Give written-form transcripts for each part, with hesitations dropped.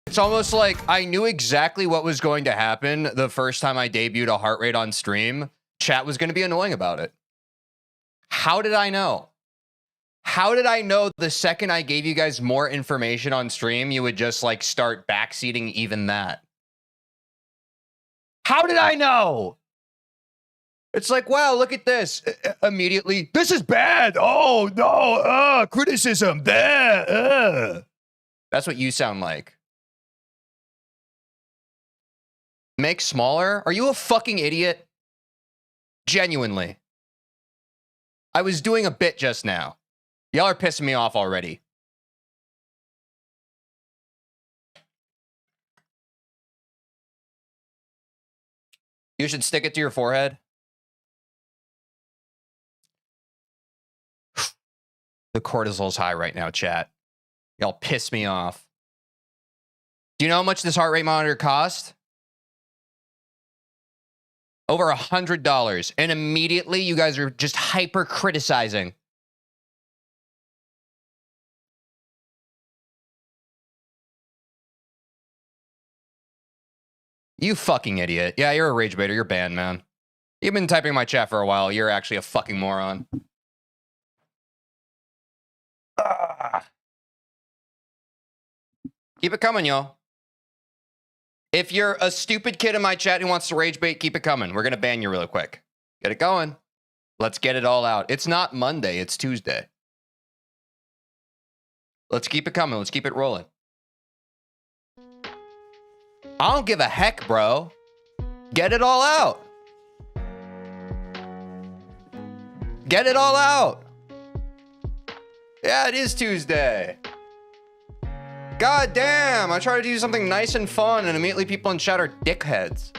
It's almost like I knew exactly what was going to happen the first time I debuted a heart rate on stream. Chat was going to be annoying about it. How did I know? How did I know the second I gave you guys more information on stream, you would just like start backseating even that? How did I know? It's like, wow, look at this. Immediately, this is bad. Oh, no. Criticism. That's what you sound like. Make smaller? Are you a fucking idiot? Genuinely. I was doing a bit just now. Y'all are pissing me off already. You should stick it to your forehead. The cortisol's high right now, chat. Y'all piss me off. Do you know how much this heart rate monitor cost? Over $100. And immediately you guys are just hyper criticizing. You fucking idiot. Yeah, you're a rage baiter. You're banned, man. You've been typing in my chat for a while. You're actually a fucking moron. Keep it coming, y'all. If you're a stupid kid in my chat who wants to rage bait, keep it coming. We're going to ban you real quick. Get it going. Let's get it all out. It's not Monday. It's Tuesday. Let's keep it coming. Let's keep it rolling. I don't give a heck, bro. Get it all out. Get it all out. Yeah, it is Tuesday. God damn, I try to do something nice and fun and immediately people in chat are dickheads.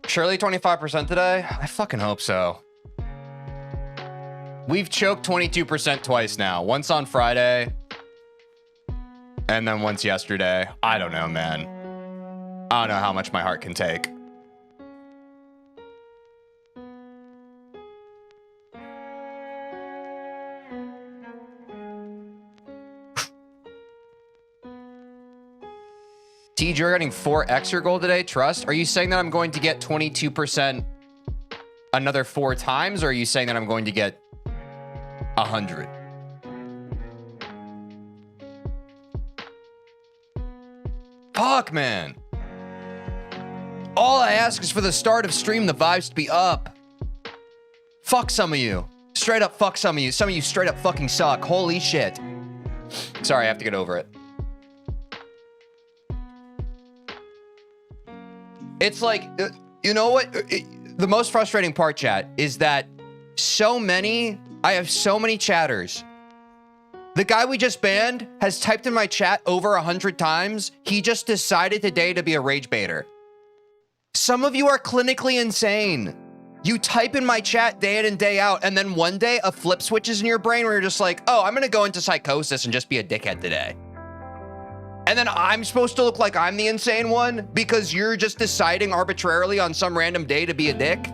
Surely 25% today? I fucking hope so. We've choked 22% twice now. Once on Friday. And then once yesterday. I don't know, man. I don't know how much my heart can take. Tej, you're getting 4x your goal today, trust? Are you saying that I'm going to get 22% another 4 times, or are you saying that I'm going to get 100? Fuck, man. All I ask is for the start of stream, the vibes to be up. Fuck some of you. Straight up fuck some of you. Some of you straight up fucking suck. Holy shit. Sorry, I have to get over it. It's like, you know what? The most frustrating part, chat, is that I have so many chatters. The guy we just banned has typed in my chat over 100 times. He just decided today to be a rage baiter. Some of you are clinically insane. You type in my chat day in and day out, and then one day a flip switches in your brain where you're just like, oh, I'm gonna go into psychosis and just be a dickhead today. And then I'm supposed to look like I'm the insane one because you're just deciding arbitrarily on some random day to be a dick?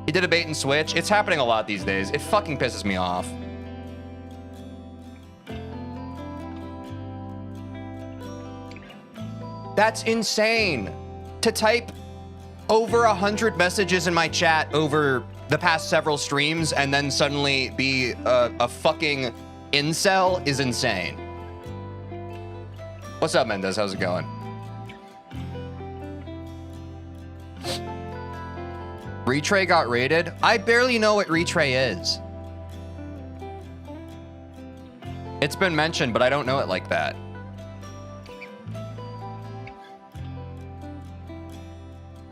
You did a bait and switch. It's happening a lot these days. It fucking pisses me off. That's insane. To type over 100 messages in my chat over the past several streams and then suddenly be a fucking incel is insane. What's up, Mendez? How's it going? Retray got raided? I barely know what retray is. It's been mentioned, but I don't know it like that.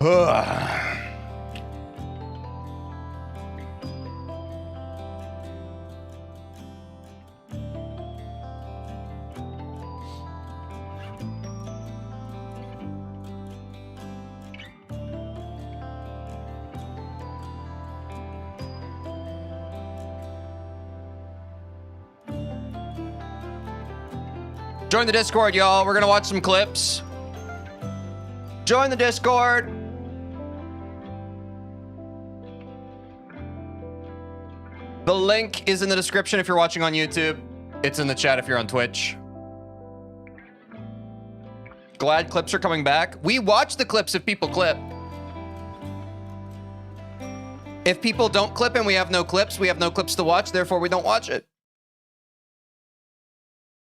Ugh. Join the Discord, y'all. We're gonna watch some clips. Join the Discord. The link is in the description if you're watching on YouTube. It's in the chat if you're on Twitch. Glad clips are coming back. We watch the clips if people clip. If people don't clip and we have no clips to watch, therefore we don't watch it.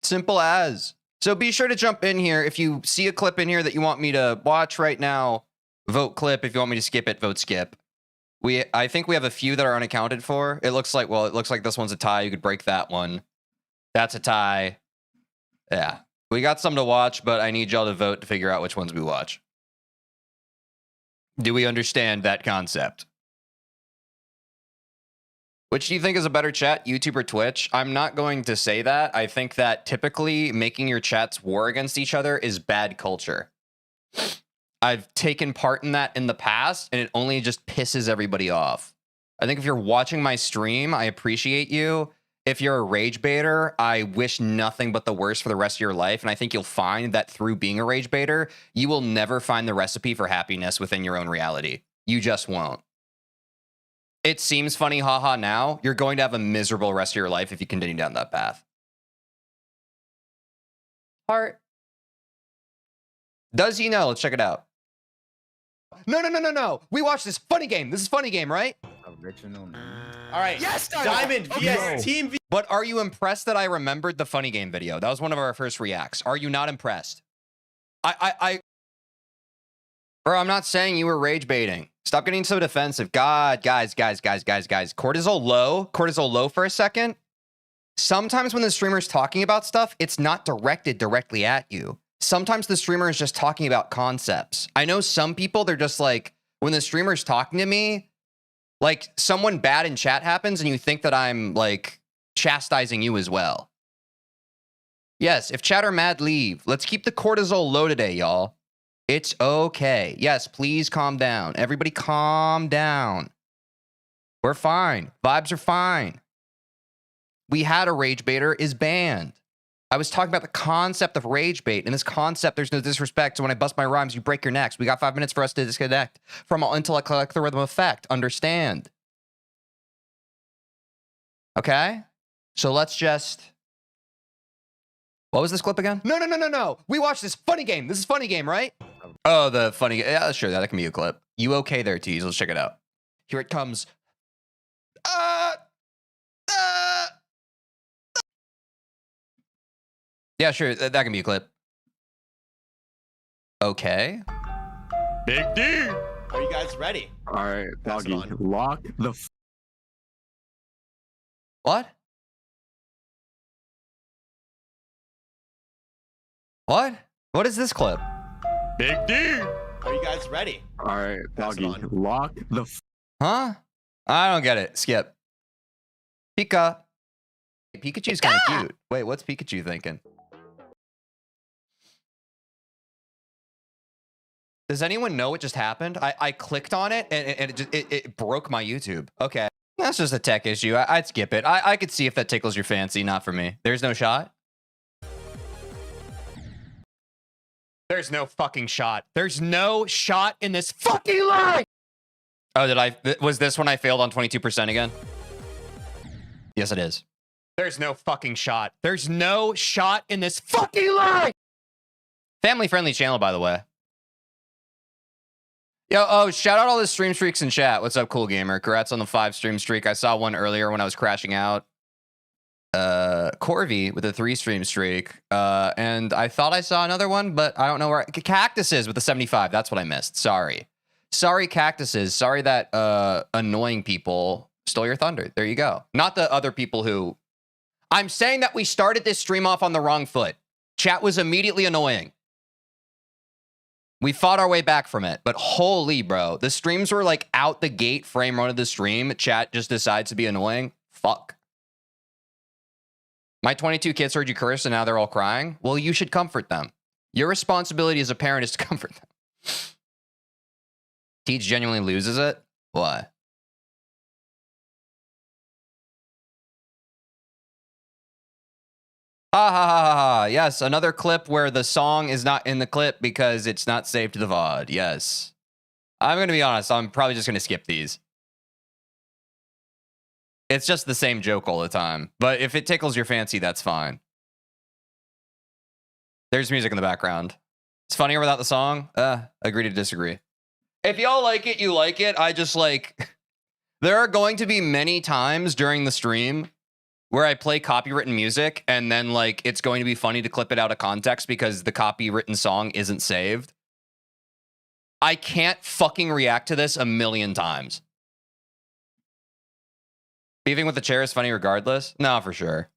Simple as. So be sure to jump in here. If you see a clip in here that you want me to watch right now, vote clip. If you want me to skip it, vote skip. I think we have a few that are unaccounted for. It looks like this one's a tie. You could break that one. That's a tie. Yeah. We got some to watch, but I need y'all to vote to figure out which ones we watch. Do we understand that concept? Which do you think is a better chat, YouTube or Twitch? I'm not going to say that. I think that typically making your chats war against each other is bad culture. I've taken part in that in the past, and it only just pisses everybody off. I think if you're watching my stream, I appreciate you. If you're a rage baiter, I wish nothing but the worst for the rest of your life, and I think you'll find that through being a rage baiter, you will never find the recipe for happiness within your own reality. You just won't. It seems funny, haha, now. You're going to have a miserable rest of your life if you continue down that path. Heart. Does he know? Let's check it out. No. We watched this funny game. This is funny game, right? Original name. All right. Yes, Diamond vs Team V. But are you impressed that I remembered the funny game video? That was one of our first reacts. Are you not impressed? Bro, I'm not saying you were rage baiting. Stop getting so defensive. God, guys. Cortisol low for a second. Sometimes when the streamer's talking about stuff, it's not directed directly at you. Sometimes the streamer is just talking about concepts. I know some people, they're just like, when the streamer's talking to me, like someone bad in chat happens and you think that I'm like chastising you as well. Yes, if chat are mad, leave. Let's keep the cortisol low today, y'all. It's okay. Yes, please calm down. Everybody calm down. We're fine. Vibes are fine. We had a rage baiter is banned. I was talking about the concept of rage bait. In this concept, there's no disrespect. So when I bust my rhymes, you break your necks. We got 5 minutes for us to disconnect from all intellectual rhythm effect. Understand? Okay? So let's just... What was this clip again? No. We watched this funny game. This is funny game, right? Oh, the funny game. Yeah, sure. That can be a clip. You okay there, Tease? Let's check it out. Here it comes. Yeah, sure. That can be a clip. Okay. Big D. Are you guys ready? All right, Doggy, lock the. What? What? What is this clip? Big D. Are you guys ready? All right, Doggy, lock the. Huh? I don't get it. Skip. Pika. Pikachu's kind of cute. Wait, what's Pikachu thinking? Does anyone know what just happened? I clicked on it and it broke my YouTube. Okay. That's just a tech issue. I'd skip it. I could see if that tickles your fancy. Not for me. There's no shot. There's no fucking shot. There's no shot in this fucking line. Oh, was this when I failed on 22% again? Yes, it is. There's no fucking shot. There's no shot in this fucking line. Family-friendly channel, by the way. Yo, oh, shout out all the stream streaks in chat. What's up, Cool Gamer? Congrats on the 5 stream streak. I saw one earlier when I was crashing out. Corvy with a 3 stream streak. And I thought I saw another one, but I don't know where. Cactuses with the 75. That's what I missed. Sorry. Sorry, Cactuses. Sorry that annoying people stole your thunder. There you go. Not the other people who... I'm saying that we started this stream off on the wrong foot. Chat was immediately annoying. We fought our way back from it, but holy bro, the streams were like out the gate, frame run of the stream. Chat just decides to be annoying. Fuck. My 22 kids heard you curse and now they're all crying. Well, you should comfort them. Your responsibility as a parent is to comfort them. Teej genuinely loses it? Why? Ha ha ha ha ha. Yes, another clip where the song is not in the clip because it's not saved to the VOD. Yes. I'm going to be honest. I'm probably just going to skip these. It's just the same joke all the time. But if it tickles your fancy, that's fine. There's music in the background. It's funnier without the song. Agree to disagree. If y'all like it, you like it. I just like... There are going to be many times during the stream where I play copywritten music and then like it's going to be funny to clip it out of context because the copywritten song isn't saved. I can't fucking react to this a million times. Beefing with the chair is funny regardless? No, for sure.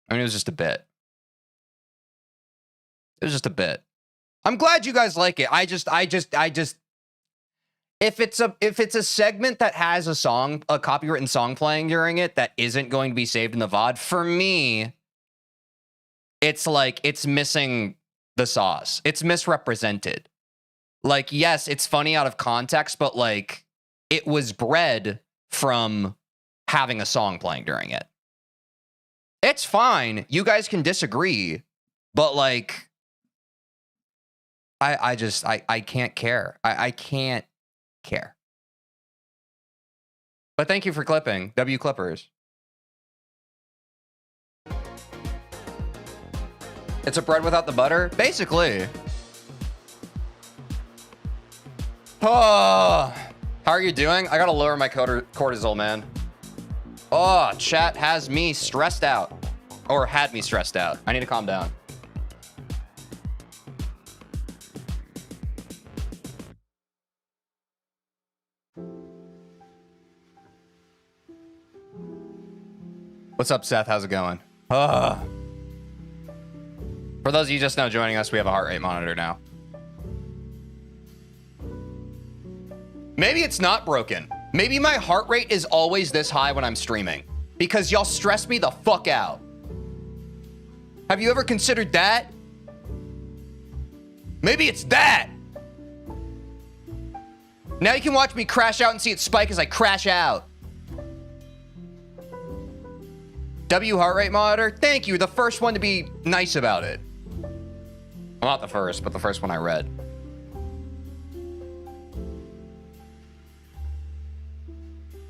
I mean, it was just a bit. It was just a bit. I'm glad you guys like it. I just if it's a segment that has a copywritten song playing during it that isn't going to be saved in the VOD, for me, it's like it's missing the sauce. It's misrepresented. Like, yes, it's funny out of context, but like it was bred from having a song playing during it. It's fine. You guys can disagree, but like I can't care. I can't care. But thank you for clipping. W Clippers. It's a bread without the butter? Basically. Oh, how are you doing? I gotta lower my cortisol, man. Oh, chat has me stressed out. Or had me stressed out. I need to calm down. What's up, Seth? How's it going? For those of you just now joining us, we have a heart rate monitor now. Maybe it's not broken. Maybe my heart rate is always this high when I'm streaming because y'all stress me the fuck out. Have you ever considered that? Maybe it's that. Now you can watch me crash out and see it spike as I crash out. W heart rate monitor, thank you. The first one to be nice about it. Well, not the first, but the first one I read.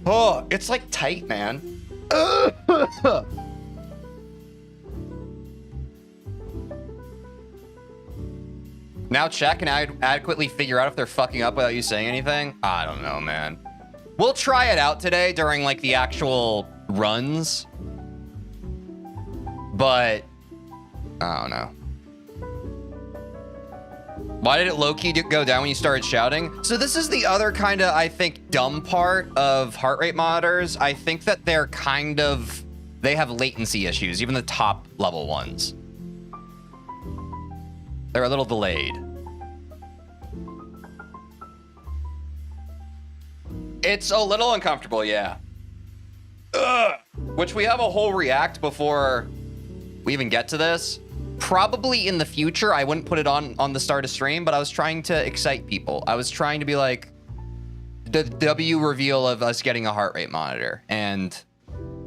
Oh, it's like tight, man. Now chat can adequately figure out if they're fucking up without you saying anything? I don't know, man. We'll try it out today during like the actual runs. But I don't know. Why did it low-key go down when you started shouting? So this is the other kind of, I think, dumb part of heart rate monitors. I think that they're kind of, they have latency issues, even the top level ones. They're a little delayed. It's a little uncomfortable, yeah. Ugh. Which we have a whole react before we even get to this. Probably in the future, I wouldn't put it on the start of stream, but I was trying to excite people. I was trying to be like, the W reveal of us getting a heart rate monitor. And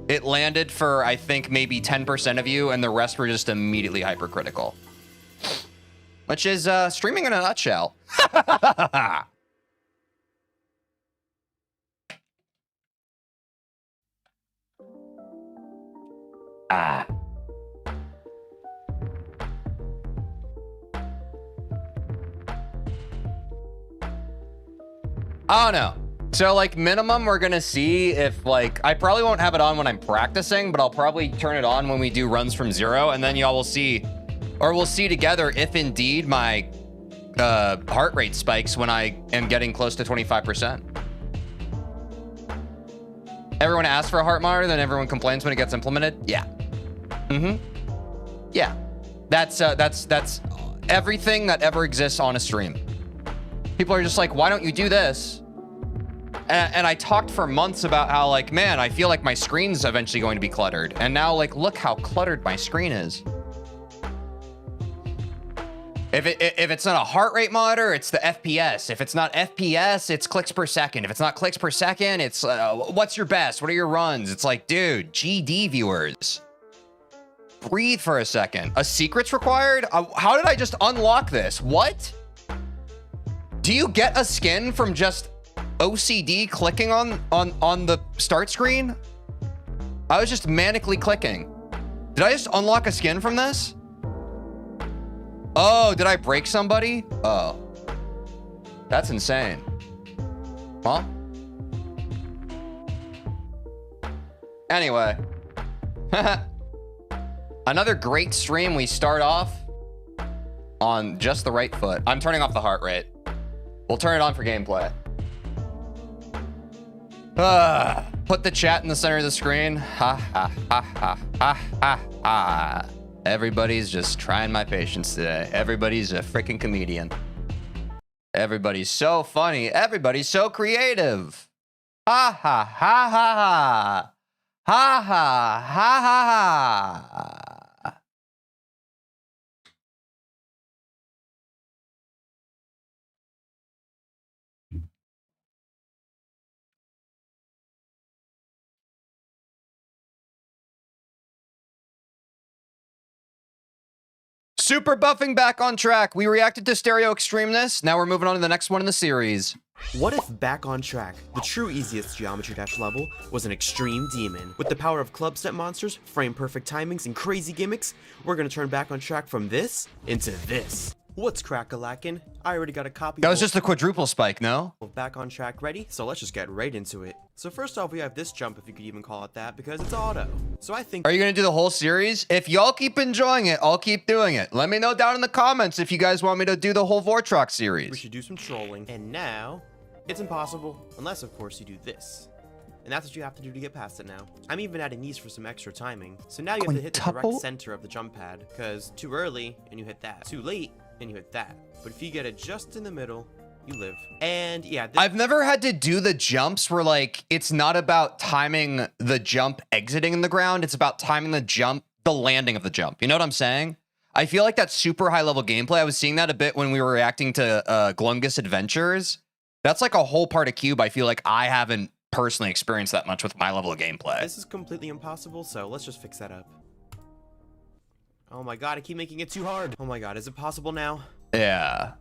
it landed for, I think, maybe 10% of you, and the rest were just immediately hypercritical. Which is streaming in a nutshell. Ah. I don't know. So like minimum, we're gonna see if like, I probably won't have it on when I'm practicing, but I'll probably turn it on when we do runs from zero, and then y'all will see, or we'll see together if indeed my heart rate spikes when I am getting close to 25%. Everyone asks for a heart monitor, then everyone complains when it gets implemented. Yeah. Yeah. That's everything that ever exists on a stream. People are just like, why don't you do this? And I talked for months about how like, man, I feel like my screen's eventually going to be cluttered. And now like, look how cluttered my screen is. If it's not a heart rate monitor, it's the FPS. If it's not FPS, it's clicks per second. If it's not clicks per second, it's what's your best? What are your runs? It's like, dude, GD viewers. Breathe for a second. A secret's required? How did I just unlock this? What? Do you get a skin from just OCD clicking on the start screen. I was just manically clicking. Did I just unlock a skin from this? Oh, did I break somebody? Oh, that's insane. Huh? Anyway. Another great stream. We start off on just the right foot. I'm turning off the heart rate. We'll turn it on for gameplay. Put the chat in the center of the screen. Ha ha ha ha ha ha ha. Everybody's just trying my patience today. Everybody's a freaking comedian. Everybody's so funny. Everybody's so creative. Ha ha ha ha ha. Ha ha ha ha ha. Super buffing back on track. We reacted to Stereo Extremeness. Now we're moving on to the next one in the series. What if back on track, the true easiest Geometry Dash level, was an extreme demon? With the power of club step monsters, frame perfect timings, and crazy gimmicks, we're gonna turn back on track from this into this. What's crack-a-lackin'? I already got a copy That was just a quadruple spike, no? of Back on Track ready, so let's just get right into it. So first off, we have this jump, if you could even call it that, because it's auto. So I think— Are you gonna do the whole series? If y'all keep enjoying it, I'll keep doing it. Let me know down in the comments if you guys want me to do the whole Vortrox we series. should do some trolling. And now, it's impossible, unless of course you do this. And that's what you have to do to get past it now. I'm even adding these for some extra timing. So now you have to hit the direct Quintuple? center of the jump pad, because too early, and you hit that. Too late, and you hit that. But if you get it just in the middle, you live. And yeah, I've never had to do the jumps where like, it's not about timing the jump exiting in the ground. It's about timing the jump, the landing of the jump. You know what I'm saying? I feel like that's super high level gameplay. I was seeing that a bit when we were reacting to Glungus Adventures. That's like a whole part of Cube. I feel like I haven't personally experienced that much with my level of gameplay. this is completely impossible, so let's just fix that up. Oh my god, I keep making it too hard. Oh my god, is it possible now? Yeah.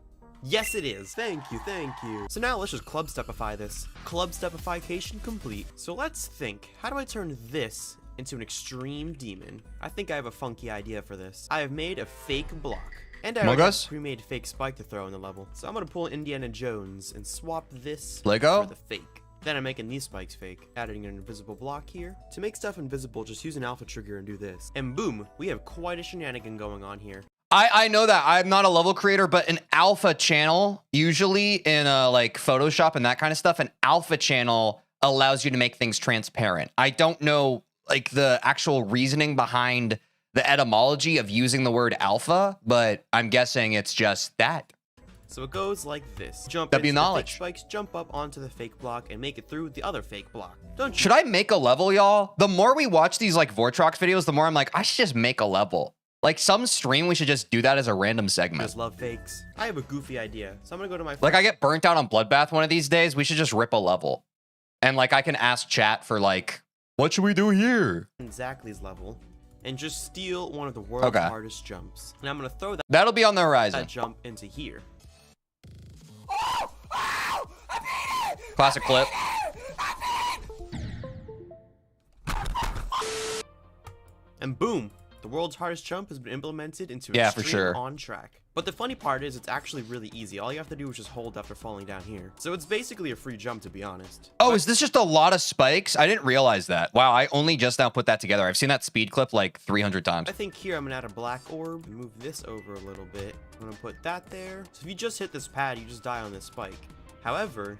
Yes, it is. Thank you, thank you. So now let's just club stepify this. Club stepification complete. So let's think, how do I turn this into an extreme demon? I think I have a funky idea for this. I have made a fake block. And I already have a pre-made fake spike to throw in the level. So I'm gonna pull Indiana Jones and swap this Lego? for the fake. Then I'm making these spikes fake, adding an invisible block here. To make stuff invisible, just use an alpha trigger and do this. And boom, we have quite a shenanigan going on here. I know that I'm not a level creator, but an alpha channel, usually in like Photoshop and that kind of stuff, an alpha channel allows you to make things transparent. I don't know like the actual reasoning behind the etymology of using the word alpha, but I'm guessing it's just that. So it goes like this. Jump W into the knowledge. fake spikes, jump up onto the fake block, and make it through the other fake block. Don't you? Should I make a level, y'all? The more we watch these like Vortrox videos, the more I'm like, I should just make a level. Like some stream, we should just do that as a random segment. Just love fakes. I have a goofy idea, so I'm gonna go to my— Like I get burnt out on Bloodbath one of these days. We should just rip a level. And like I can ask chat for like, what should we do here? Exactly's level, and just steal one of the world's hardest jumps. And I'm gonna throw That'll be on the horizon. that jump into here. Classic clip. And boom, the world's hardest jump has been implemented into Yeah, for extreme sure. on track. But the funny part is it's actually really easy. All you have to do is just hold after falling down here. So it's basically a free jump, to be honest. Oh, is this just a lot of spikes? I didn't realize that. Wow, I only just now put that together. I've seen that speed clip like 300 times. I think here I'm gonna add a black orb and move this over a little bit. I'm gonna put that there. So if you just hit this pad, you just die on this spike. However,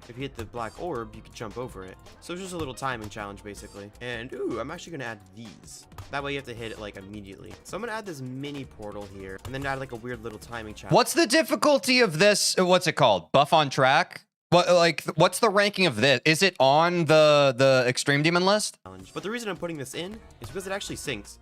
if you hit the black orb, you can jump over it. So it's just a little timing challenge, basically. And ooh, I'm actually gonna add these. That way you have to hit it like immediately. So I'm gonna add this mini portal here, and then add like a weird little timing challenge. What's the difficulty of this? What's it called? Buff on track? What like what's the ranking of this? Is it on the extreme demon list? But the reason I'm putting this in is because it actually syncs.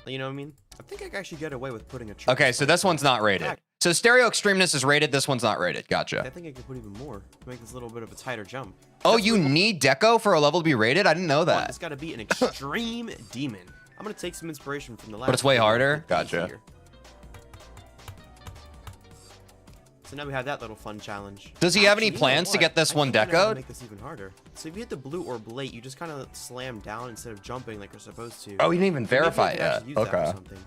You know what I mean? I think I can actually get away with putting a— Okay, so this one's not rated. So Stereo Extremeness is rated. This one's not rated. I Gotcha. think I could put even more to make this a little bit of a tighter jump. Oh, you need deco for a level to be rated? I didn't know It's that. got to be an extreme demon. I'm gonna take some inspiration from the last— But it's way video. harder? It's Gotcha. easier. So now we have that little fun challenge. Does he have any Actually, you know plans to what? get this I one think I know how to decoed? Make this even harder. So if you hit the blue orb late, you just kind of slam down instead of jumping like you're supposed to. Oh, he didn't even Maybe you verify can it yet. actually use that or Okay. something.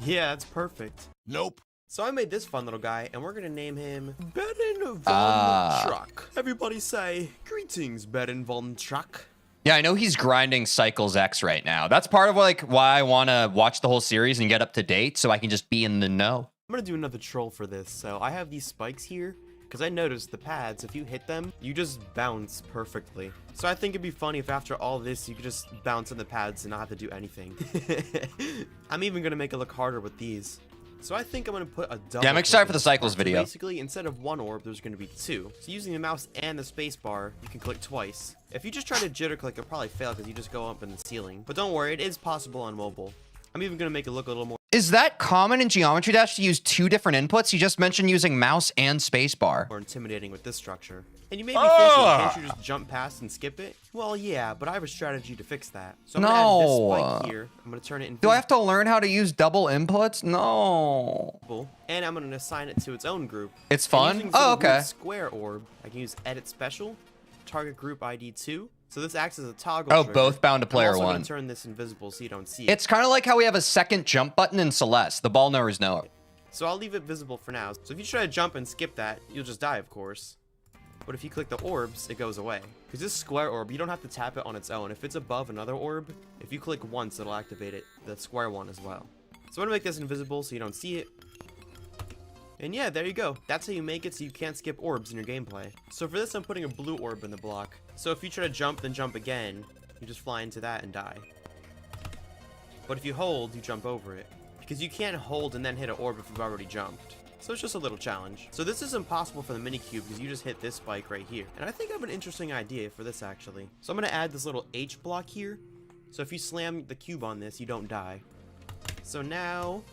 Yeah, that's perfect. Nope. So I made this fun little guy, and we're gonna name him Bedin von Truck. Everybody say, greetings, Bedin von Truck. Yeah, I know he's grinding Cycles X right now. That's part of like why I want to watch the whole series and get up to date so I can just be in the know. I'm gonna do another troll for this. So I have these spikes here, because I noticed the pads, if you hit them, you just bounce perfectly. So I think it'd be funny if after all this, you could just bounce on the pads and not have to do anything. I'm even gonna make it look harder with these. So I think I'm gonna put a double. Yeah, I'm excited click for the in Cycles this part. So video. basically, instead of one orb, there's gonna be two. So using the mouse and the space bar, you can click twice. If you just try to jitter click, it'll probably fail because you just go up in the ceiling. But don't worry, it is possible on mobile. I'm even gonna make it look a little more. Is that common in Geometry Dash to use two different inputs? You just mentioned using mouse and spacebar. More intimidating with this structure. And you may be thinking, can't you just jump past and skip it? Well, yeah, but I have a strategy to fix that. So I'm gonna add this spike here. I'm gonna turn it Do I invisible, have to learn how to use double inputs? No. and I'm gonna assign it to its own group. It's And fun? using this Oh, little okay. weird square orb, I can use edit special, target group ID 2. So this acts as a toggle. Oh, trigger. both bound to player I'm also one. gonna turn this invisible so you don't see it. It's kind of like how we have a second jump button in Celeste. The ball knowers know it. So I'll leave it visible for now. So if you try to jump and skip that, you'll just die, of course. But if you click the orbs, it goes away. Because this square orb, you don't have to tap it on its own. If it's above another orb, if you click once, it'll activate it, the square one as well. So I'm gonna make this invisible so you don't see it. And yeah, there you go. That's how you make it so you can't skip orbs in your gameplay. So for this, I'm putting a blue orb in the block. So if you try to jump, then jump again, you just fly into that and die. But if you hold, you jump over it. Because you can't hold and then hit an orb if you've already jumped. So it's just a little challenge. So this is impossible for the mini cube because you just hit this spike right here. And I think I have an interesting idea for this actually. So I'm gonna add this little H block here. So if you slam the cube on this, you don't die. So now,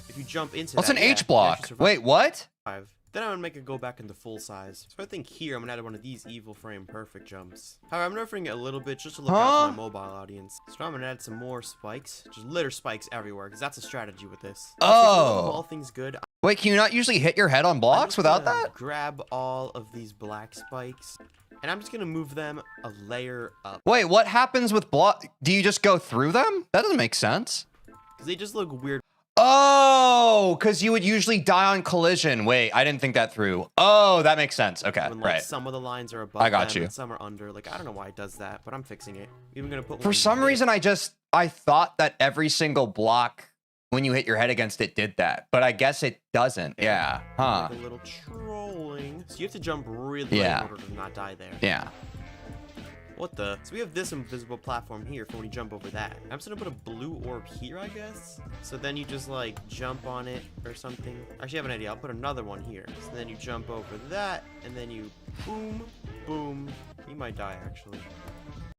if you jump into What's that, an yeah, H you block? actually Wait, what? survive. Then I'm gonna make it go back into full size. So I think here I'm gonna add one of these evil frame perfect jumps. However, I'm nerfing it a little bit just to look out for my mobile audience. So now I'm gonna add some more spikes, just litter spikes everywhere, because that's a strategy with this. Oh. All things good. Wait, can you not usually hit your head on I'm blocks just without gonna that? Grab all of these black spikes, and I'm just gonna move them a layer up. Wait, what happens with block? Do you just go through them? That doesn't make sense. Because they just look weird. Oh, because you would usually die on collision. Wait, I didn't think that through. Oh, that makes sense. Okay, When like right. some of the lines are above I got them you. and some are under. Like I don't know why it does that, but I'm fixing it. Even gonna put For one some there. reason, I thought that every single block when you hit your head against it did that, but I guess it doesn't. Yeah. Huh. Like a little trolling. So you have to jump really low Yeah. in order to not die there. Yeah. What the? So we have this invisible platform here for when you jump over that. I'm just gonna put a blue orb here, I guess. So then you just like jump on it or something. Actually, I have an idea. I'll put another one here. So then you jump over that, and then you boom, boom. You might die actually.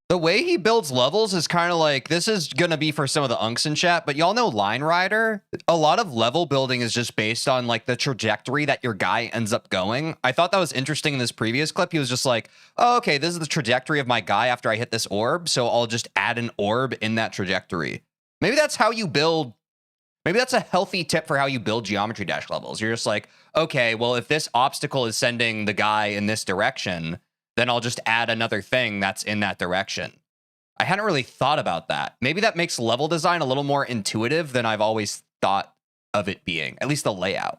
The way he builds levels is kind of like, this is going to be for some of the unks in chat, but y'all know Line Rider? A lot of level building is just based on like the trajectory that your guy ends up going. I thought that was interesting in this previous clip. He was just like, oh, okay, this is the trajectory of my guy after I hit this orb, so I'll just add an orb in that trajectory. Maybe that's how you build. Maybe that's a healthy tip for how you build Geometry Dash levels. You're just like, okay, well, if this obstacle is sending the guy in this direction, then I'll just add another thing that's in that direction. I hadn't really thought about that. Maybe that makes level design a little more intuitive than I've always thought of it being, at least the layout.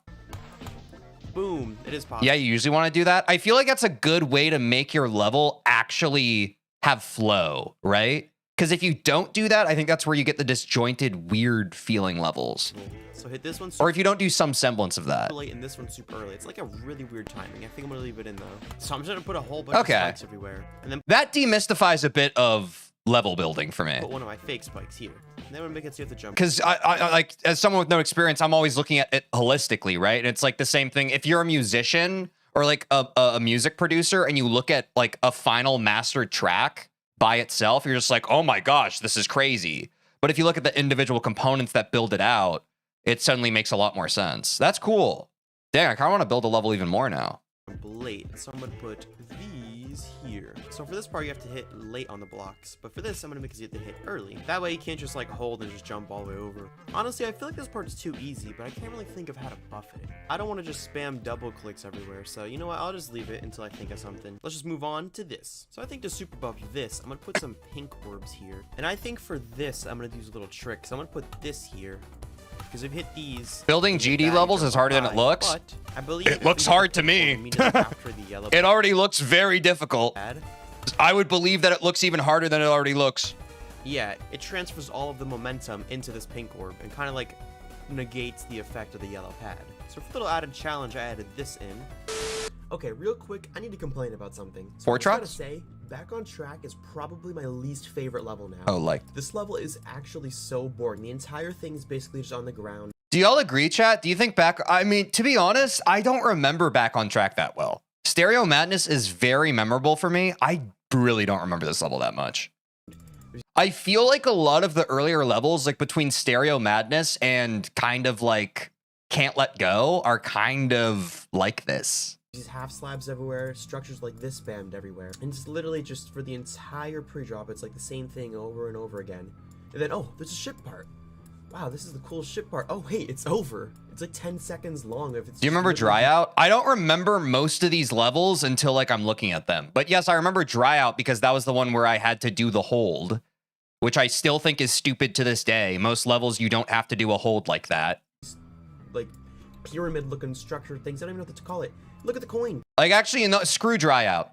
Boom. It is possible. Yeah, you usually want to do that. I feel like that's a good way to make your level actually have flow, right? Because if you don't do that, I think that's where you get the disjointed, weird feeling levels. So hit this one. Or if you don't do some semblance of that. Super late and this one super early. It's like a really weird timing. I think I'm gonna leave it in though. So I'm just gonna put a whole bunch Okay. of spikes everywhere, and then That demystifies a bit of level building for me. put one of my fake spikes here. And then I'm gonna make it so you have to jump. Because I like, as someone with no experience, I'm always looking at it holistically, right? And it's like the same thing. If you're a musician or like a music producer and you look at like a final mastered track by itself, you're just like, oh my gosh, this is crazy. But if you look at the individual components that build it out, it suddenly makes a lot more sense. That's cool. Dang, I kind of want to build a level even more now. Late. So I'm gonna put these these here. So for this part, you have to hit late on the blocks. But for this, I'm gonna make you have to hit early. That way you can't just like hold and just jump all the way over. Honestly, I feel like this part is too easy, but I can't really think of how to buff it. I don't want to just spam double clicks everywhere. So you know what? I'll just leave it until I think of something. Let's just move on to this. So I think to super buff this, I'm gonna put some pink orbs here. And I think for this, I'm gonna use a little trick. So I'm gonna put this here. Because if you hit these, Building GD levels is harder than it looks. But I believe It looks hard to me. It already looks very difficult. I would believe that it looks even harder than it already looks. Yeah, it transfers all of the momentum into this pink orb and kind of like negates the effect of the yellow pad. So for a little added challenge, I added this in. Okay, real quick, I need to complain about something. So I gotta say, Back on Track is probably my least favorite level now. Oh, like. This level is actually so boring. The entire thing is basically just on the ground. Do y'all agree, chat? Do you think I mean, to be honest, I don't remember Back on Track that well. Stereo Madness is very memorable for me. I really don't remember this level that much. I feel like a lot of the earlier levels, like between Stereo Madness and kind of like Can't Let Go, are kind of like this. These half slabs everywhere, structures like this spammed everywhere. And it's literally just for the entire pre-drop, it's like the same thing over and over again. And then, oh, there's a ship part. Wow, this is the cool ship part. Oh, hey, it's over. It's like 10 seconds long. If it's. Do you remember Dry Out? I don't remember most of these levels until like I'm looking at them. But yes, I remember Dry Out because that was the one where I had to do the hold, which I still think is stupid to this day. Most levels, you don't have to do a hold like that. Like pyramid looking structure things. I don't even know what to call it. Look at the coin. Like actually, screw Dry Out.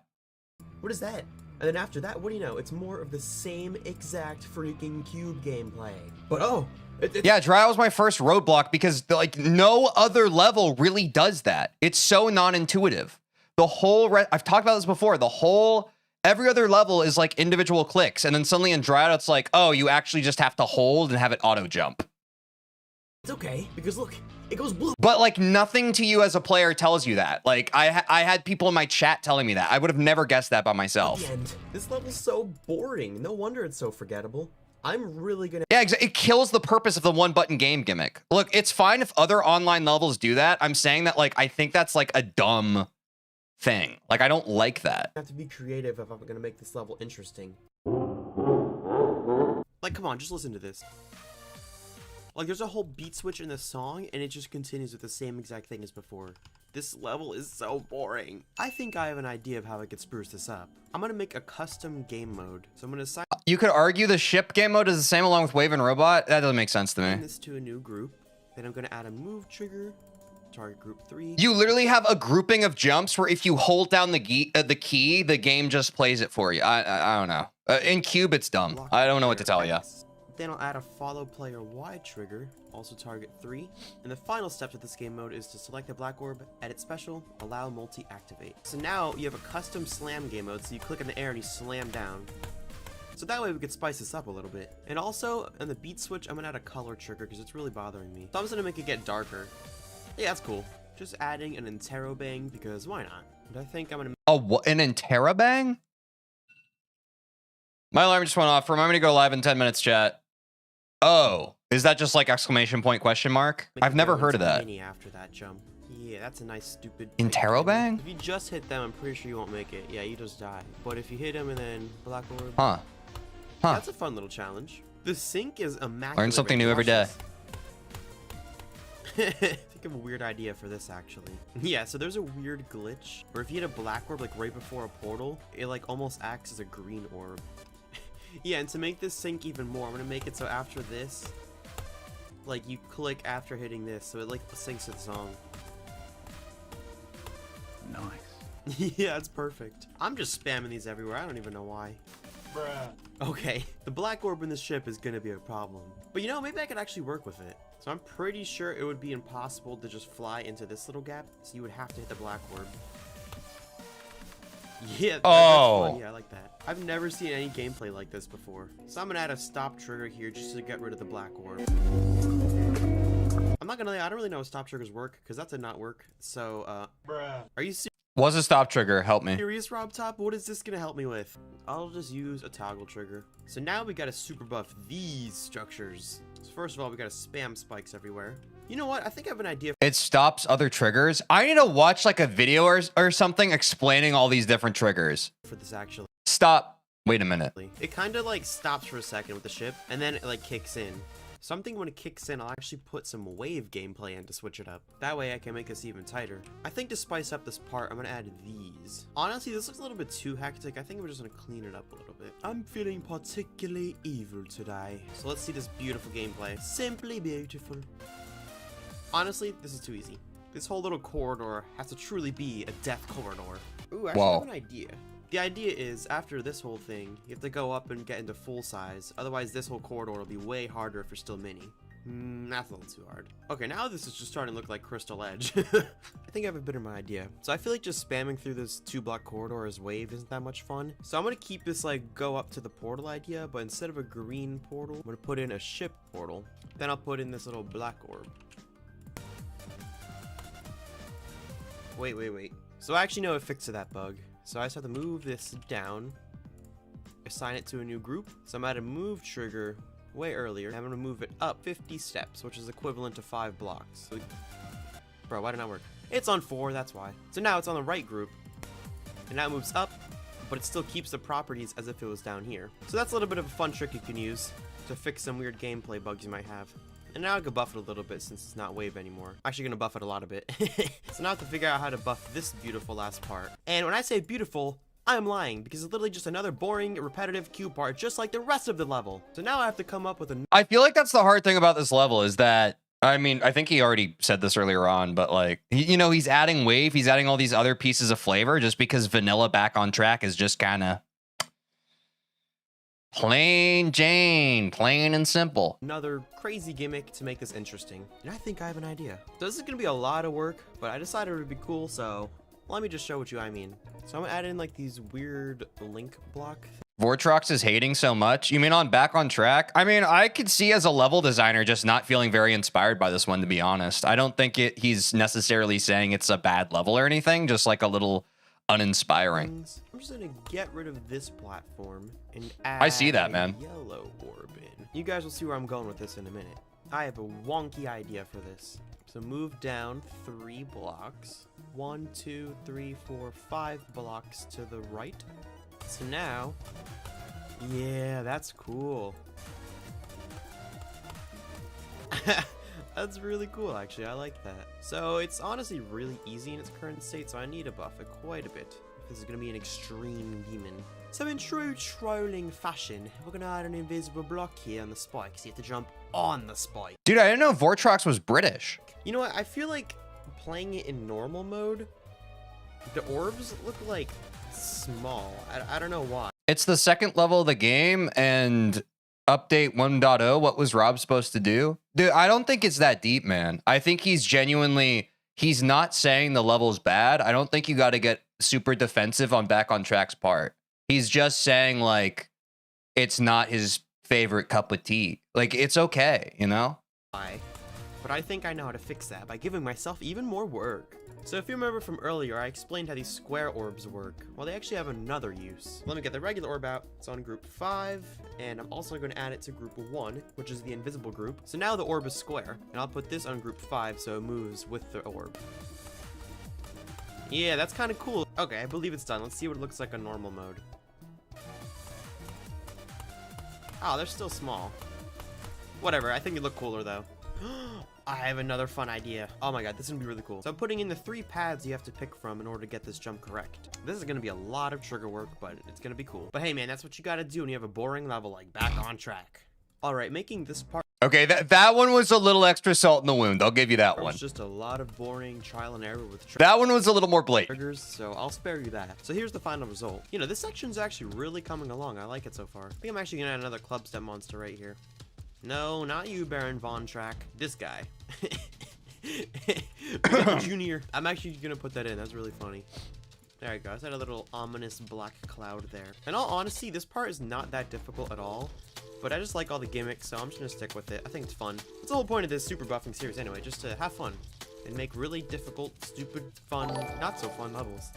What is that? And then after that, what do you know? It's more of the same exact freaking cube gameplay. But oh, yeah, Dry Out was my first roadblock because like no other level really does that. It's so non-intuitive. The whole I've talked about this before. Every other level is like individual clicks, and then suddenly in Dry Out, it's like, oh, you actually just have to hold and have it auto jump. It's okay because look. It goes blue. But like nothing to you as a player tells you that. Like I had people in my chat telling me that. I would have never guessed that by myself. At the end, this level's so boring. No wonder it's so forgettable. I'm really gonna. Yeah, it kills the purpose of the one button game gimmick. Look, it's fine if other online levels do that. I'm saying that like I think that's like a dumb thing. Like I don't like that. I have to be creative if I'm gonna make this level interesting. Like, come on, just listen to this. Like, there's a whole beat switch in this song, and it just continues with the same exact thing as before. This level is so boring. I think I have an idea of how I could spruce this up. I'm gonna make a custom game mode. So I'm gonna assign. You could argue the ship game mode is the same along with Wave and Robot. That doesn't make sense to me. This to a new group. Then I'm gonna add a move trigger. Target group 3. You literally have a grouping of jumps where if you hold down the key, the game just plays it for you. I don't know. In Cube, it's dumb. I don't know what to tell you. Then I'll add a follow player Y trigger, also target 3. And the final step to this game mode is to select the black orb, edit special, allow multi-activate. So now you have a custom slam game mode, so you click in the air and you slam down. So that way we could spice this up a little bit. And also, on the beat switch, I'm gonna add a color trigger because it's really bothering me. So I'm just gonna make it get darker. Yeah, that's cool. Just adding an interrobang because why not? And I think I'm gonna. Oh, what? An interrobang? My alarm just went off. Remind me to go live in 10 minutes, chat. Oh, is that just like exclamation point question mark? I've never heard of that. After that jump. Yeah, that's a nice stupid. Interrobang? If you just hit them, I'm pretty sure you won't make it. Yeah, you just die. But if you hit them and then black orb. Huh. That's a fun little challenge. The sync is immaculate. Learn something new every day. Think of a weird idea for this actually. Yeah, so there's a weird glitch where if you hit a black orb like right before a portal, it like almost acts as a green orb. Yeah, and to make this sync even more, I'm gonna make it so after this, like you click after hitting this, so it like syncs to the song. Nice. Yeah, it's perfect. I'm just spamming these everywhere. I don't even know why. Bruh. Okay, the black orb in this ship is gonna be a problem. But you know, maybe I could actually work with it. So I'm pretty sure it would be impossible to just fly into this little gap, so you would have to hit the black orb. Yeah, that's fun. Yeah, I like that. I've never seen any gameplay like this before. So I'm gonna add a stop trigger here just to get rid of the black orb. I'm not gonna lie, I don't really know how stop triggers work, because that did not work. So, are you serious? What's a stop trigger? Help me. Serious, Rob Top? What is this gonna help me with? I'll just use a toggle trigger. So now we gotta super buff these structures. So first of all, we gotta spam spikes everywhere. You know what? I think I have an idea. It stops other triggers. I need to watch like a video or something explaining all these different triggers. For this actually. Stop. Wait a minute. It kind of like stops for a second with the ship and then it like kicks in. Something when it kicks in, I'll actually put some wave gameplay in to switch it up. That way I can make this even tighter. I think to spice up this part, I'm gonna add these. Honestly, this looks a little bit too hectic. I think we're just gonna clean it up a little bit. I'm feeling particularly evil today. So let's see this beautiful gameplay. Simply beautiful. Honestly, this is too easy. This whole little corridor has to truly be a death corridor. Ooh, actually, I have an idea. The idea is, after this whole thing, you have to go up and get into full size. Otherwise, this whole corridor will be way harder if you're still mini. That's a little too hard. Okay, now this is just starting to look like Crystal Edge. I think I have a bit of my idea. So I feel like just spamming through this 2-block corridor as wave isn't that much fun. So I'm gonna keep this like go up to the portal idea, but instead of a green portal, I'm gonna put in a ship portal. Then I'll put in this little black orb. Wait. So I actually know a fix to that bug. So I just have to move this down, assign it to a new group. So I'm at a move trigger way earlier. I'm gonna move it up 50 steps, which is equivalent to 5 blocks. So, bro, why did it not work? It's on 4, that's why. So now it's on the right group, and now it moves up, but it still keeps the properties as if it was down here. So that's a little bit of a fun trick you can use to fix some weird gameplay bugs you might have. And now I can buff it a little bit since it's not wave anymore. Actually gonna buff it a lot of it. So now I have to figure out how to buff this beautiful last part. And when I say beautiful, I'm lying, because it's literally just another boring, repetitive Q part, just like the rest of the level. So now I have to come up with a... I feel like that's the hard thing about this level is that, I mean, I think he already said this earlier on, but like, you know, he's adding wave, he's adding all these other pieces of flavor just because vanilla back on track is just kind of plain Jane, plain and simple. Another crazy gimmick to make this interesting. And I think I have an idea. So this is gonna be a lot of work, but I decided it would be cool, so let me just show what I mean. So I'm gonna add in like these weird link block. Vortrox is hating so much. You mean on back on track? I mean, I could see as a level designer just not feeling very inspired by this one, to be honest. I don't think he's necessarily saying it's a bad level or anything, just like a little uninspiring. I'm just gonna get rid of this platform and add I see that, man. a yellow orb in. You guys will see where I'm going with this in a minute. I have a wonky idea for this. So move down 3 blocks. 1, 2, 3, 4, 5 blocks to the right. So now, yeah, that's cool. That's really cool, actually. I like that. So it's honestly really easy in its current state, so I need to buff it quite a bit. This is going to be an extreme demon. So in true trolling fashion, we're going to add an invisible block here on the spike, so you have to jump on the spike. Dude, I didn't know Vortrox was British. You know what? I feel like playing it in normal mode, the orbs look like small. I don't know why. It's the second level of the game, and update 1.0, what was Rob supposed to do? Dude, I don't think it's that deep, man. I think he's genuinely, he's not saying the level's bad. I don't think you got to get super defensive on back on track's part. He's just saying, like, it's not his favorite cup of tea. Like, it's okay, you know? But I think I know how to fix that by giving myself even more work. So if you remember from earlier, I explained how these square orbs work. Well, they actually have another use. Let me get the regular orb out. It's on group 5, and I'm also going to add it to group 1, which is the invisible group. So now the orb is square, and I'll put this on group 5 so it moves with the orb. Yeah, that's kind of cool. Okay, I believe it's done. Let's see what it looks like on normal mode. Oh, they're still small. Whatever, I think they look cooler though. I have another fun idea. Oh my god, this is gonna be really cool. So I'm putting in the 3 paths you have to pick from in order to get this jump correct. This is gonna be a lot of trigger work, but it's gonna be cool. But hey man, that's what you gotta do when you have a boring level like back on track. Alright, making this part... Okay, that one was a little extra salt in the wound. I'll give you that one. It's just a lot of boring trial and error with that one was a little more blatant. triggers, so I'll spare you that. So here's the final result. You know, this section's actually really coming along. I like it so far. I think I'm actually gonna add another club step monster right here. No, not you, Baron Von Track. This guy. Junior. I'm actually gonna put that in. That's really funny. There you go. I said a little ominous black cloud there. In all honesty, this part is not that difficult at all. But I just like all the gimmicks, so I'm just gonna stick with it. I think it's fun. That's the whole point of this super buffing series anyway, just to have fun. And make really difficult, stupid, fun, not so fun levels.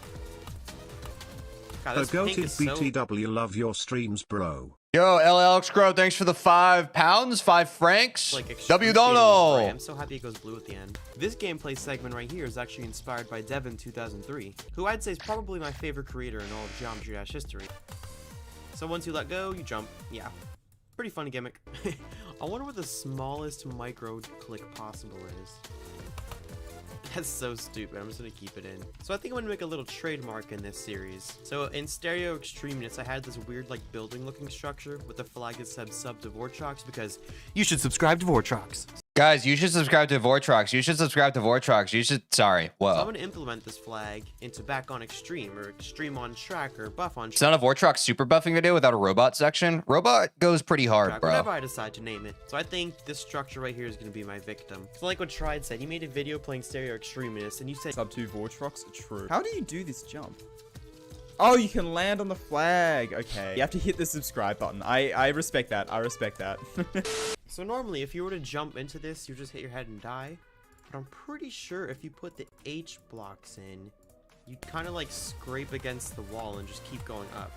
God, this pink is so... BTW, love your streams, bro. Yo, Alex Crow, thanks for the £5, 5 francs. Like W extreme Dono. spray. I'm so happy it goes blue at the end. This gameplay segment right here is actually inspired by Devin2003, who I'd say is probably my favorite creator in all of Geometry Dash history. So once you let go, you jump. Yeah, pretty funny gimmick. I wonder what the smallest micro click possible is. That's so stupid. I'm just gonna keep it in. So I think I'm gonna make a little trademark in this series. So in Stereo Extremeness, I had this weird like building looking structure with the flag that said sub to Vortrox because you should subscribe to Vortrox. Guys, you should subscribe to Vortrox. You should subscribe to Vortrox. You should, sorry, whoa. So I'm gonna implement this flag into Back on Extreme or Extreme on Track or Buff on Track. It's not a Vortrox super buffing video without a robot section. Robot goes pretty hard, bro. Whatever I decide to name it. So I think this structure right here is gonna be my victim. So like what Tried said, he made a video playing Stereo Extremeness and you said Sub 2 Vortrox? True. How do you do this jump? Oh, you can land on the flag. Okay. You have to hit the subscribe button. I respect that. I respect that. So normally, if you were to jump into this, you just hit your head and die. But I'm pretty sure if you put the H blocks in, you'd kind of like scrape against the wall and just keep going up.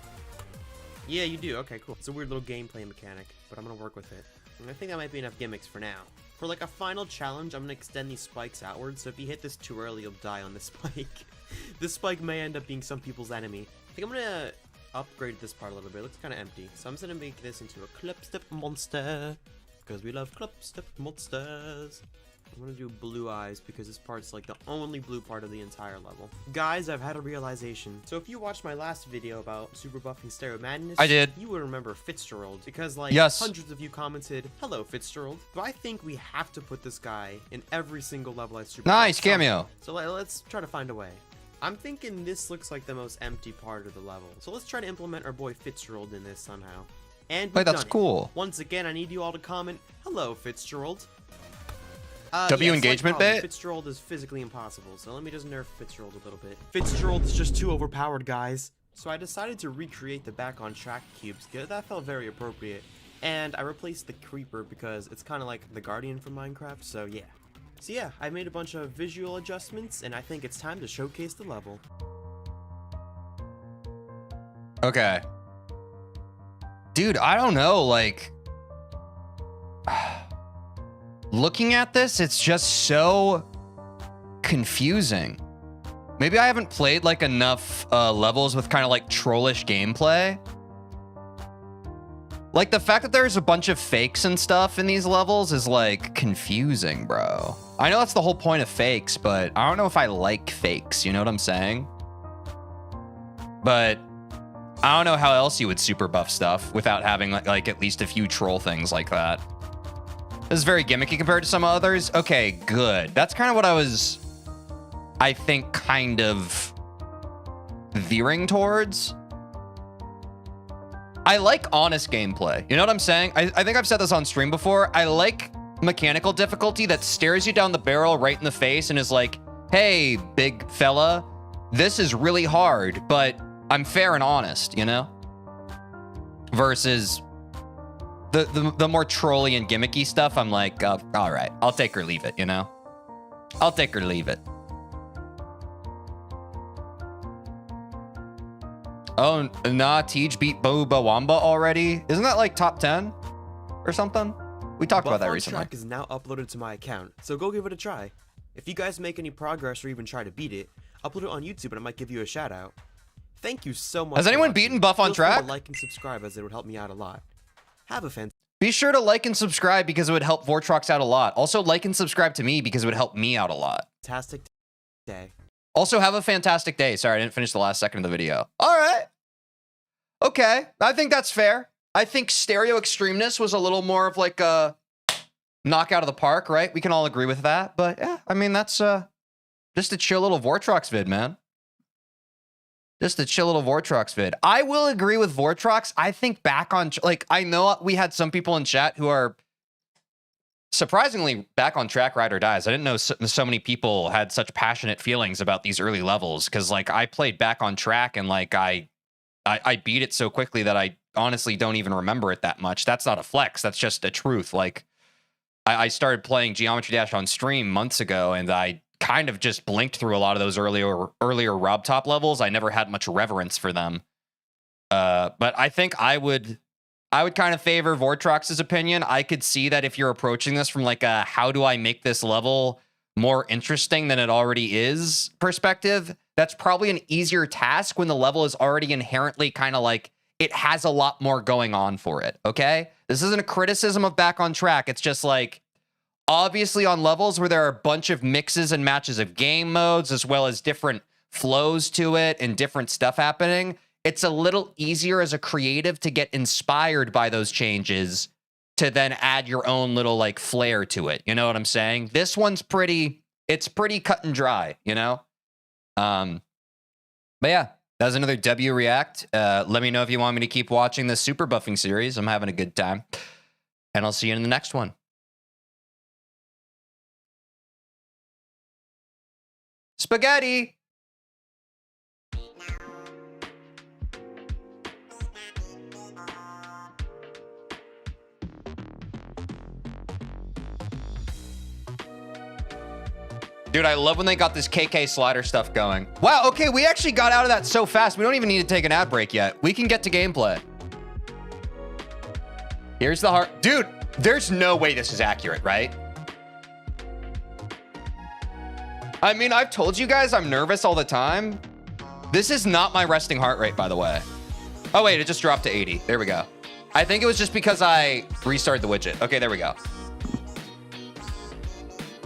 Yeah, you do. Okay, cool. It's a weird little gameplay mechanic, but I'm going to work with it. And I think that might be enough gimmicks for now. For like a final challenge, I'm going to extend these spikes outward, so if you hit this too early, you'll die on this spike. This spike may end up being some people's enemy. I think I'm going to upgrade this part a little bit. It looks kind of empty. So I'm just going to make this into a clip-step monster. Because we love clip-step monsters. I'm gonna do blue eyes because this part's like the only blue part of the entire level. Guys, I've had a realization. So if you watched my last video about super buffing Stereo Madness, I did. You would remember Fitzgerald because like Yes. hundreds of you commented, "Hello, Fitzgerald." But I think we have to put this guy in every single level at super. Nice buff cameo. So let's try to find a way. I'm thinking this looks like the most empty part of the level. So let's try to implement our boy Fitzgerald in this somehow. And Wait, we've that's done it. cool. Once again, I need you all to comment, "Hello, Fitzgerald." W yes, engagement like bit? Fitzgerald is physically impossible, so let me just nerf Fitzgerald a little bit. Fitzgerald is just too overpowered, guys. So I decided to recreate the Back on Track cubes, because that felt very appropriate. And I replaced the Creeper because it's kind of like the Guardian from Minecraft, so yeah. So yeah, I made a bunch of visual adjustments, and I think it's time to showcase the level. Okay. Dude, I don't know, like... Looking at this, it's just so confusing. Maybe I haven't played like enough levels with kind of like trollish gameplay. Like the fact that there's a bunch of fakes and stuff in these levels is like confusing, bro. I know that's the whole point of fakes, but I don't know if I like fakes, you know what I'm saying? But I don't know how else you would super buff stuff without having like at least a few troll things like that. This is very gimmicky compared to some others. Okay, good. That's kind of what I was, I think, kind of veering towards. I like honest gameplay. You know what I'm saying? I think I've said this on stream before. I like mechanical difficulty that stares you down the barrel right in the face and is like, hey, big fella, this is really hard, but I'm fair and honest, you know? Versus the more trolly and gimmicky stuff, I'm like, all right, I'll take or leave it, you know? I'll take or leave it. Oh, nah, Teej beat Boba Wamba already? Isn't that like top 10 or something? We talked about that recently. Track is now uploaded to my account, so go give it a try. If you guys make any progress or even try to beat it, upload it on YouTube and I might give you a shout out. Thank you so much. Has anyone beaten Buff on Track? Feel free to like and subscribe as it would help me out a lot. Have a fantastic Be sure to like and subscribe because it would help Vortrox out a lot. Also, like and subscribe to me because it would help me out a lot. day. Also, have a fantastic day. Sorry, I didn't finish the last second of the video. All right. Okay. I think that's fair. I think Stereo Extremeness was a little more of like a knockout of the park, right? We can all agree with that. But yeah, I mean, that's just a chill little Vortrox vid, man. Just a chill little Vortrox vid. I will agree with Vortrox. I think back on, like, I know we had some people in chat who are surprisingly back on track ride or dies. I didn't know so many people had such passionate feelings about these early levels because, like, I played back on track and, like, I beat it so quickly that I honestly don't even remember it that much. That's not a flex. That's just a truth. Like, I started playing Geometry Dash on stream months ago, and I kind of just blinked through a lot of those earlier Rob Top levels. I never had much reverence for them. But I think I would I would kind of favor Vortrox's opinion. I could see that if you're approaching this from like a how do I make this level more interesting than it already is perspective, that's probably an easier task when the level is already inherently kind of like it has a lot more going on for it, okay? This isn't a criticism of Back on Track. It's just like, obviously on levels where there are a bunch of mixes and matches of game modes, as well as different flows to it and different stuff happening, it's a little easier as a creative to get inspired by those changes to then add your own little like flair to it. You know what I'm saying? This one's it's pretty cut and dry, you know? But yeah, that was another W React. Let me know if you want me to keep watching this super buffing series. I'm having a good time. And I'll see you in the next one. Spaghetti! Dude, I love when they got this KK slider stuff going. Wow, okay, we actually got out of that so fast. We don't even need to take an ad break yet. We can get to gameplay. Here's the heart. Dude, there's no way this is accurate, right? I mean, I've told you guys I'm nervous all the time. This is not my resting heart rate, by the way. Oh, wait, it just dropped to 80. There we go. I think it was just because I restarted the widget. Okay, there we go.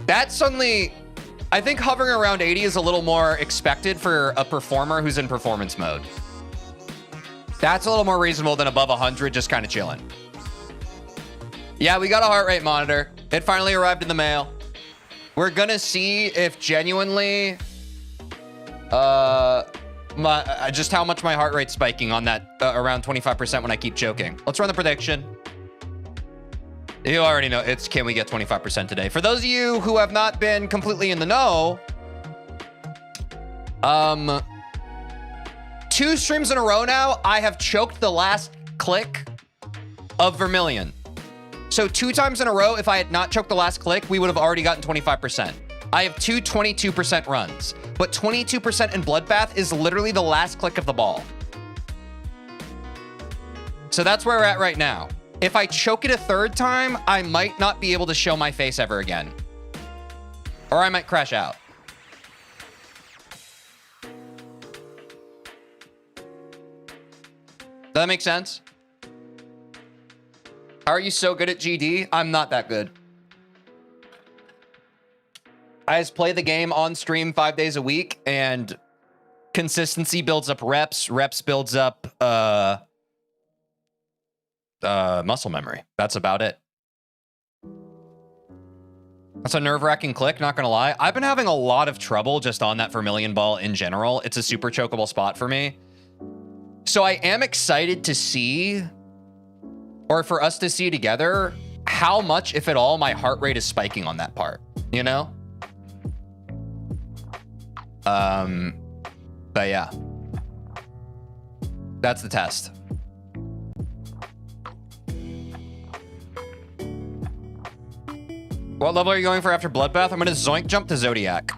That suddenly... I think hovering around 80 is a little more expected for a performer who's in performance mode. That's a little more reasonable than above 100, just kind of chilling. Yeah, we got a heart rate monitor. It finally arrived in the mail. We're gonna see if genuinely, just how much my heart rate's spiking on that around 25% when I keep choking. Let's run the prediction. You already know it's can we get 25% today? For those of you who have not been completely in the know, 2 streams in a row now, I have choked the last click of Vermilion. So 2 times in a row, if I had not choked the last click, we would have already gotten 25%. I have 2 22% runs, but 22% in Bloodbath is literally the last click of the ball. So that's where we're at right now. If I choke it a 3rd time, I might not be able to show my face ever again. Or I might crash out. Does that make sense? How are you so good at GD? I'm not that good. I just play the game on stream 5 days a week, and consistency builds up reps. Reps builds up muscle memory. That's about it. That's a nerve-wracking click, not gonna lie. I've been having a lot of trouble just on that Vermilion ball in general. It's a super chokeable spot for me. So I am excited to see, or for us to see together, how much, if at all, my heart rate is spiking on that part, you know? But yeah. That's the test. What level are you going for after Bloodbath? I'm gonna zoink jump to Zodiac.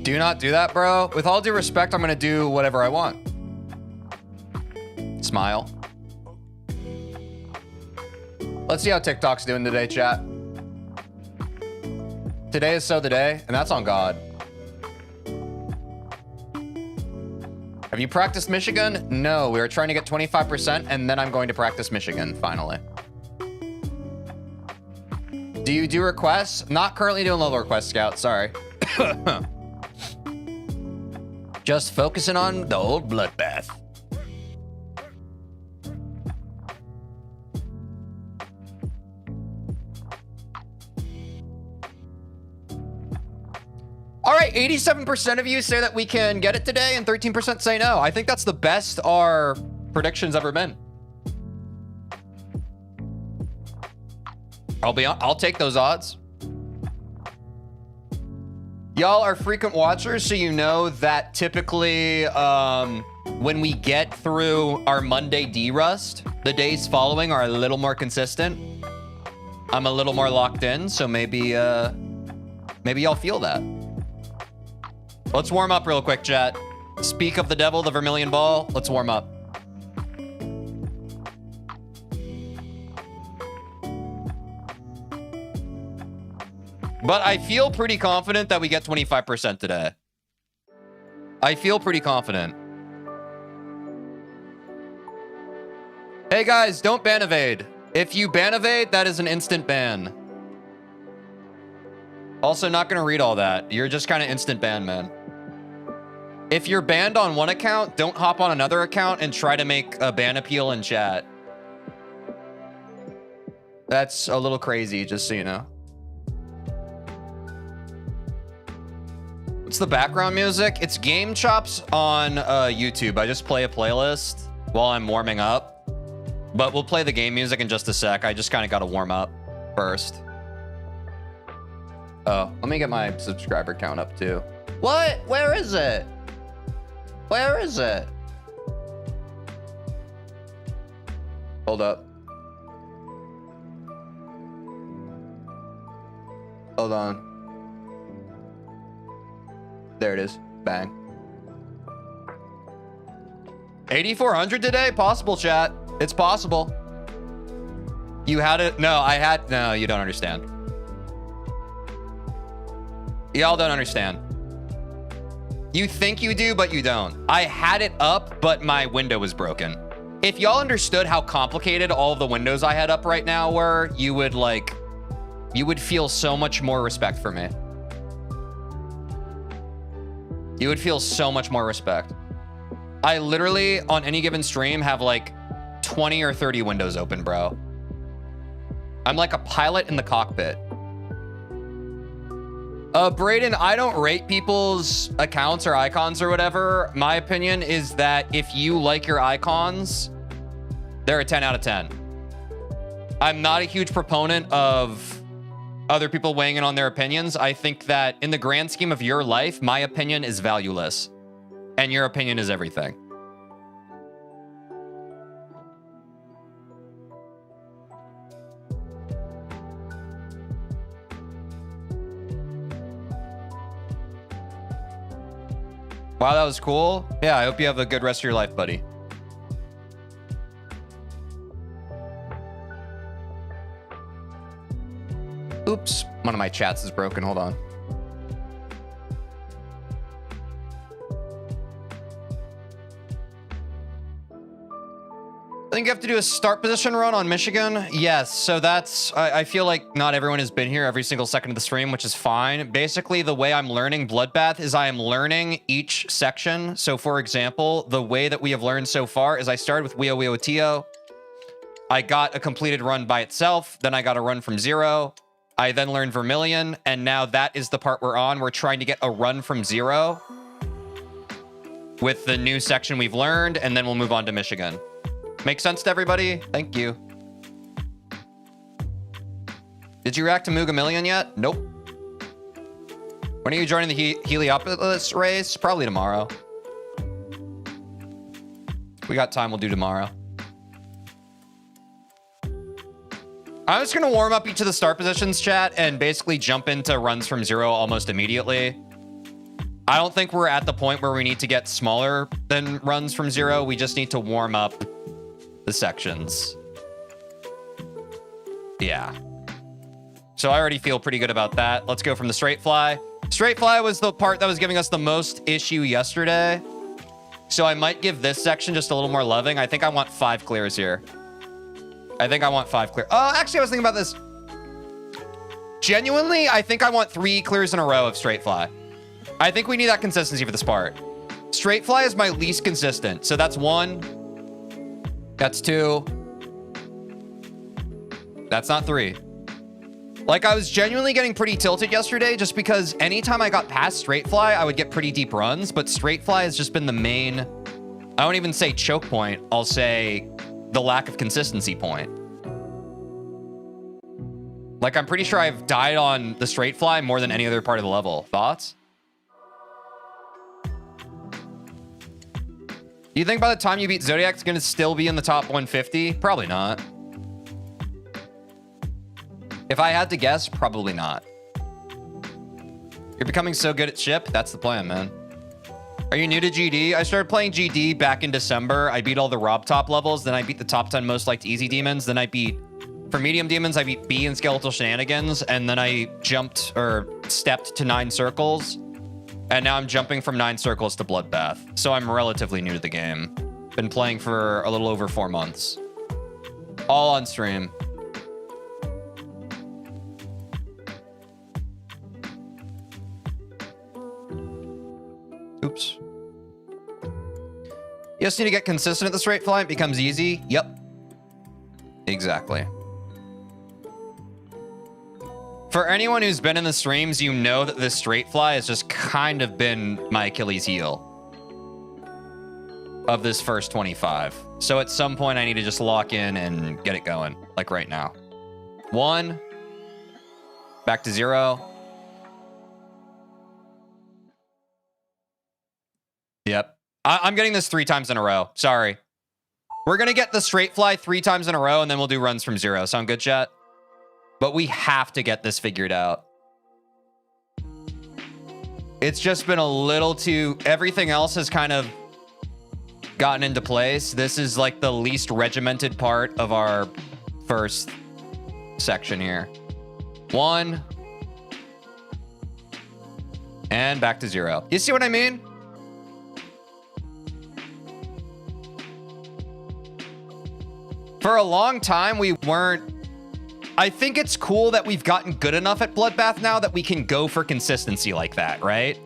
Do not do that, bro. With all due respect, I'm gonna do whatever I want. Smile. Let's see how TikTok's doing today, chat. Today is so the day, and that's on God. Have you practiced Michigan? No, we were trying to get 25%, and then I'm going to practice Michigan, finally. Do you do requests? Not currently doing level request, Scout, sorry. Just focusing on the old Bloodbath. All right, 87% of you say that we can get it today, and 13% say no. I think that's the best our prediction's ever been. I'll take those odds. Y'all are frequent watchers, so you know that typically when we get through our Monday D-Rust, the days following are a little more consistent. I'm a little more locked in, so maybe maybe y'all feel that. Let's warm up real quick, chat. Speak of the devil, the Vermilion Ball. Let's warm up. But I feel pretty confident that we get 25% today. I feel pretty confident. Hey guys, don't ban evade. If you ban evade, that is an instant ban. Also, not gonna read all that. You're just kind of instant ban, man. If you're banned on one account, don't hop on another account and try to make a ban appeal in chat. That's a little crazy, just so you know. What's the background music? It's Game Chops on YouTube. I just play a playlist while I'm warming up. But we'll play the game music in just a sec. I just kind of got to warm up first. Oh, let me get my subscriber count up too. What? Where is it? Where is it? Hold up. Hold on. There it is. Bang. 8,400 today? Possible, chat. It's possible. You had it? No, I had... No, you don't understand. Y'all don't understand. You think you do, but you don't. I had it up, but my window was broken. If y'all understood how complicated all of the windows I had up right now were, you would, like... You would feel so much more respect for me. You would feel so much more respect. I literally, on any given stream, have like 20 or 30 windows open, bro. I'm like a pilot in the cockpit. Brayden, I don't rate people's accounts or icons or whatever. My opinion is that if you like your icons, they're a 10 out of 10. I'm not a huge proponent of other people weighing in on their opinions. I think that in the grand scheme of your life, my opinion is valueless. And your opinion is everything. Wow, that was cool. Yeah, I hope you have a good rest of your life, buddy. Oops, one of my chats is broken. Hold on. I think you have to do a start position run on Michigan. Yes, so that's... I feel like not everyone has been here every single second of the stream, which is fine. Basically, the way I'm learning Bloodbath is I am learning each section. So, for example, the way that we have learned so far is I started with Wio Wio Tio. I got a completed run by itself. Then I got a run from 0. I then learned Vermilion, and now that is the part we're on. We're trying to get a run from 0 with the new section we've learned, and then we'll move on to Michigan. Make sense to everybody? Thank you. Did you react to Muga Million yet? Nope. When are you joining the Heliopolis race? Probably tomorrow. We got time, we'll do tomorrow. I'm just going to warm up each of the start positions, chat, and basically jump into runs from 0 almost immediately. I don't think we're at the point where we need to get smaller than runs from 0. We just need to warm up the sections. Yeah. So I already feel pretty good about that. Let's go from the straight fly. Straight fly was the part that was giving us the most issue yesterday. So I might give this section just a little more loving. I think I want 5 clears here. I think I want 5 clear. Oh, actually, I was thinking about this. Genuinely, I think I want 3 clears in a row of straight fly. I think we need that consistency for this part. Straight fly is my least consistent. So that's 1. That's 2. That's not 3. Like, I was genuinely getting pretty tilted yesterday just because anytime I got past straight fly, I would get pretty deep runs. But straight fly has just been the main, I won't even say choke point. I'll say the lack of consistency point. Like, I'm pretty sure I've died on the straight fly more than any other part of the level. Thoughts? Do you think by the time you beat Zodiac, it's going to still be in the top 150? Probably not. If I had to guess, probably not. You're becoming so good at ship. That's the plan, man. Are you new to GD? I started playing GD back in December. I beat all the Rob top levels. Then I beat the top 10 most liked easy demons. Then I beat, for medium demons, I beat B and skeletal shenanigans. And then I jumped or stepped to 9 circles. And now I'm jumping from 9 circles to Bloodbath. So I'm relatively new to the game. Been playing for a little over 4 months. All on stream. Oops. You just need to get consistent at the straight fly. It becomes easy. Yep. Exactly. For anyone who's been in the streams, you know that this straight fly has just kind of been my Achilles heel of this first 25. So at some point I need to just lock in and get it going, like right now. 1. Back to 0. Yep. I'm getting this 3 times in a row. Sorry. We're going to get the straight fly 3 times in a row, and then we'll do runs from 0. Sound good, chat? But we have to get this figured out. It's just been a little too... Everything else has kind of gotten into place. This is like the least regimented part of our first section here. 1. And back to 0. You see what I mean? For a long time, we weren't... I think it's cool that we've gotten good enough at Bloodbath now that we can go for consistency like that, right?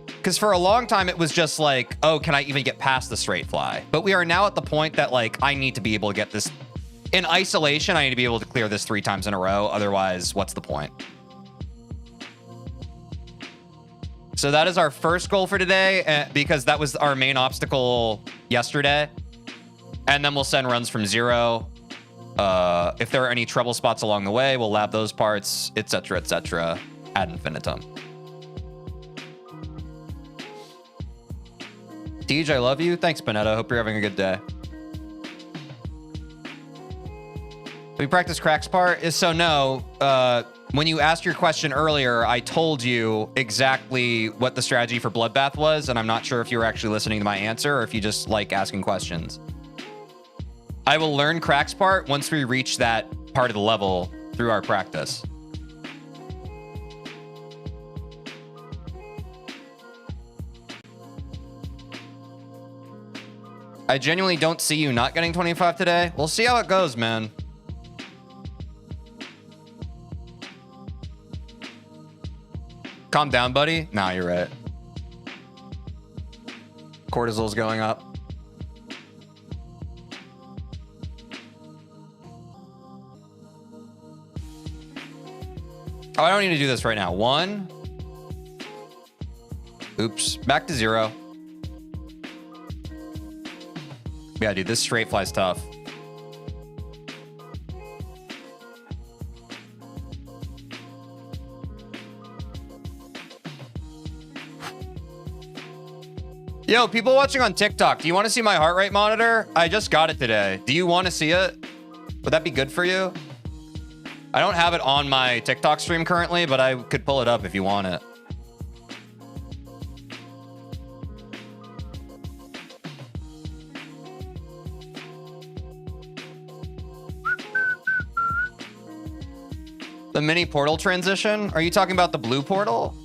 Because for a long time, it was just like, oh, can I even get past the straight fly? But we are now at the point that, like, I need to be able to get this... In isolation, I need to be able to clear this 3 times in a row. Otherwise, what's the point? So that is our first goal for today, because that was our main obstacle yesterday. And then we'll send runs from 0. If there are any trouble spots along the way, we'll lab those parts, etc., etc. ad infinitum. Tej, I love you. Thanks, Bonetta. Hope you're having a good day. We practice cracks part? So no, when you asked your question earlier, I told you exactly what the strategy for Bloodbath was, and I'm not sure if you were actually listening to my answer or if you just like asking questions. I will learn cracks part once we reach that part of the level through our practice. I genuinely don't see you not getting 25 today. We'll see how it goes, man. Calm down, buddy. Nah, you're right. Cortisol's going up. Oh, I don't need to do this right now. 1. Oops. Back to 0. Yeah, dude, this straight fly's tough. Yo, people watching on TikTok, do you want to see my heart rate monitor? I just got it today. Do you want to see it? Would that be good for you? I don't have it on my TikTok stream currently, but I could pull it up if you want it. The mini portal transition? Are you talking about the blue portal?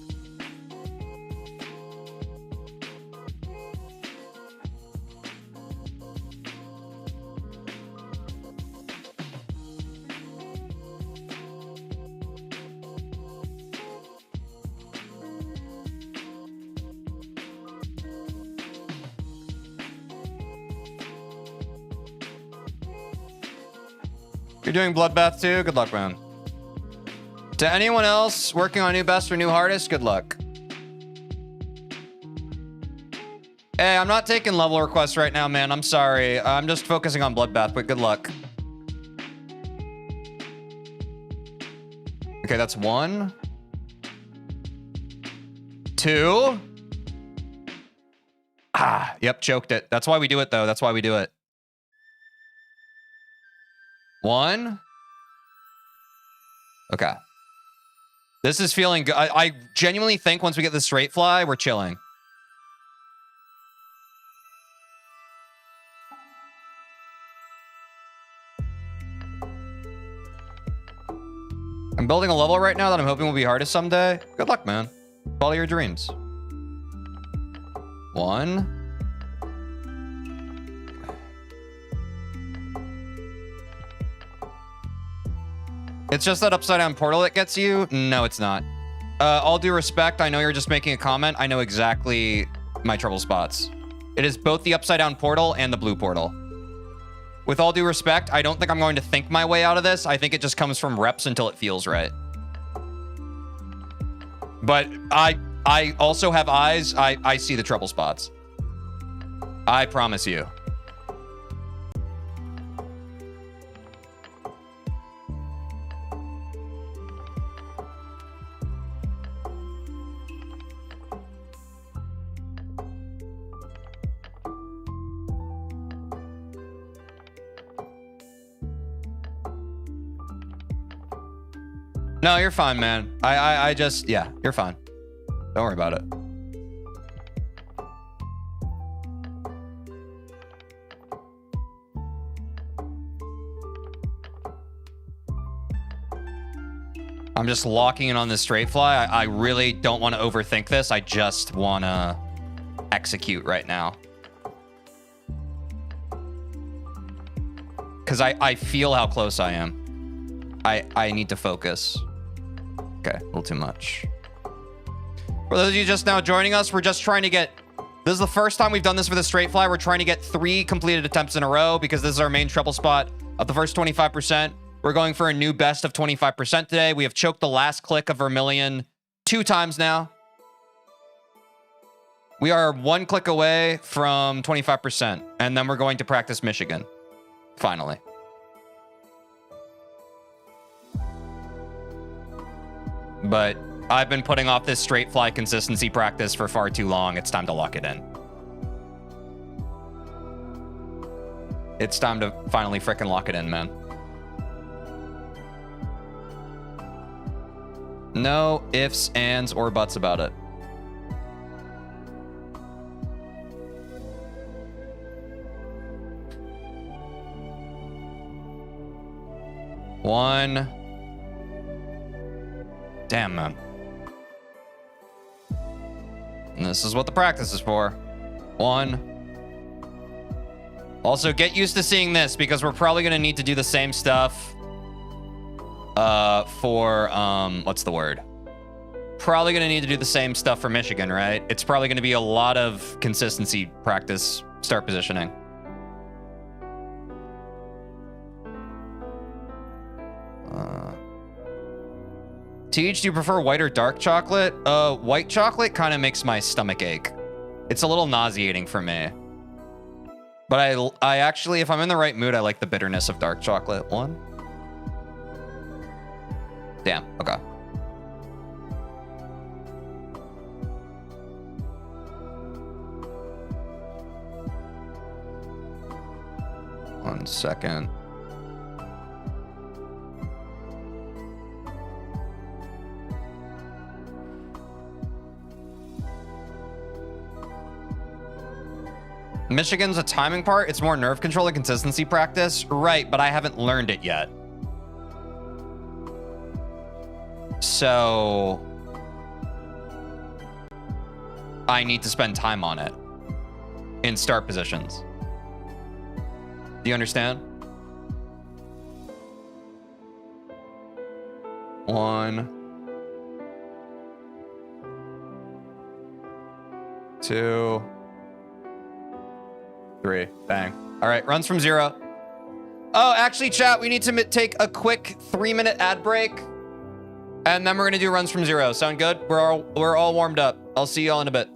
You're doing Bloodbath too? Good luck, man. To anyone else working on new best or new hardest, good luck. Hey, I'm not taking level requests right now, man. I'm sorry. I'm just focusing on Bloodbath, but good luck. Okay, that's 1. 2. Ah, yep, choked it. That's why we do it, though. That's why we do it. 1. Okay. This is feeling good. I genuinely think once we get the straight fly, we're chilling. I'm building a level right now that I'm hoping will be hardest someday. Good luck, man. Follow your dreams. 1. It's just that upside down portal that gets you? No, it's not. All due respect, I know you're just making a comment. I know exactly my trouble spots. It is both the upside down portal and the blue portal. With all due respect, I don't think I'm going to think my way out of this. I think it just comes from reps until it feels right. But I also have eyes. I see the trouble spots. I promise you. No, you're fine, man. I just, yeah, you're fine. Don't worry about it. I'm just locking in on this straight fly. I really don't want to overthink this. I just want to execute right now. Because I feel how close I am. I need to focus. Okay, a little too much. For those of you just now joining us, we're just trying to get... This is the first time we've done this for the straight fly. We're trying to get 3 completed attempts in a row because this is our main treble spot of the first 25%. We're going for a new best of 25% today. We have choked the last click of Vermilion 2 times now. We are 1 click away from 25%, and then we're going to practice Michigan. Finally. But I've been putting off this straight fly consistency practice for far too long. It's time to lock it in. It's time to finally frickin' lock it in, man. No ifs, ands, or buts about it. One. Damn, man. And this is what the practice is for. 1. Also, get used to seeing this because we're probably going to need to do the same stuff for, what's the word? Probably going to need to do the same stuff for Michigan, right? It's probably going to be a lot of consistency practice, start positioning. Teej, do you prefer white or dark chocolate? White chocolate kind of makes my stomach ache. It's a little nauseating for me. But I actually, if I'm in the right mood, I like the bitterness of dark chocolate. 1. Damn, okay. One second. Michigan's a timing part. It's more nerve control and consistency practice. Right, but I haven't learned it yet. So I need to spend time on it in start positions. Do you understand? 1, 2, 3. Bang. All right, runs from 0. Oh, actually, chat, we need to take a quick 3-minute ad break. And then we're going to do runs from 0. Sound good? We're all warmed up. I'll see you all in a bit.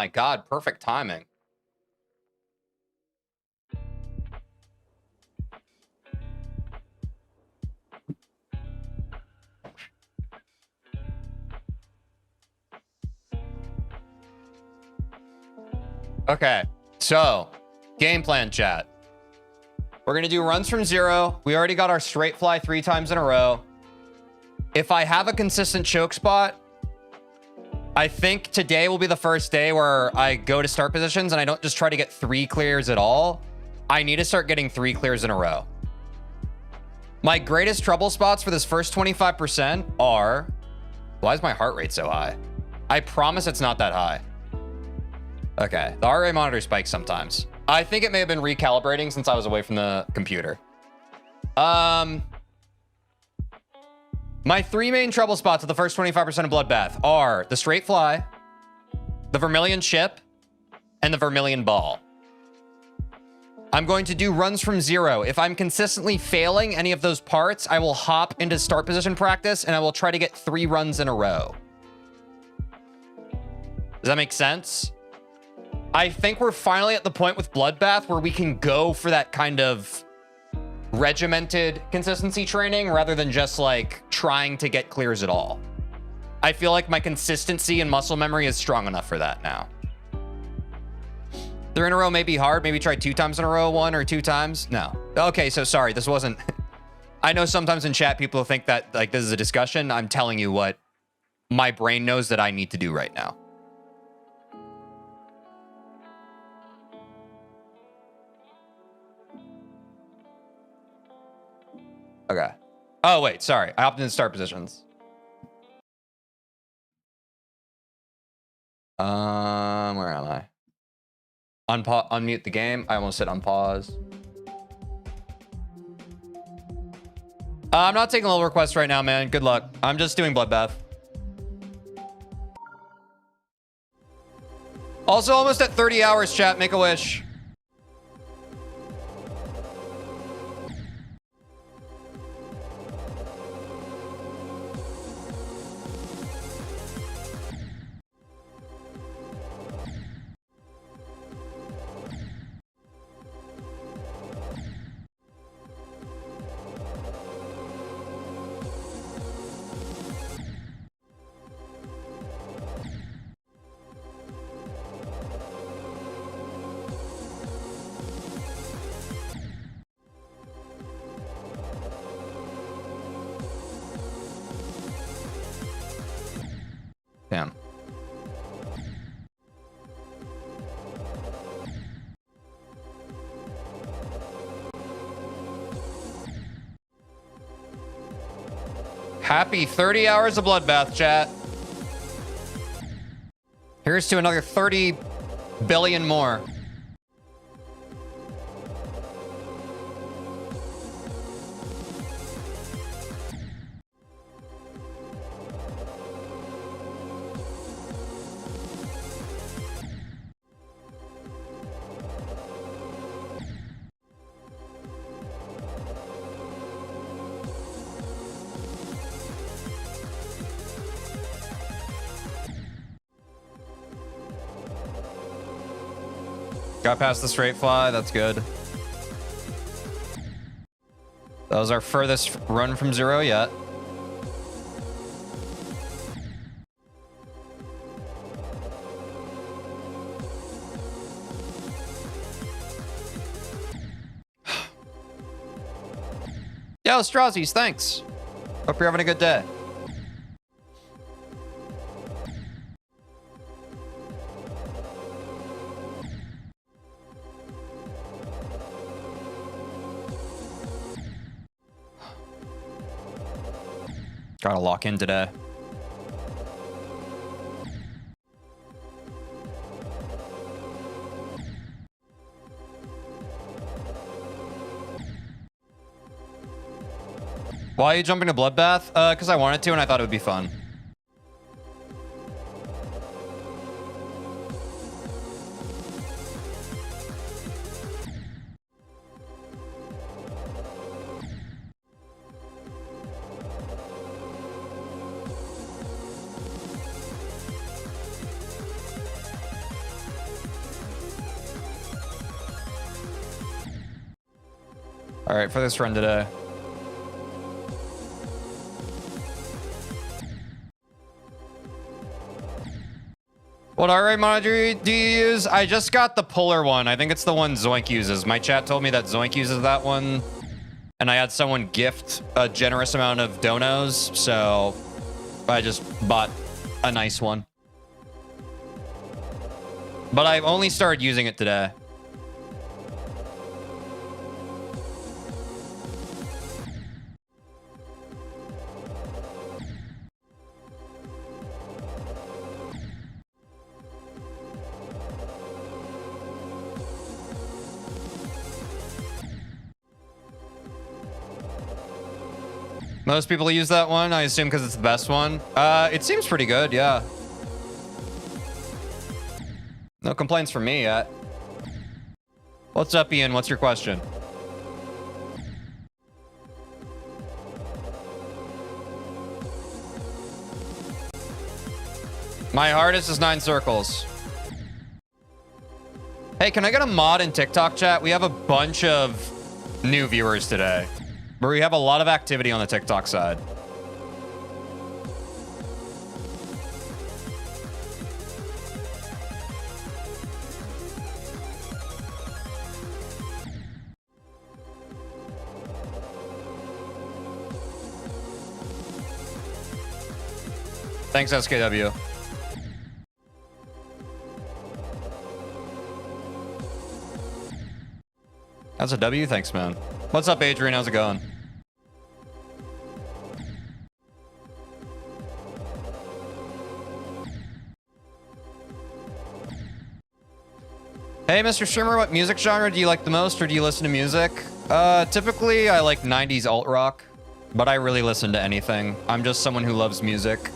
My God, perfect timing. Okay, so game plan, chat. We're gonna do runs from 0. We already got our straight fly 3 times in a row. If I have a consistent choke spot, I think today will be the first day where I go to start positions and I don't just try to get 3 clears at all. I need to start getting 3 clears in a row. My greatest trouble spots for this first 25% are... Why is my heart rate so high? I promise it's not that high. Okay, the heart rate monitor spikes sometimes. I think it may have been recalibrating since I was away from the computer. My 3 main trouble spots of the first 25% of Bloodbath are the straight fly, the vermilion chip, and the vermilion ball. I'm going to do runs from 0. If I'm consistently failing any of those parts, I will hop into start position practice and I will try to get 3 runs in a row. Does that make sense? I think we're finally at the point with Bloodbath where we can go for that kind of regimented consistency training rather than just like trying to get clears at all. I feel like my consistency and muscle memory is strong enough for that now. 3 in a row may be hard. Maybe try 2 times in a row, 1 or 2 times. No. Okay, so sorry, this wasn't... I know sometimes in chat people think that like this is a discussion. I'm telling you what my brain knows that I need to do right now. Okay. Oh, wait, sorry. I opted into start positions. Where am I? Unmute the game. I almost said unpause. I'm not taking level requests right now, man. Good luck. I'm just doing Bloodbath. Also, almost at 30 hours, chat. Make a wish. Damn. Happy 30 hours of Bloodbath, chat. Here's to another 30 billion more. Got past the straight fly. That's good. That was our furthest run from 0 yet. Yo, Strazzies, thanks. Hope you're having a good day. Gotta lock in today. Why are you jumping to Bloodbath? Because I wanted to and I thought it would be fun. All right, for this run today. What heart rate monitor do you use? I just got the Puller one. I think it's the one Zoink uses. My chat told me that Zoink uses that one. And I had someone gift a generous amount of donos, so I just bought a nice one. But I've only started using it today. Most people use that one, I assume, because it's the best one. It seems pretty good, yeah. No complaints from me yet. What's up, Ian? What's your question? My hardest is 9 circles. Hey, can I get a mod in TikTok chat? We have a bunch of new viewers today. But we have a lot of activity on the TikTok side. Thanks, SKW. That's a W? Thanks, man. What's up, Adrian? How's it going? Hey, Mr. Streamer, what music genre do you like the most, or do you listen to music? Typically, I like 90s alt-rock, but I really listen to anything. I'm just someone who loves music.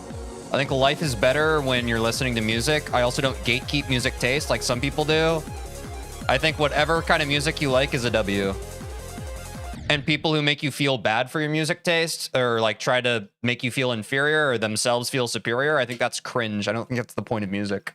I think life is better when you're listening to music. I also don't gatekeep music taste like some people do. I think whatever kind of music you like is a W. And people who make you feel bad for your music taste, or like try to make you feel inferior or themselves feel superior, I think that's cringe. I don't think that's the point of music.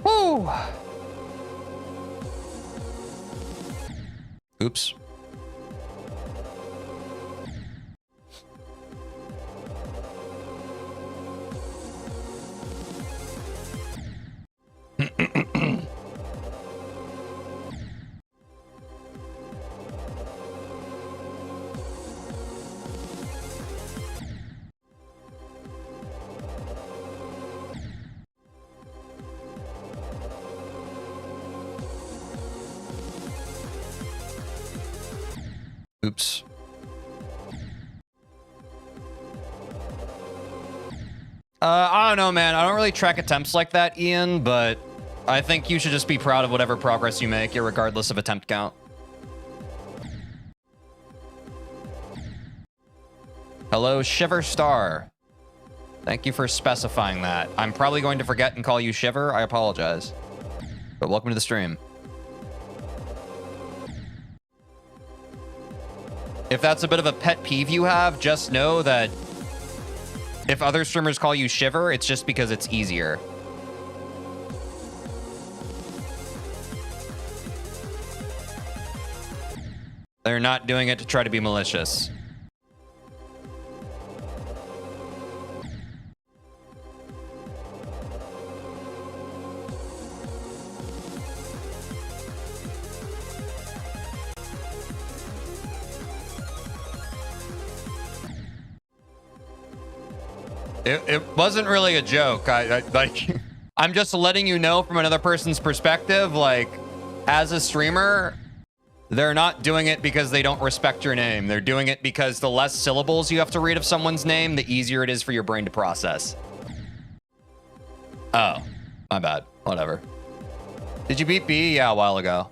Woo! Oops. Oops. I don't know, man. I don't really track attempts like that, Ian, but I think you should just be proud of whatever progress you make, regardless of attempt count. Hello, Shiver Star. Thank you for specifying that. I'm probably going to forget and call you Shiver. I apologize. But welcome to the stream. If that's a bit of a pet peeve you have, just know that if other streamers call you Shiver, it's just because it's easier. They're not doing it to try to be malicious. It wasn't really a joke. I'm just letting you know from another person's perspective, like, as a streamer, they're not doing it because they don't respect your name. They're doing it because the less syllables you have to read of someone's name, the easier it is for your brain to process. Oh, my bad. Whatever. Did you beat B? Yeah, a while ago.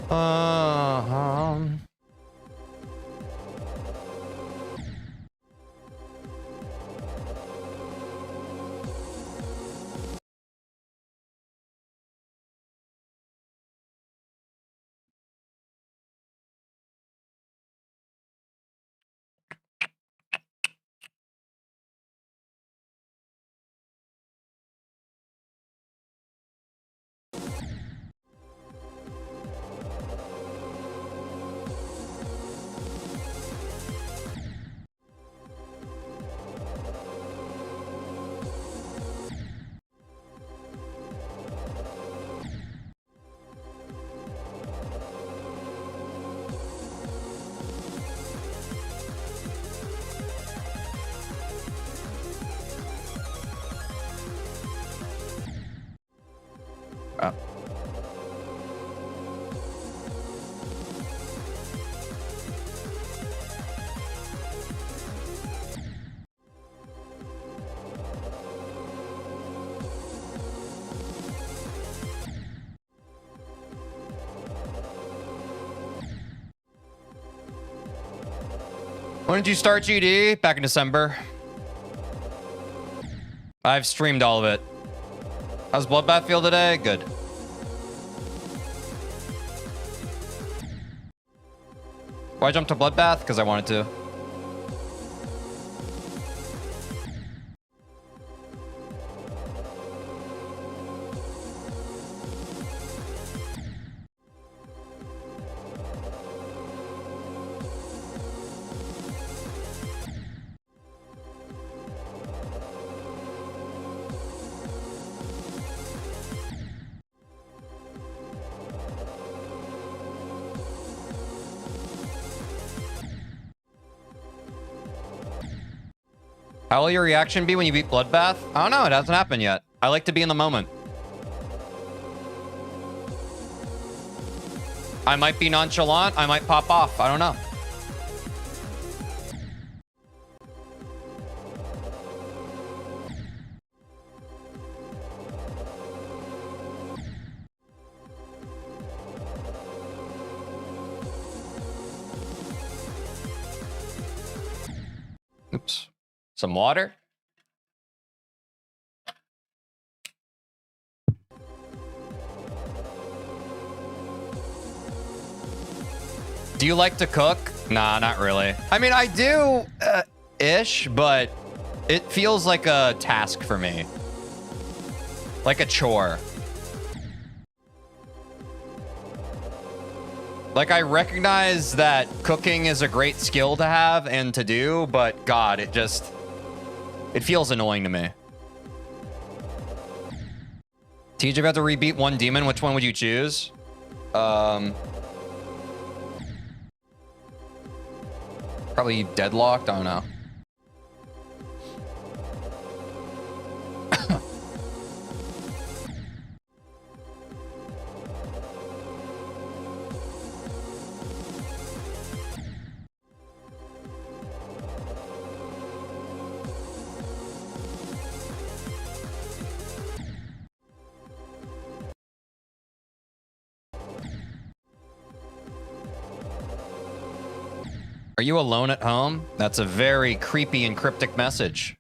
Uh-huh. Oh. When did you start GD? Back in December. I've streamed all of it. How's Bloodbath feel today? Good. Why jump to Bloodbath? Because I wanted to. How will your reaction be when you beat Bloodbath? I don't know. It hasn't happened yet. I like to be in the moment. I might be nonchalant. I might pop off. I don't know. Oops. Some water. Do you like to cook? Nah, not really. I mean, I do, ish, but it feels like a task for me. Like a chore. Like, I recognize that cooking is a great skill to have and to do, but God, it feels annoying to me. TJ, if you had to rebeat one demon, which one would you choose? Probably Deadlocked, I don't know. Are you alone at home? That's a very creepy and cryptic message.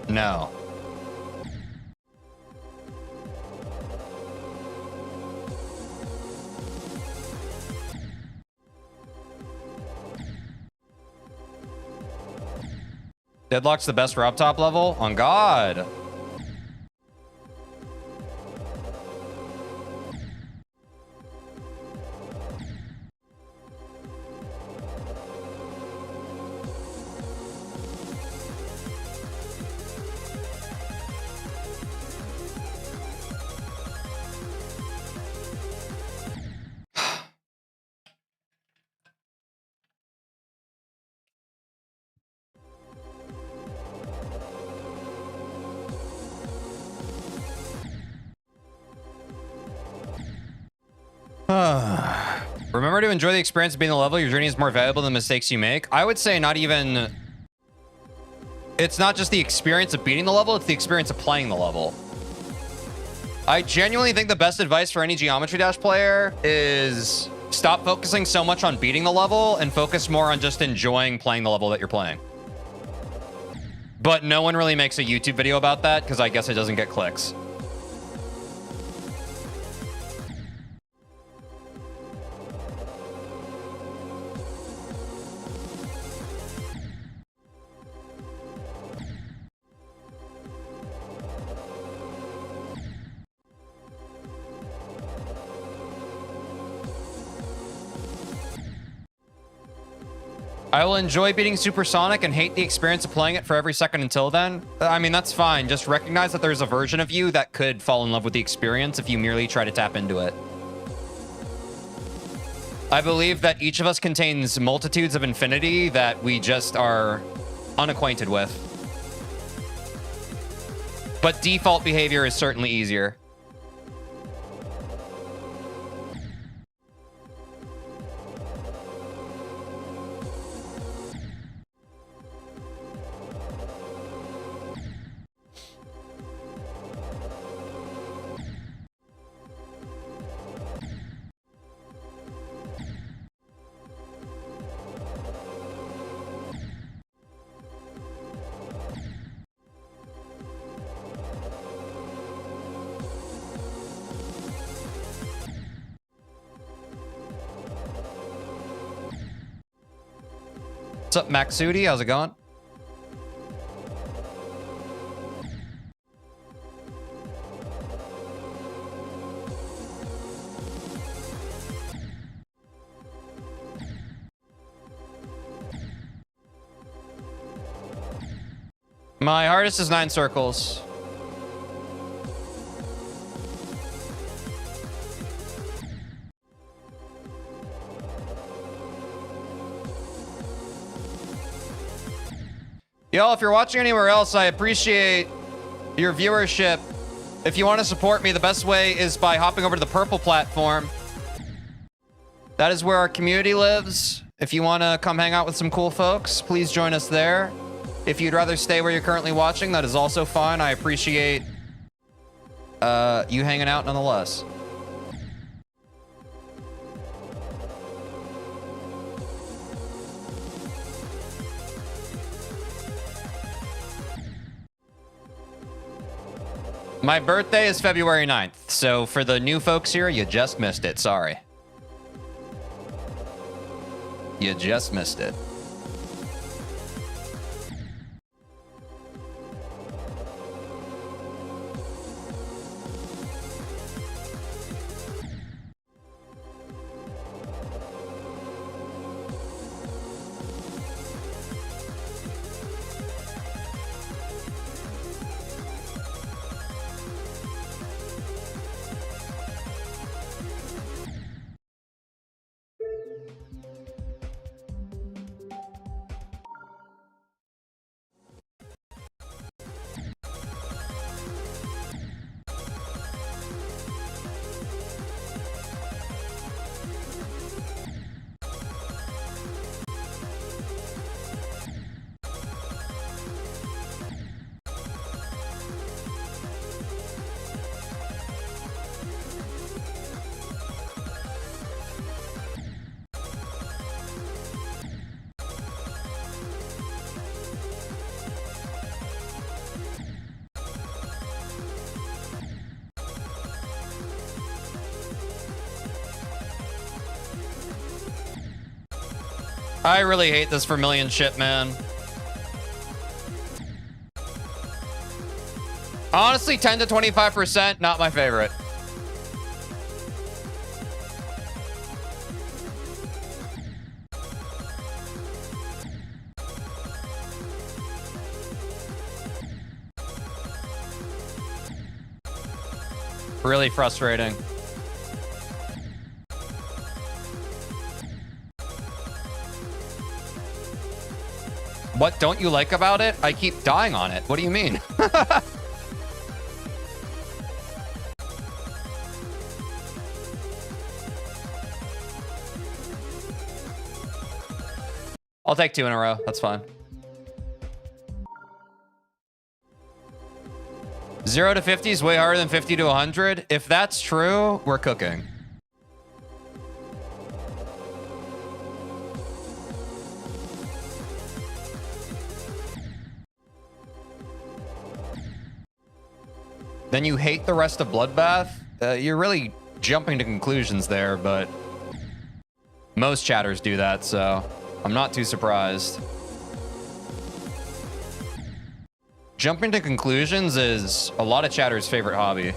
No. Deadlock's the best Rob top level? On God. Remember to enjoy the experience of being the level. Your journey is more valuable than the mistakes you make. I would say not even... It's not just the experience of beating the level, it's the experience of playing the level. I genuinely think the best advice for any Geometry Dash player is stop focusing so much on beating the level and focus more on just enjoying playing the level that you're playing. But no one really makes a YouTube video about that because I guess it doesn't get clicks. I will enjoy beating Supersonic and hate the experience of playing it for every second until then. I mean, that's fine. Just recognize that there's a version of you that could fall in love with the experience if you merely try to tap into it. I believe that each of us contains multitudes of infinity that we just are unacquainted with. But default behavior is certainly easier. What's up, Maxudi? How's it going? My hardest is 9 circles. Y'all, if you're watching anywhere else, I appreciate your viewership. If you want to support me, the best way is by hopping over to the purple platform. That is where our community lives. If you want to come hang out with some cool folks, please join us there. If you'd rather stay where you're currently watching, that is also fine. I appreciate you hanging out nonetheless. My birthday is February 9th, so for the new folks here, you just missed it. Sorry. You just missed it. I really hate this Vermilion shit, man. Honestly, 10 to 25%, not my favorite. Really frustrating. What don't you like about it? I keep dying on it. What do you mean? I'll take 2 in a row. That's fine. 0 to 50 is way harder than 50 to 100. If that's true, we're cooking. Then you hate the rest of Bloodbath? You're really jumping to conclusions there, but most chatters do that, so I'm not too surprised. Jumping to conclusions is a lot of chatters' favorite hobby.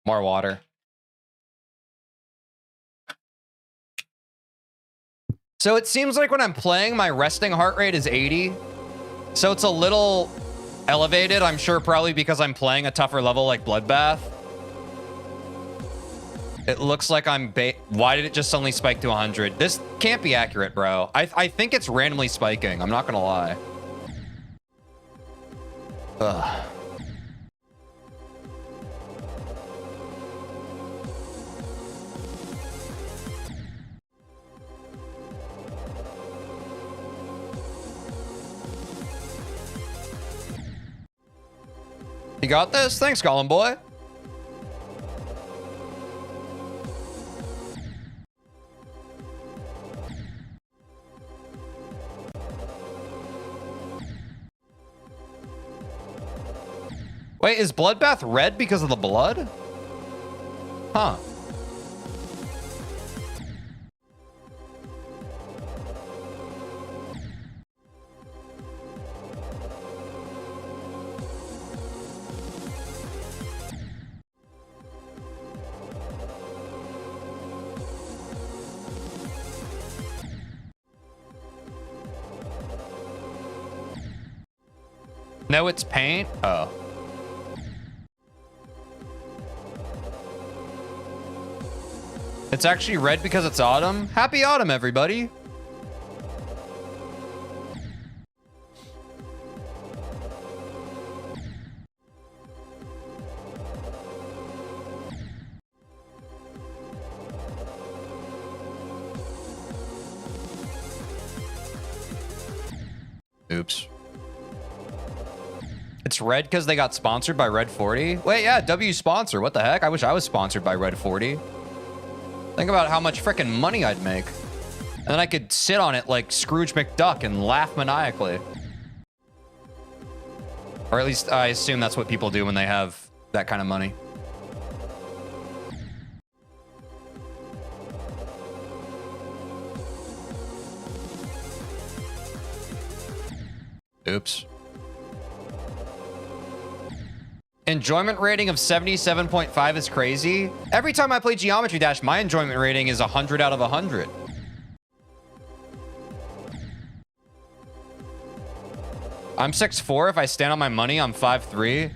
More water. So it seems like when I'm playing, my resting heart rate is 80. So it's a little elevated. I'm sure probably because I'm playing a tougher level like Bloodbath. It looks like I'm why did it just suddenly spike to 100? This can't be accurate, bro. I think it's randomly spiking. I'm not gonna lie. Ugh. You got this? Thanks, Gollum boy. Wait, is Bloodbath red because of the blood? Huh. No, it's paint? Oh. It's actually red because it's autumn? Happy autumn, everybody. Oops. It's red because they got sponsored by Red 40? Wait, yeah, W sponsor. What the heck? I wish I was sponsored by Red 40. Think about how much freaking money I'd make. And then I could sit on it like Scrooge McDuck and laugh maniacally. Or at least I assume that's what people do when they have that kind of money. Oops. Enjoyment rating of 77.5 is crazy. Every time I play Geometry Dash, my enjoyment rating is 100 out of 100. I'm 6'4". If I stand on my money, I'm 5'3".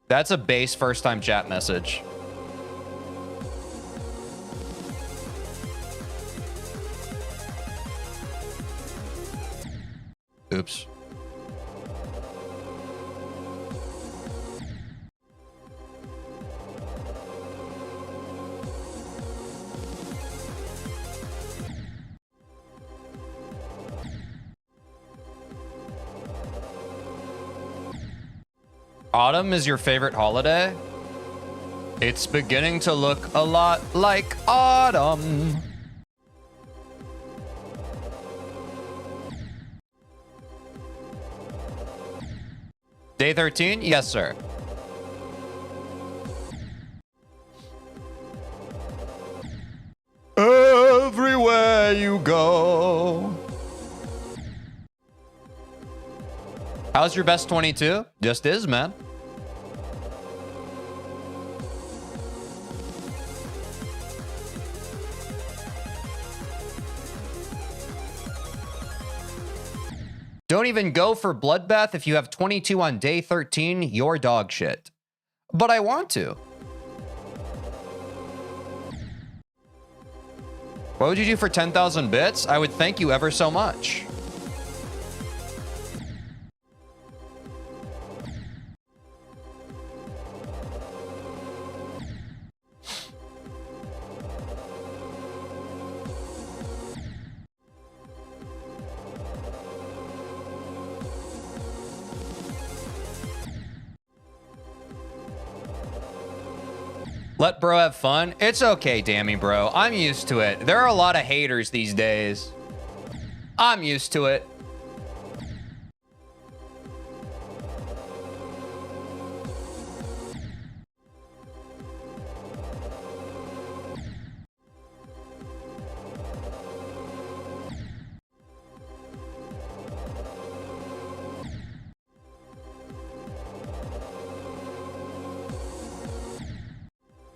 That's a base first-time chat message. Oops. Autumn is your favorite holiday? It's beginning to look a lot like autumn. Day 13? Yes, sir. Everywhere you go. How's your best 22? Just is, man. Don't even go for Bloodbath if you have 22 on day 13, you're dog shit. But I want to. What would you do for 10,000 bits? I would thank you ever so much. Let bro have fun. It's okay, Dammy bro. I'm used to it. There are a lot of haters these days. I'm used to it.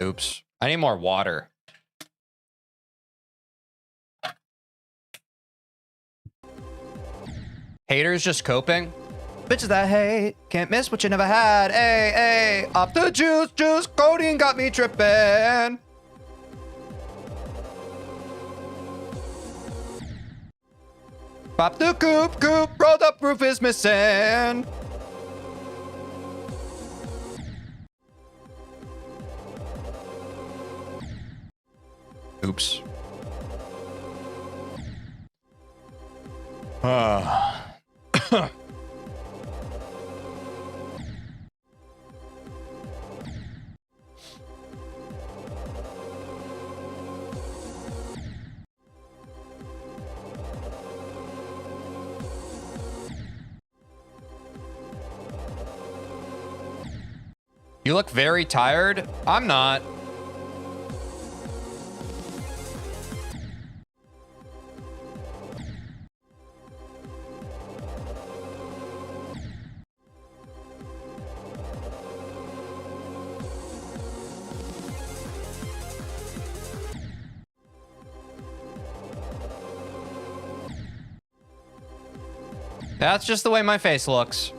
Oops. I need more water. Haters just coping. Bitches that hate can't miss what you never had. Hey, hey, off the juice, codeine got me tripping. Pop the coop, rolled up roof is missing. Oops. You look very tired. I'm not. That's just the way my face looks.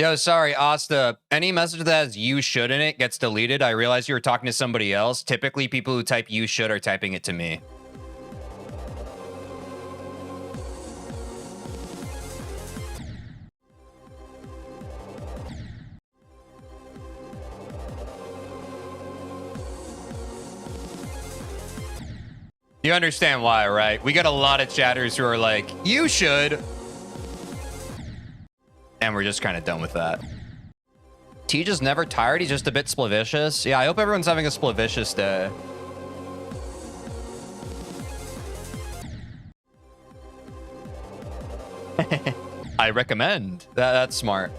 Yo, sorry, Asta. Any message that has "you should" in it gets deleted. I realize you were talking to somebody else. Typically, people who type "you should" are typing it to me. You understand why, right? We got a lot of chatters who are like, "You should." And we're just kind of done with that. Teej is never tired. He's just a bit splavicious. Yeah, I hope everyone's having a splavicious day. I recommend. That's smart.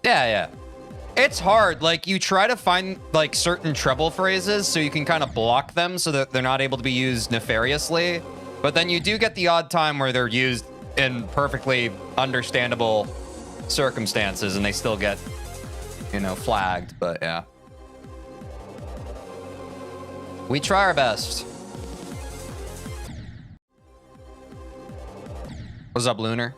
Yeah. It's hard. Like, you try to find, like, certain treble phrases so you can kind of block them so that they're not able to be used nefariously. But then you do get the odd time where they're used in perfectly understandable circumstances and they still get, you know, flagged. But, yeah. We try our best. What's up, Lunar?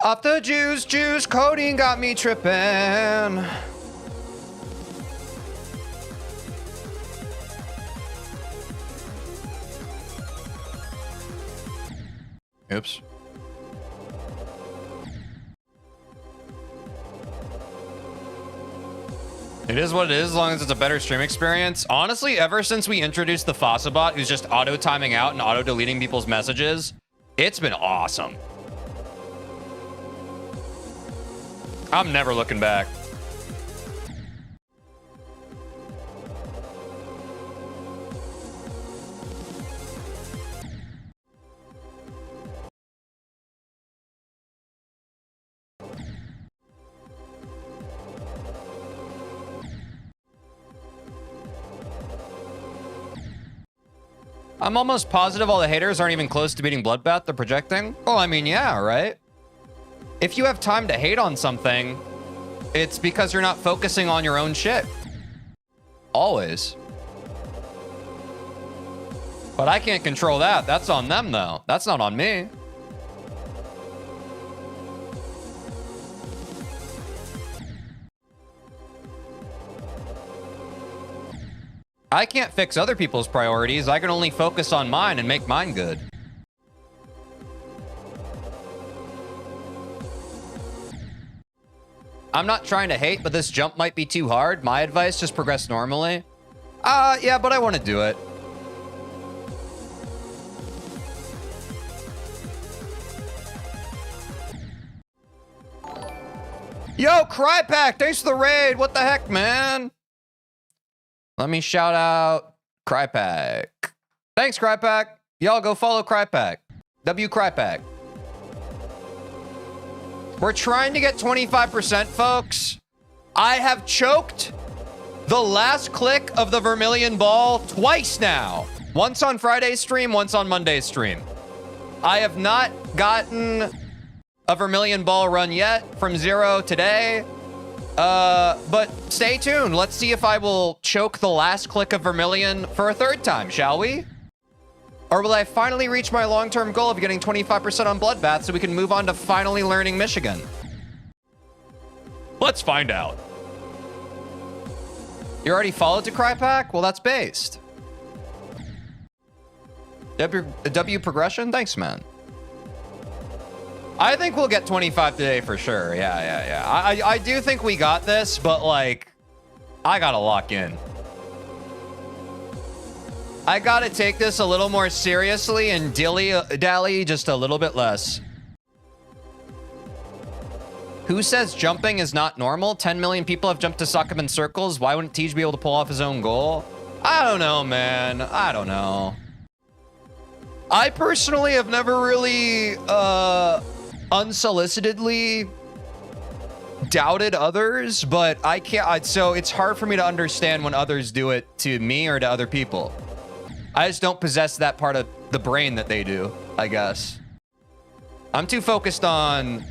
Off the juice, codeine got me tripping. Oops. It is what it is, as long as it's a better stream experience. Honestly, ever since we introduced the Fossabot, who's just auto-timing out and auto-deleting people's messages, it's been awesome. I'm never looking back. I'm almost positive all the haters aren't even close to beating Bloodbath they're projecting. Well, I mean, yeah, right? If you have time to hate on something, it's because you're not focusing on your own shit. Always. But I can't control that. That's on them, though. That's not on me. I can't fix other people's priorities. I can only focus on mine and make mine good. I'm not trying to hate, but this jump might be too hard. My advice, just progress normally. Yeah, but I want to do it. Yo, Crypack, thanks for the raid. What the heck, man? Let me shout out Crypack. Thanks, Crypack. Y'all go follow Crypack. W Crypack. We're trying to get 25%, folks. I have choked the last click of the Vermilion Ball twice now. Once on Friday's stream, once on Monday's stream. I have not gotten a Vermilion Ball run yet from 0 today. But stay tuned. Let's see if I will choke the last click of Vermilion for a third time, shall we? Or will I finally reach my long-term goal of getting 25% on Bloodbath so we can move on to finally learning Michigan? Let's find out. You already followed to Crypack? Well, that's based. W progression? Thanks, man. I think we'll get 25 today for sure. Yeah. I do think we got this, but like, I gotta lock in. I gotta take this a little more seriously and dilly-dally just a little bit less. Who says jumping is not normal? 10 million people have jumped to suck him in circles. Why wouldn't Tej be able to pull off his own goal? I don't know, man. I don't know. I personally have never really, unsolicitedly doubted others, but I can't, so it's hard for me to understand when others do it to me or to other people. I just don't possess that part of the brain that they do, I guess. I'm too focused on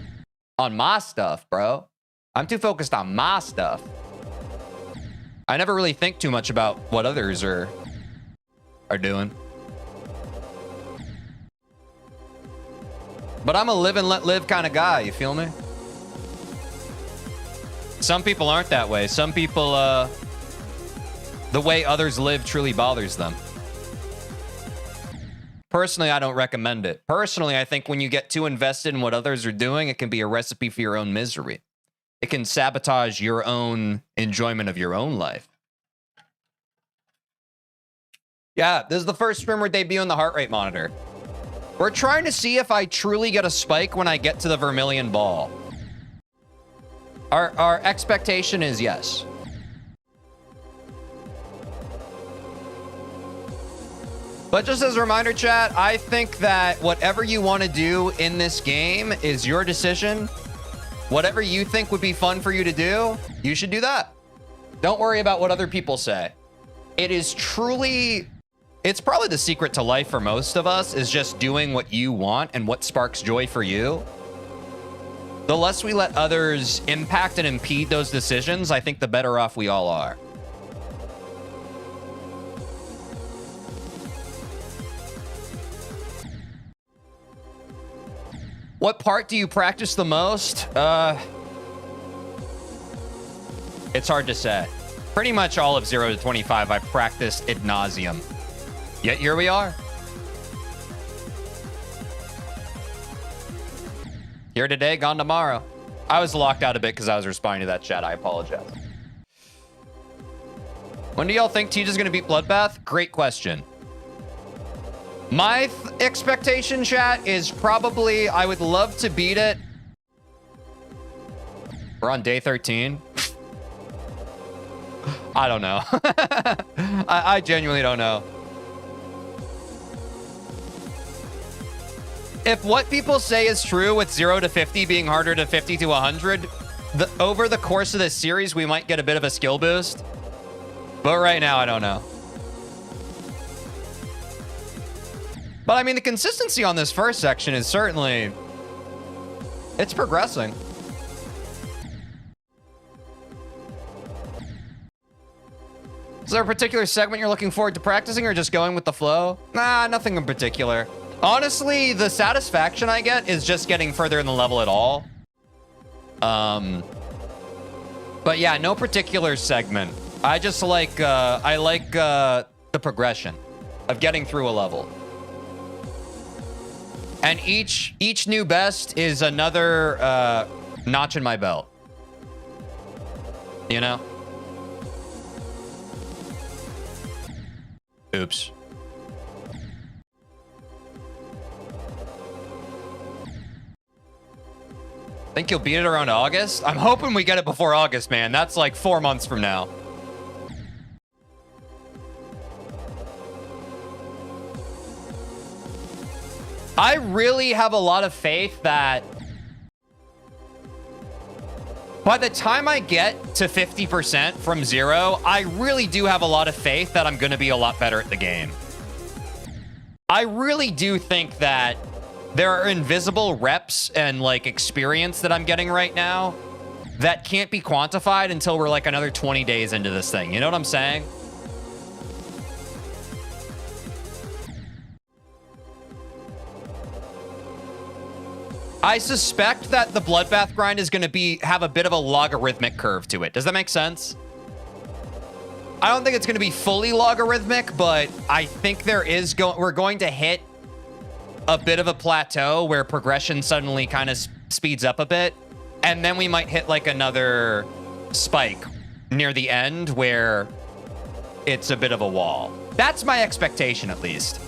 my stuff, bro. I'm too focused on my stuff. I never really think too much about what others are doing. But I'm a live and let live kind of guy, you feel me? Some people aren't that way. Some people, the way others live truly bothers them. Personally, I don't recommend it. Personally, I think when you get too invested in what others are doing, it can be a recipe for your own misery. It can sabotage your own enjoyment of your own life. Yeah, this is the first stream we're debuting the heart rate monitor. We're trying to see if I truly get a spike when I get to the Vermilion Ball. Our expectation is yes. But just as a reminder, chat, I think that whatever you want to do in this game is your decision. Whatever you think would be fun for you to do, you should do that. Don't worry about what other people say. It is truly... It's probably the secret to life for most of us, is just doing what you want and what sparks joy for you. The less we let others impact and impede those decisions, I think the better off we all are. What part do you practice the most? It's hard to say. Pretty much all of 0 to 25 I practiced ad nauseum. Yet here we are. Here today, gone tomorrow. I was locked out a bit because I was responding to that chat. I apologize. When do y'all think Tej is going to beat Bloodbath? Great question. My expectation, chat, is probably I would love to beat it. We're on day 13. I don't know. I genuinely don't know. If what people say is true with 0 to 50 being harder to 50 to 100, over the course of this series, we might get a bit of a skill boost. But right now, I don't know. But I mean, the consistency on this first section is certainly, it's progressing. Is there a particular segment you're looking forward to practicing or just going with the flow? Nah, nothing in particular. Honestly, the satisfaction I get is just getting further in the level at all. But yeah, no particular segment. I just like, the progression of getting through a level. And each new best is another notch in my belt. You know? Oops. Think you'll beat it around August? I'm hoping we get it before August, man. That's like 4 months from now. I really have a lot of faith that by the time I get to 50% from 0, I really do have a lot of faith that I'm going to be a lot better at the game. I really do think that there are invisible reps and like experience that I'm getting right now that can't be quantified until we're like another 20 days into this thing. You know what I'm saying? I suspect that the Bloodbath grind is going to have a bit of a logarithmic curve to it. Does that make sense? I don't think it's going to be fully logarithmic, but I think we're going to hit a bit of a plateau where progression suddenly kind of speeds up a bit. And then we might hit like another spike near the end where it's a bit of a wall. That's my expectation, at least.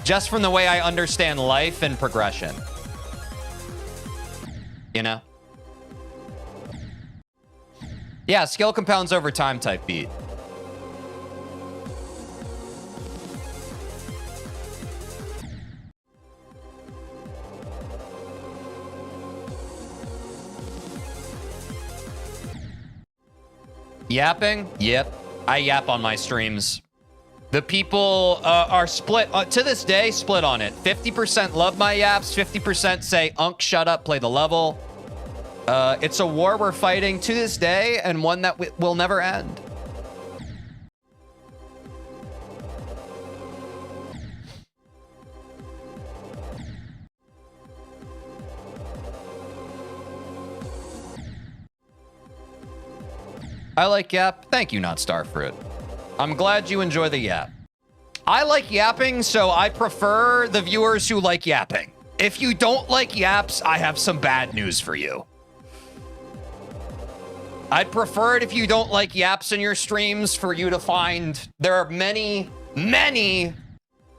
Just from the way I understand life and progression. You know? Yeah, skill compounds over time type beat. Yapping? Yep. I yap on my streams. The people are split, to this day, split on it. 50% love my yaps, 50% say, Unk, shut up, play the level. It's a war we're fighting to this day, and one that will never end. I like yap. Thank you, Not Starfruit. I'm glad you enjoy the yap. I like yapping, so I prefer the viewers who like yapping. If you don't like yaps, I have some bad news for you. I'd prefer it if you don't like yaps in your streams for you to find there are many, many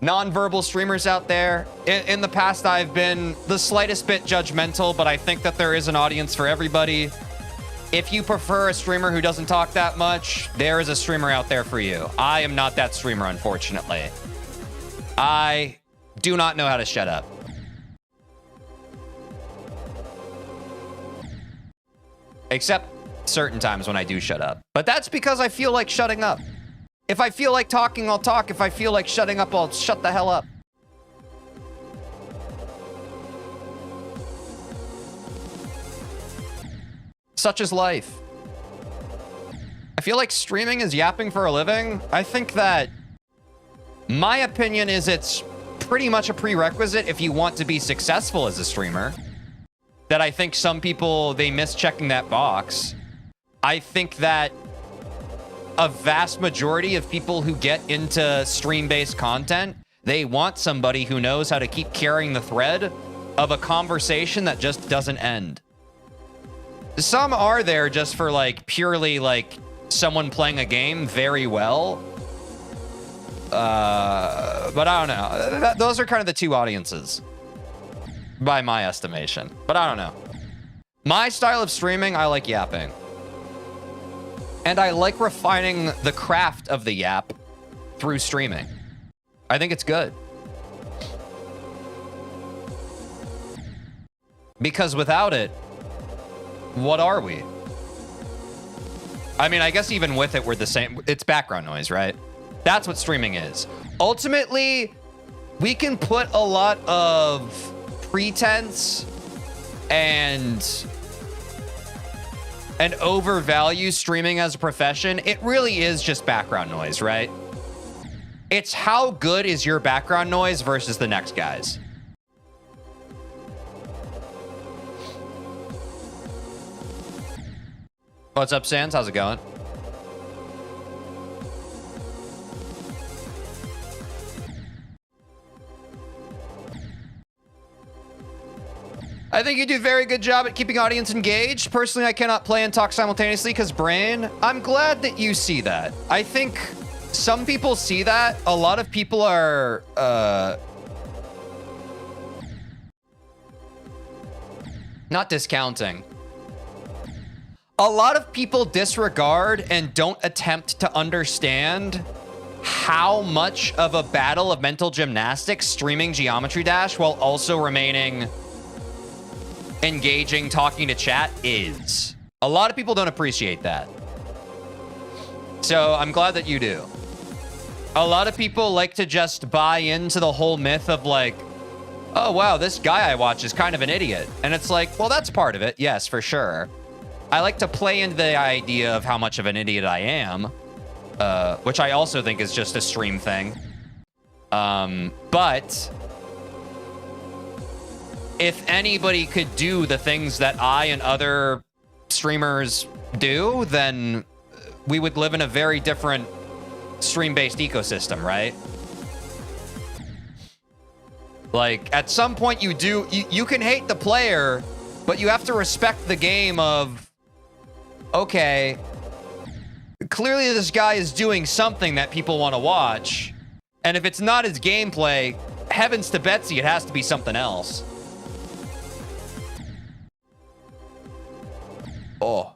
non-verbal streamers out there. In the past, I've been the slightest bit judgmental, but I think that there is an audience for everybody. If you prefer a streamer who doesn't talk that much, there is a streamer out there for you. I am not that streamer, unfortunately. I do not know how to shut up. Except certain times when I do shut up. But that's because I feel like shutting up. If I feel like talking, I'll talk. If I feel like shutting up, I'll shut the hell up. Such is life. I feel like streaming is yapping for a living. I think that my opinion is it's pretty much a prerequisite if you want to be successful as a streamer. That I think some people, they miss checking that box. I think that a vast majority of people who get into stream-based content, they want somebody who knows how to keep carrying the thread of a conversation that just doesn't end. Some are there just for like purely like someone playing a game very well. But I don't know. Those are kind of the two audiences by my estimation. But I don't know. My style of streaming, I like yapping. And I like refining the craft of the yap through streaming. I think it's good. Because without it, what are we? I mean, I guess even with it, we're the same. It's background noise, right? That's what streaming is. Ultimately, we can put a lot of pretense and overvalue streaming as a profession. It really is just background noise, right? It's how good is your background noise versus the next guy's. What's up, Sans? How's it going? I think you do a very good job at keeping audience engaged. Personally, I cannot play and talk simultaneously because brain. I'm glad that you see that. I think some people see that. A lot of people are not discounting. A lot of people disregard and don't attempt to understand how much of a battle of mental gymnastics streaming Geometry Dash while also remaining engaging, talking to chat is. A lot of people don't appreciate that. So I'm glad that you do. A lot of people like to just buy into the whole myth of like, oh, wow, this guy I watch is kind of an idiot. And it's like, well, that's part of it. Yes, for sure. I like to play into the idea of how much of an idiot I am, which I also think is just a stream thing. But if anybody could do the things that I and other streamers do, then we would live in a very different stream-based ecosystem, right? Like, at some point you can hate the player, but you have to respect the game of, okay, clearly this guy is doing something that people want to watch. And if it's not his gameplay, heavens to Betsy, it has to be something else. Oh.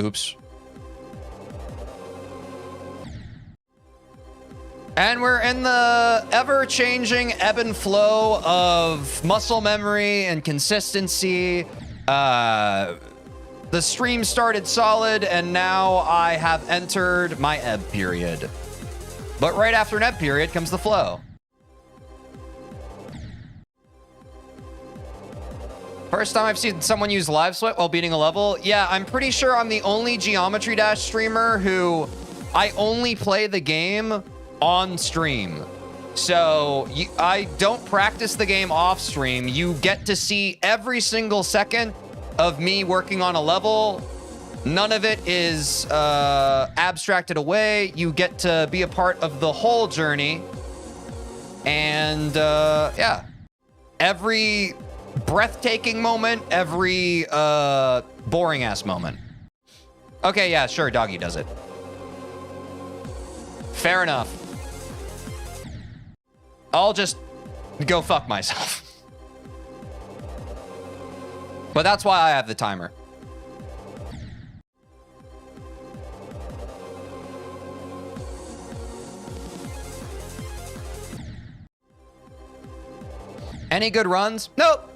Oops. And we're in the ever-changing ebb and flow of muscle memory and consistency. The stream started solid, and now I have entered my ebb period. But right after an ebb period comes the flow. First time I've seen someone use live sweat while beating a level. Yeah, I'm pretty sure I'm the only Geometry Dash streamer who I only play the game on stream. So I don't practice the game off stream. You get to see every single second of me working on a level. None of it is abstracted away. You get to be a part of the whole journey. And yeah, every breathtaking moment, every boring ass moment. Okay, yeah, sure, Doggy does it. Fair enough. I'll just go fuck myself. But that's why I have the timer. Any good runs? Nope.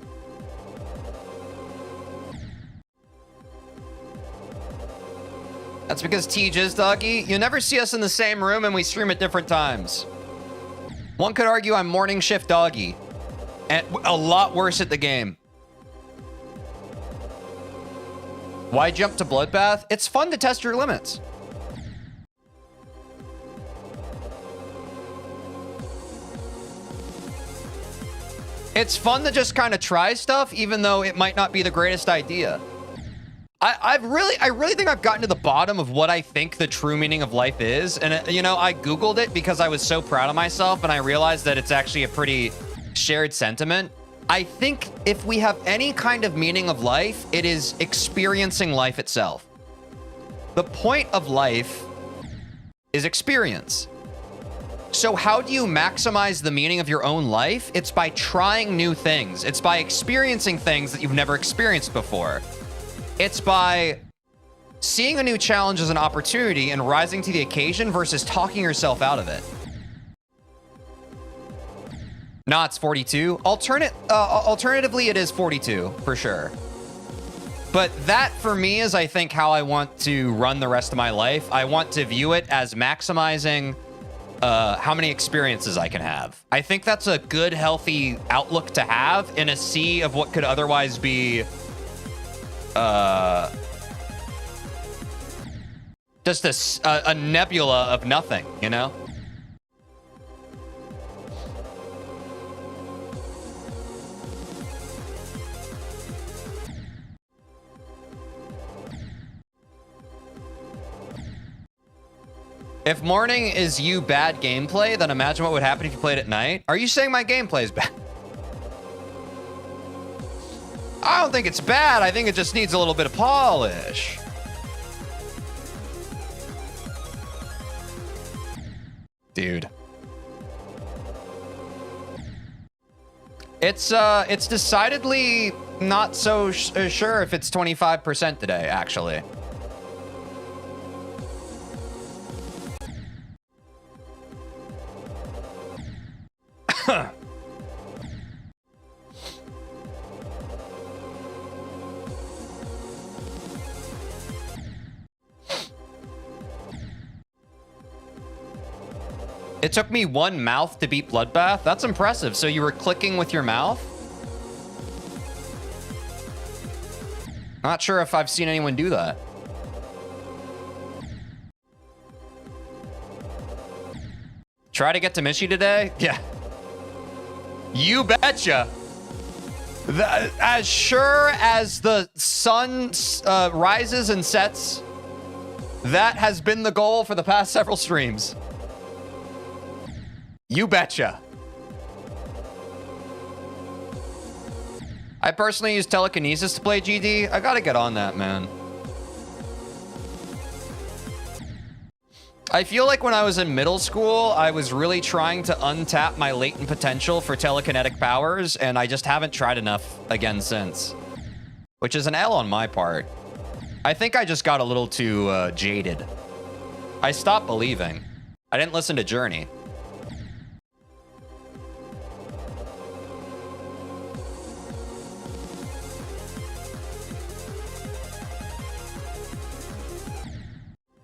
That's because Tej is Doggy. You never see us in the same room and we stream at different times. One could argue I'm morning shift Doggy. And a lot worse at the game. Why jump to Bloodbath? It's fun to test your limits. It's fun to just kind of try stuff, even though it might not be the greatest idea. I really think I've gotten to the bottom of what I think the true meaning of life is. And, you know, I Googled it because I was so proud of myself and I realized that it's actually a pretty shared sentiment. I think if we have any kind of meaning of life, it is experiencing life itself. The point of life is experience. So how do you maximize the meaning of your own life? It's by trying new things. It's by experiencing things that you've never experienced before. It's by seeing a new challenge as an opportunity and rising to the occasion versus talking yourself out of it. No, it's 42. Alternatively, it is 42 for sure. But that for me is, I think, how I want to run the rest of my life. I want to view it as maximizing how many experiences I can have. I think that's a good, healthy outlook to have in a sea of what could otherwise be just a nebula of nothing, you know? If morning is you bad gameplay, then imagine what would happen if you played at night. Are you saying my gameplay is bad? I don't think it's bad. I think it just needs a little bit of polish. Dude. It's decidedly not so sure if it's 25% today, actually. It took me one mouth to beat Bloodbath. That's impressive. So you were clicking with your mouth? Not sure if I've seen anyone do that. Try to get to Mishi today? Yeah. You betcha. As sure as the sun rises and sets, that has been the goal for the past several streams. You betcha. I personally use telekinesis to play GD. I gotta get on that, man. I feel like when I was in middle school, I was really trying to untap my latent potential for telekinetic powers, and I just haven't tried enough again since. Which is an L on my part. I think I just got a little too jaded. I stopped believing. I didn't listen to Journey.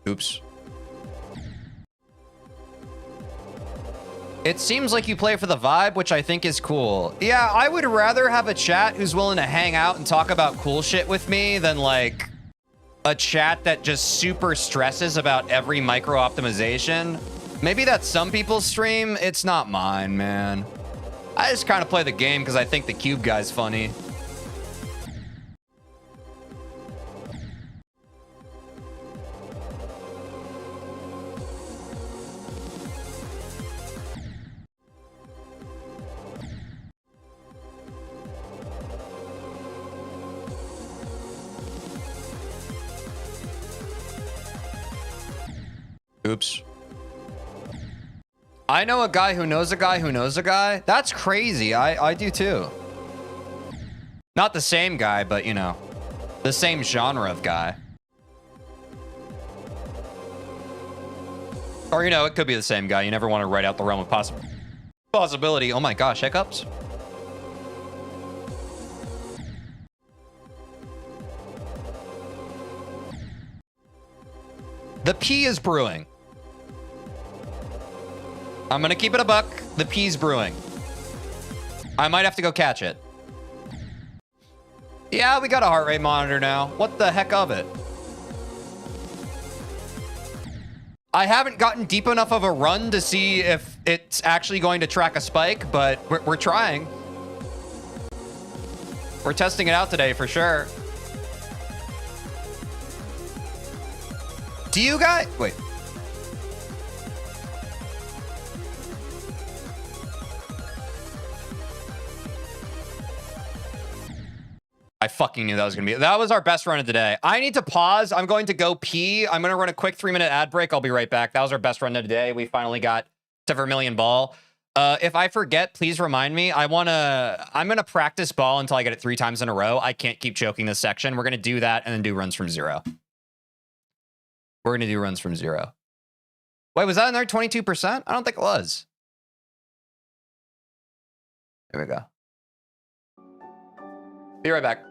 Oops. It seems like you play for the vibe, which I think is cool. Yeah, I would rather have a chat who's willing to hang out and talk about cool shit with me than like a chat that just super stresses about every micro optimization. Maybe that's some people's stream. It's not mine, man. I just kind of play the game because I think the cube guy's funny. Oops. I know a guy who knows a guy who knows a guy. That's crazy. I do too. Not the same guy, but you know, the same genre of guy. Or, you know, it could be the same guy. You never want to write out the realm of possibility. Oh my gosh, hiccups. The pea is brewing. I'm gonna keep it a buck. The pea's brewing. I might have to go catch it. Yeah, we got a heart rate monitor now. What the heck of it? I haven't gotten deep enough of a run to see if it's actually going to track a spike, but we're trying. We're testing it out today for sure. Do you guys... Wait. I fucking knew that was going to be... That was our best run of the day. I need to pause. I'm going to go pee. I'm going to run a quick 3-minute ad break. I'll be right back. That was our best run of the day. We finally got to Vermilion Ball. If I forget, please remind me. I'm going to practice ball until I get it 3 times in a row. I can't keep choking this section. We're going to do that and then do runs from 0. We're going to do runs from 0. Wait, was that in there 22%? I don't think it was. Here we go. Be right back.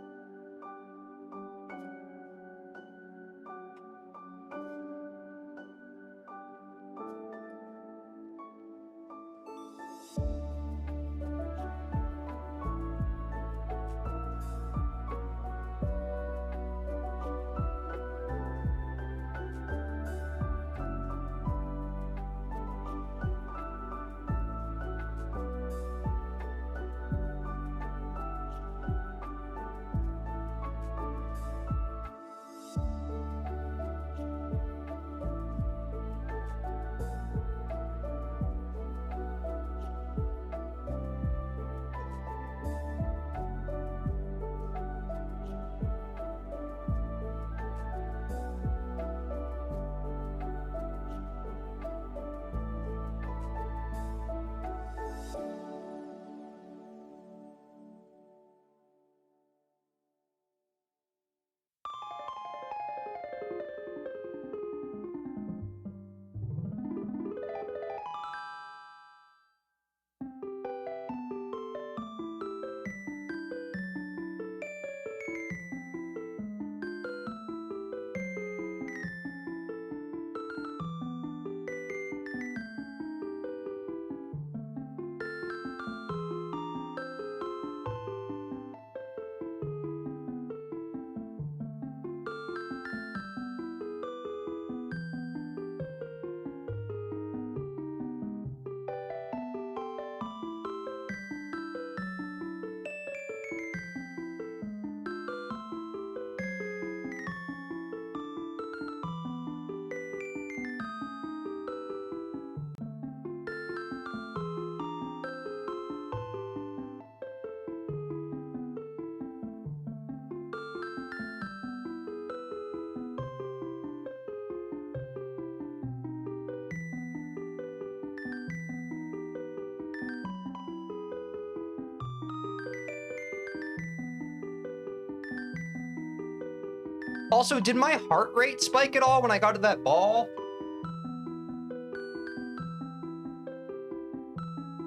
Also, did my heart rate spike at all when I got to that ball?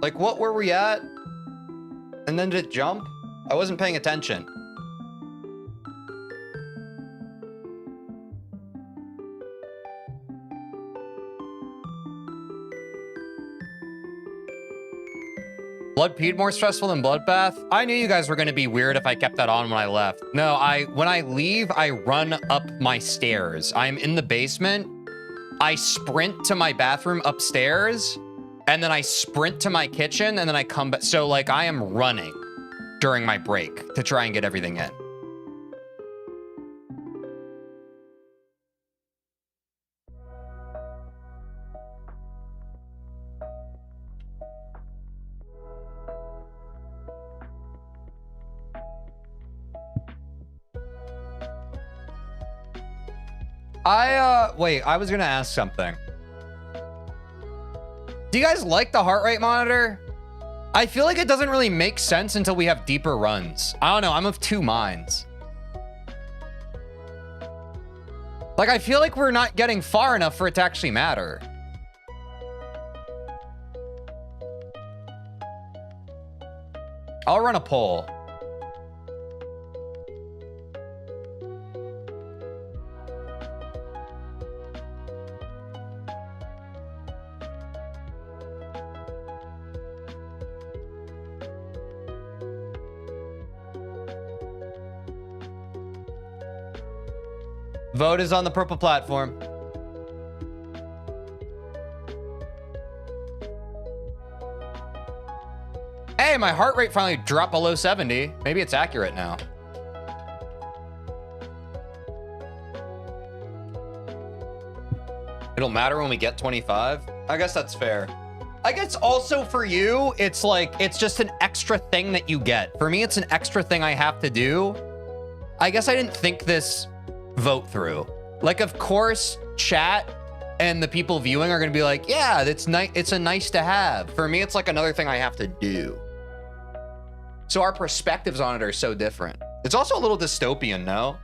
Like, what were we at? And then did it jump? I wasn't paying attention. Blood peed more stressful than Bloodbath? I knew you guys were gonna be weird if I kept that on when I left. No, when I leave, I run up my stairs. I'm in the basement. I sprint to my bathroom upstairs, and then I sprint to my kitchen, and then I come back. So like I am running during my break to try and get everything in. Wait, I was gonna ask something. Do you guys like the heart rate monitor? I feel like it doesn't really make sense until we have deeper runs. I don't know, I'm of two minds. Like, I feel like we're not getting far enough for it to actually matter. I'll run a poll. Vote is on the purple platform. Hey, my heart rate finally dropped below 70. Maybe it's accurate now. It'll matter when we get 25. I guess that's fair. I guess also for you, it's like, it's just an extra thing that you get. For me, it's an extra thing I have to do. I guess I didn't think this vote through. Like, of course, chat and the people viewing are gonna be like, yeah, that's nice. It's a nice to have. For me, it's like another thing I have to do. So our perspectives on it are so different. It's also a little dystopian, no?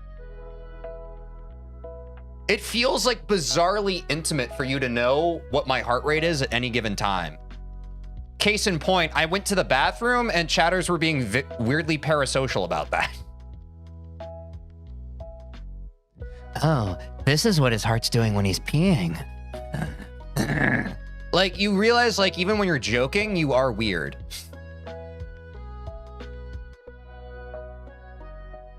It feels like bizarrely intimate for you to know what my heart rate is at any given time. case in point, I went to the bathroom and chatters were being weirdly parasocial about that. Oh, this is what his heart's doing when he's peeing. Like, you realize, like, even when you're joking, you are weird.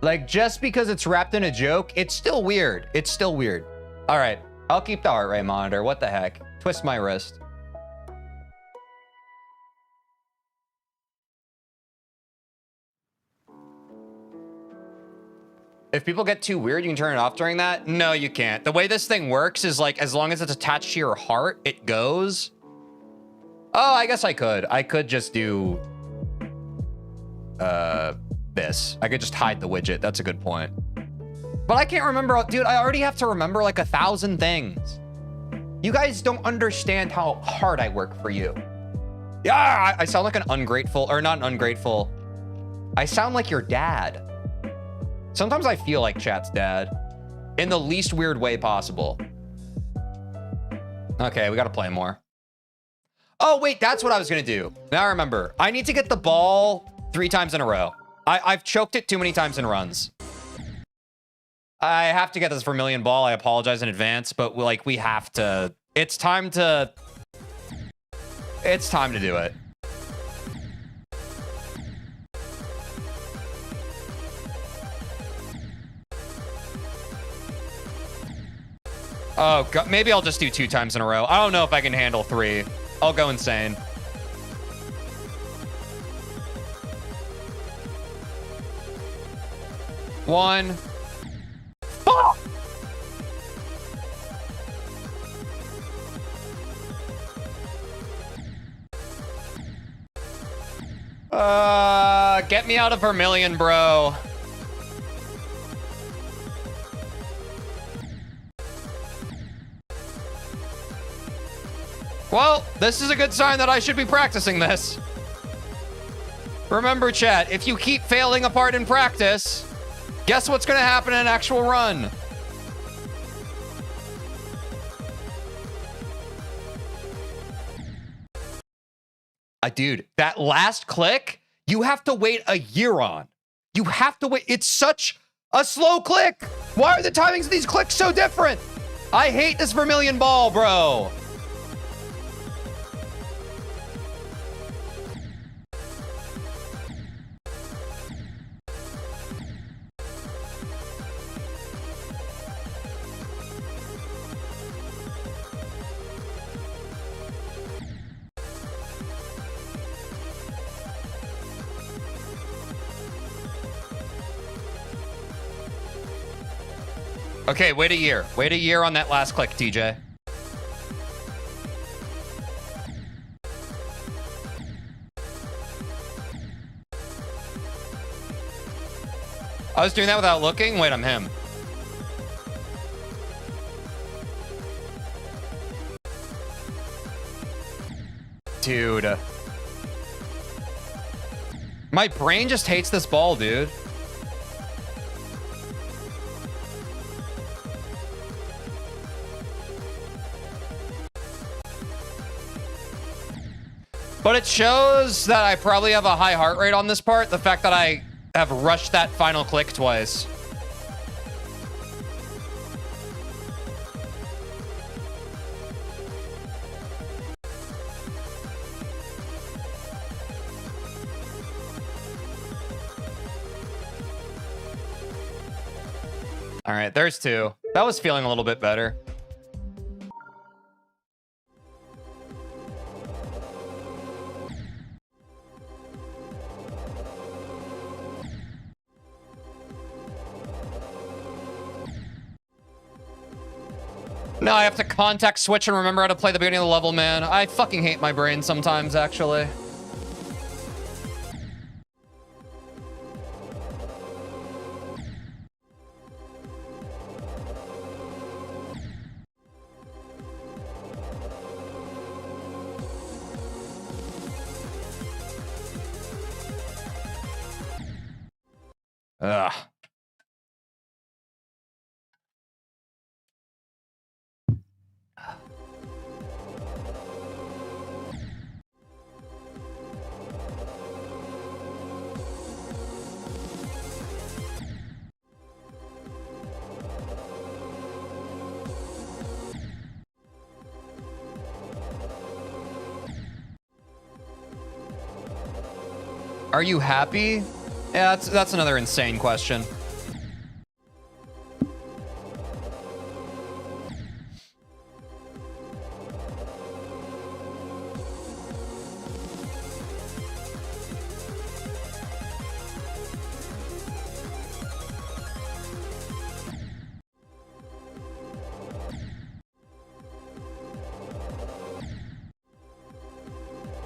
Like, just because it's wrapped in a joke, it's still weird. It's still weird. All right, I'll keep the heart rate monitor. What the heck? Twist my wrist. If people get too weird, you can turn it off during that? No, you can't. The way this thing works is like, as long as it's attached to your heart, it goes. Oh, I guess I could. I could just do this. I could just hide the widget. That's a good point. But I can't remember, dude, I already have to remember like 1,000 things. You guys don't understand how hard I work for you. Yeah, I sound like an ungrateful, or not an ungrateful. I sound like your dad. Sometimes I feel like chat's dad in the least weird way possible. Okay, we got to play more. Oh, wait, that's what I was going to do. Now I remember. I need to get the ball 3 times in a row. I've choked it too many times in runs. I have to get this Vermilion ball. I apologize in advance, but like we have to. It's time to do it. Oh, God. Maybe I'll just do 2 times in a row. I don't know if I can handle 3. I'll go insane. One. Fuck! Get me out of Vermilion, bro. Well, this is a good sign that I should be practicing this. Remember, chat, if you keep failing apart in practice, guess what's going to happen in an actual run? Dude, that last click, you have to wait a year on. You have to wait. It's such a slow click. Why are the timings of these clicks so different? I hate this Vermilion ball, bro. Okay, wait a year. Wait a year on that last click, TJ. I was doing that without looking? Wait, I'm him. Dude. My brain just hates this ball, dude. But it shows that I probably have a high heart rate on this part. The fact that I have rushed that final click twice. All right, there's 2. That was feeling a little bit better. No, I have to context switch and remember how to play the beginning of the level, man. I fucking hate my brain sometimes, actually. Ugh. Are you happy? Yeah, that's another insane question.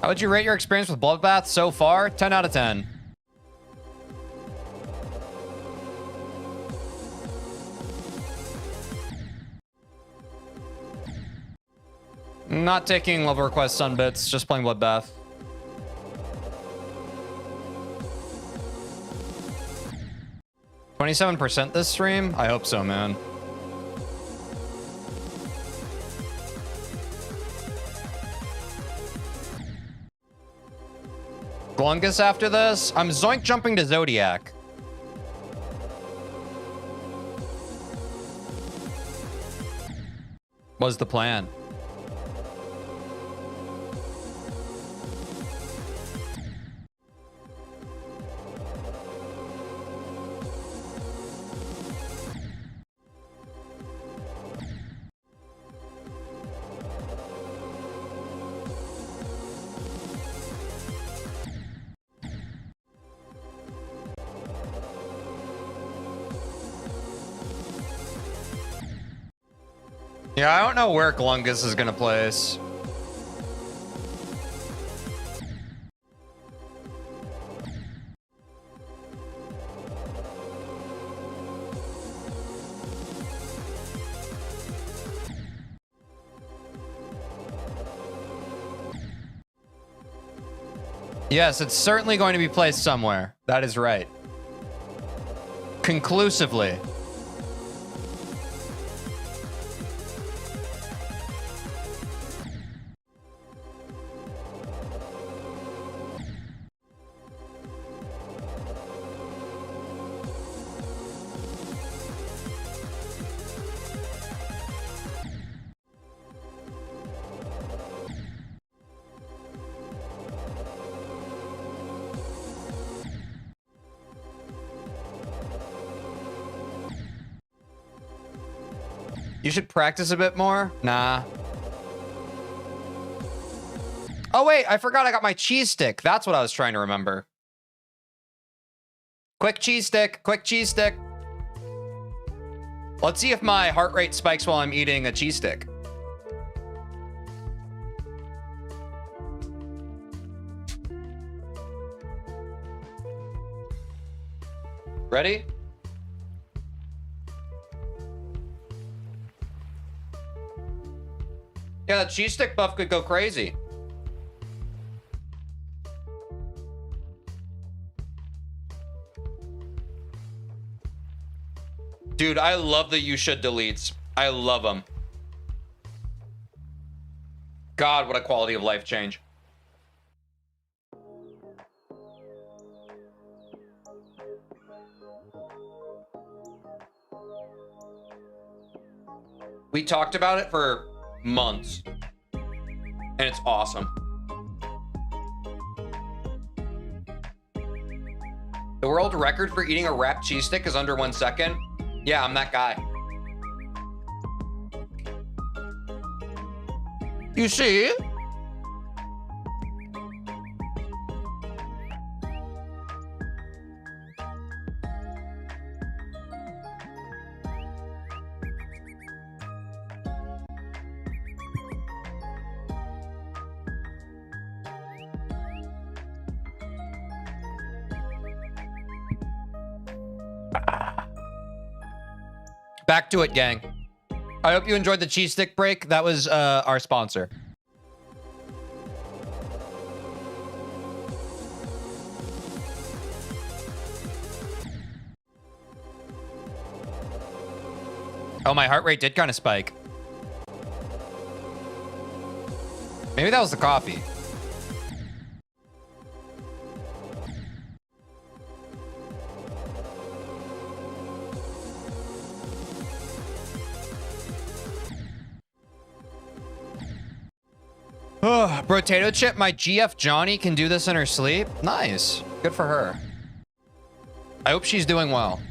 How would you rate your experience with Bloodbath so far? 10 out of 10. Not taking love requests on bits, just playing Bloodbath. %27% this stream? I hope so, man. Glungus after this? I'm zoink jumping to Zodiac. What's the plan? Yeah, I don't know where Glungus is gonna place. Yes, it's certainly going to be placed somewhere. That is right. Conclusively. You should practice a bit more. Nah. Oh, wait. I forgot I got my cheese stick. That's what I was trying to remember. Quick cheese stick. Quick cheese stick. Let's see if my heart rate spikes while I'm eating a cheese stick. Ready? Yeah, that cheese stick buff could go crazy. Dude, I love the you should deletes. I love them. God, what a quality of life change. We talked about it for months, and it's awesome. The world record for eating a wrapped cheese stick is under 1 second. Yeah, I'm that guy. You see? Back to it, gang. I hope you enjoyed the cheese stick break. That was our sponsor. Oh, my heart rate did kind of spike. Maybe that was the coffee. Oh, potato chip, my GF Johnny can do this in her sleep. Nice. Good for her. I hope she's doing well.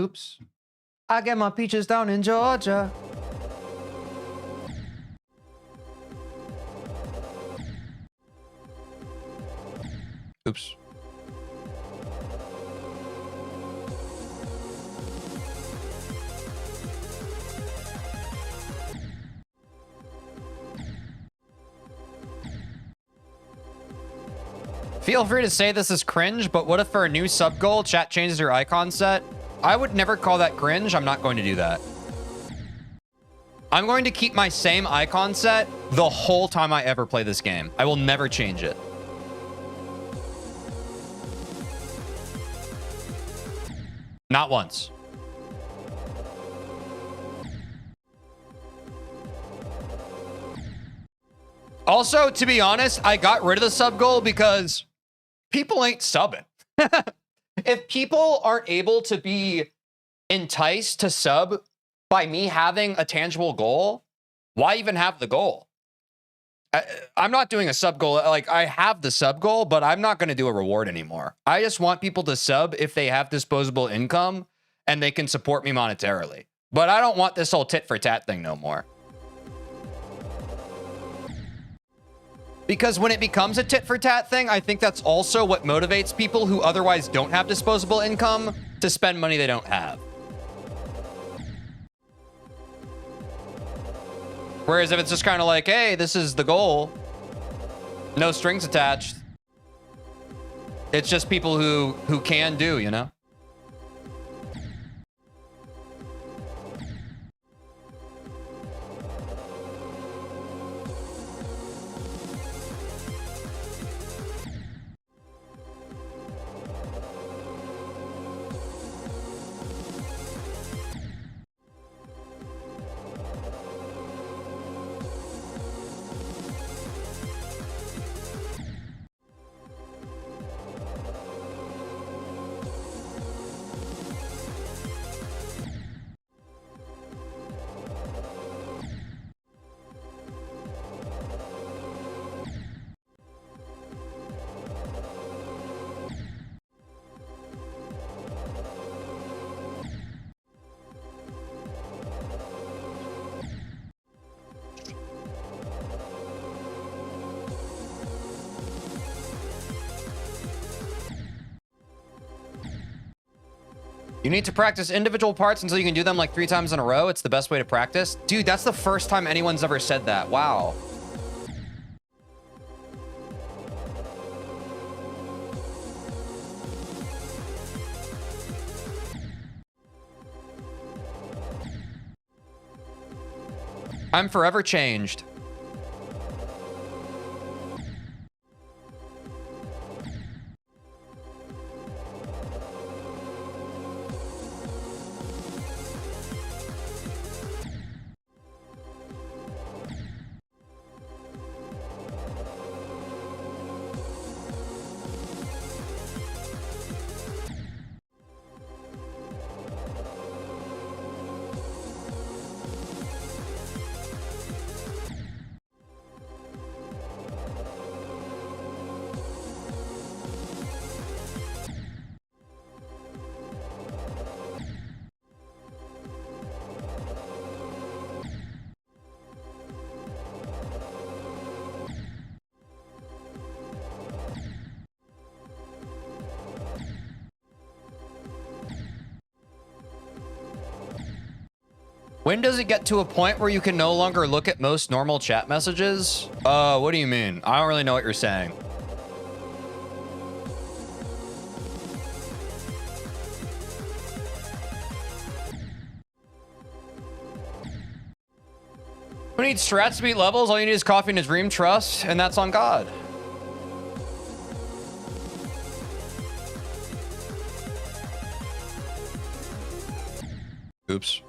Oops. I get my peaches down in Georgia. Oops. Feel free to say this is cringe, but what if for a new sub goal, chat changes your icon set? I would never call that cringe. I'm not going to do that. I'm going to keep my same icon set the whole time I ever play this game. I will never change it. Not once. Also, to be honest, I got rid of the sub goal because people ain't subbing. If people aren't able to be enticed to sub by me having a tangible goal, why even have the goal? I'm not doing a sub goal. Like, I have the sub goal, but I'm not going to do a reward anymore. I just want people to sub if they have disposable income and they can support me monetarily. But I don't want this whole tit for tat thing no more. Because when it becomes a tit for tat thing, I think that's also what motivates people who otherwise don't have disposable income to spend money they don't have. Whereas if it's just kind of like, hey, this is the goal, no strings attached, it's just people who can do, you know? You need to practice individual parts until you can do them like 3 times in a row. It's the best way to practice. Dude, that's the first time anyone's ever said that. Wow. I'm forever changed. When does it get to a point where you can no longer look at most normal chat messages? What do you mean? I don't really know what you're saying. Who needs strats to beat levels? All you need is coffee and a dream, trust, and that's on God. Oops.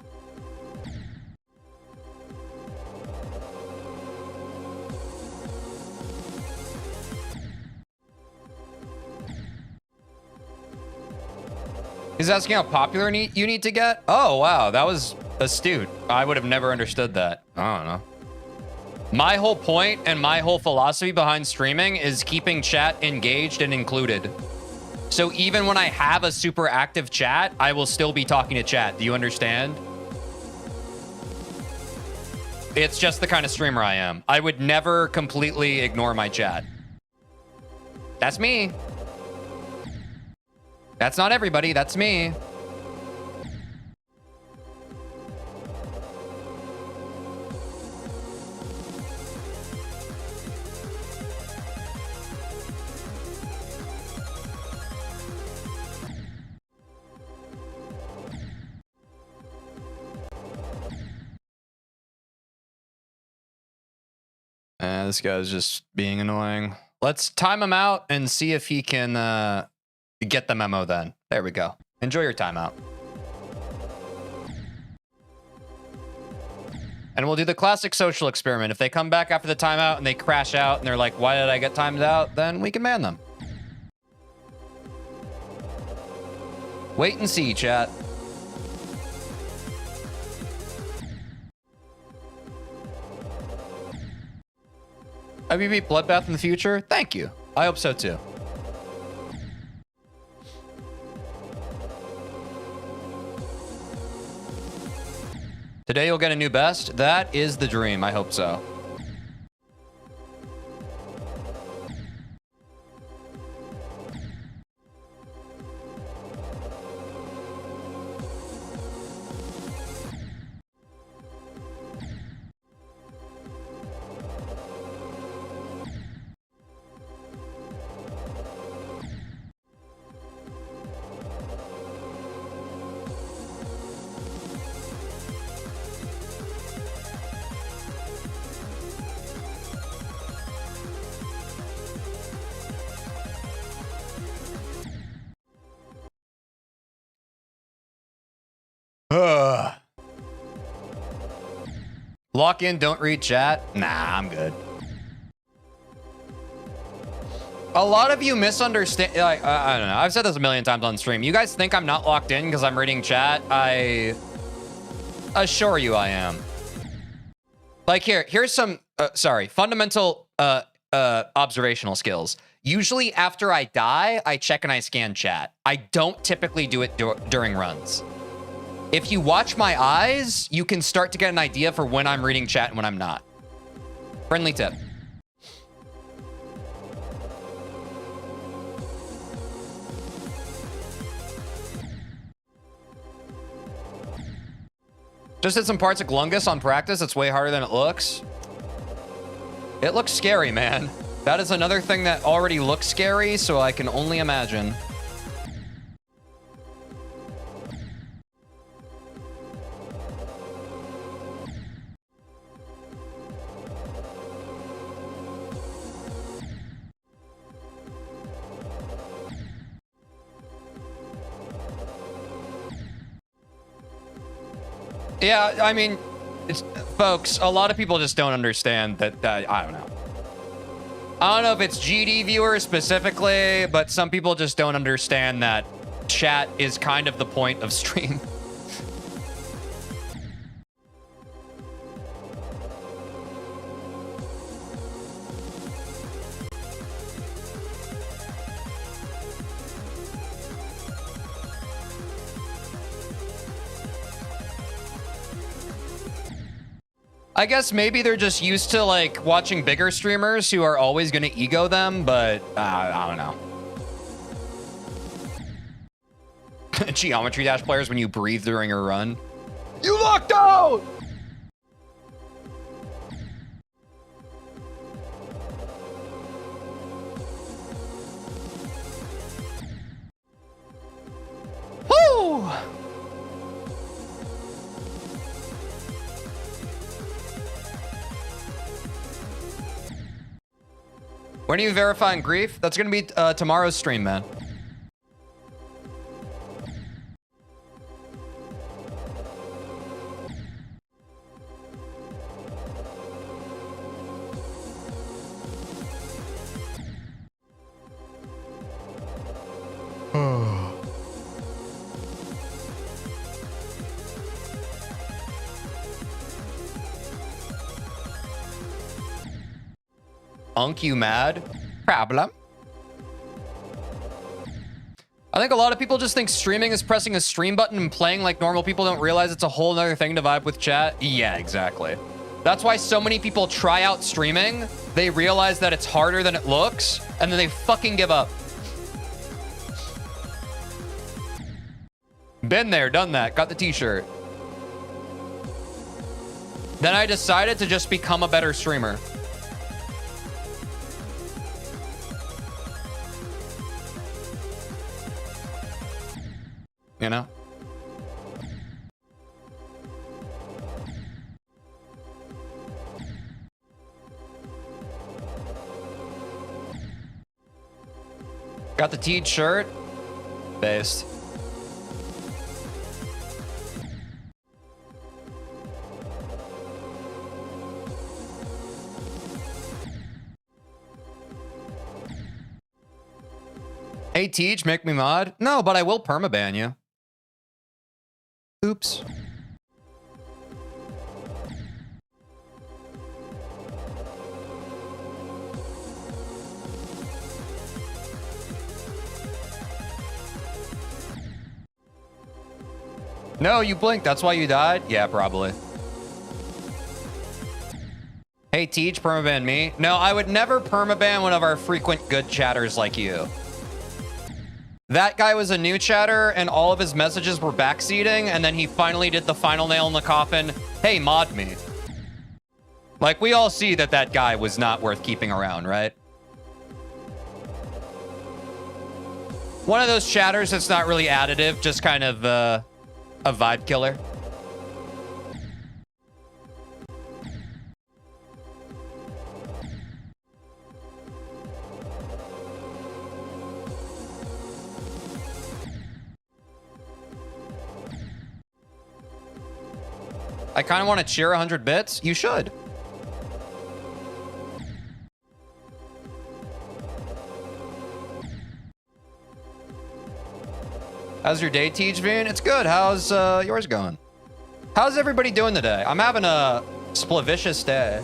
He's asking how popular you need to get? Oh, wow. That was astute. I would have never understood that. I don't know. My whole point and my whole philosophy behind streaming is keeping chat engaged and included. So even when I have a super active chat, I will still be talking to chat. Do you understand? It's just the kind of streamer I am. I would never completely ignore my chat. That's me. That's not everybody. That's me. This guy's just being annoying. Let's time him out and see if he can get the memo then. There we go. Enjoy your timeout. And we'll do the classic social experiment. If they come back after the timeout and they crash out and they're like, why did I get timed out? Then we can ban them. Wait and see, chat. Have you beat Bloodbath in the future? Thank you. I hope so too. Today you'll get a new best. That is the dream. I hope so. Lock in, don't read chat. Nah, I'm good. A lot of you misunderstand. Like, I don't know. I've said this a million times on stream. You guys think I'm not locked in because I'm reading chat. I assure you I am. Like here's some, fundamental observational skills. Usually after I die, I check and I scan chat. I don't typically do it during runs. If you watch my eyes, you can start to get an idea for when I'm reading chat and when I'm not. Friendly tip. Just did some parts of Glungus on practice. It's way harder than it looks. It looks scary, man. That is another thing that already looks scary, so I can only imagine. Yeah, I mean, folks, a lot of people just don't understand that, I don't know. I don't know if it's GD viewers specifically, but some people just don't understand that chat is kind of the point of stream. I guess maybe they're just used to like watching bigger streamers who are always going to ego them, but I don't know. Geometry Dash players when you breathe during a run. You locked out! Woo! When are you verifying grief? That's going to be tomorrow's stream, man. Unk, you mad? Problem. I think a lot of people just think streaming is pressing a stream button and playing like normal people, don't realize it's a whole nother thing to vibe with chat. Yeah, exactly. That's why so many people try out streaming. They realize that it's harder than it looks, and then they fucking give up. Been there, done that, got the t-shirt. Then I decided to just become a better streamer. You know? Got the Teej shirt. Based. Hey, Teej, make me mod? No, but I will permaban you. Oops. No, you blinked. That's why you died? Yeah, probably. Hey, Teej, permaban me? No, I would never permaban one of our frequent good chatters like you. That guy was a new chatter, and all of his messages were backseating, and then he finally did the final nail in the coffin. Hey, mod me. Like, we all see that that guy was not worth keeping around, right? One of those chatters that's not really additive, just kind of a vibe killer. I kind of want to cheer 100 bits. You should. How's your day, TeejVeen? It's good. How's yours going? How's everybody doing today? I'm having a splavicious day.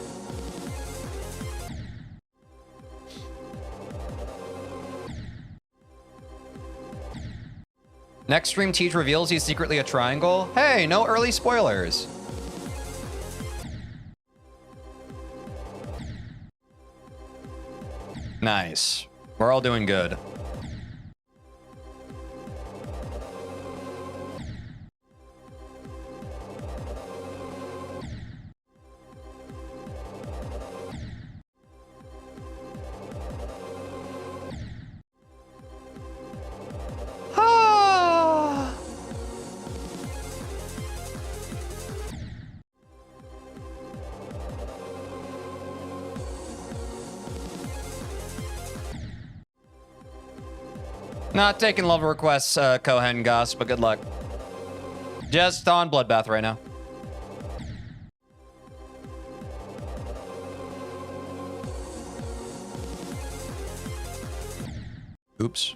Next stream, Teej reveals he's secretly a triangle. Hey, no early spoilers. Nice. We're all doing good. Not taking love requests, Cohen Goss, but good luck. Just on Bloodbath right now. Oops.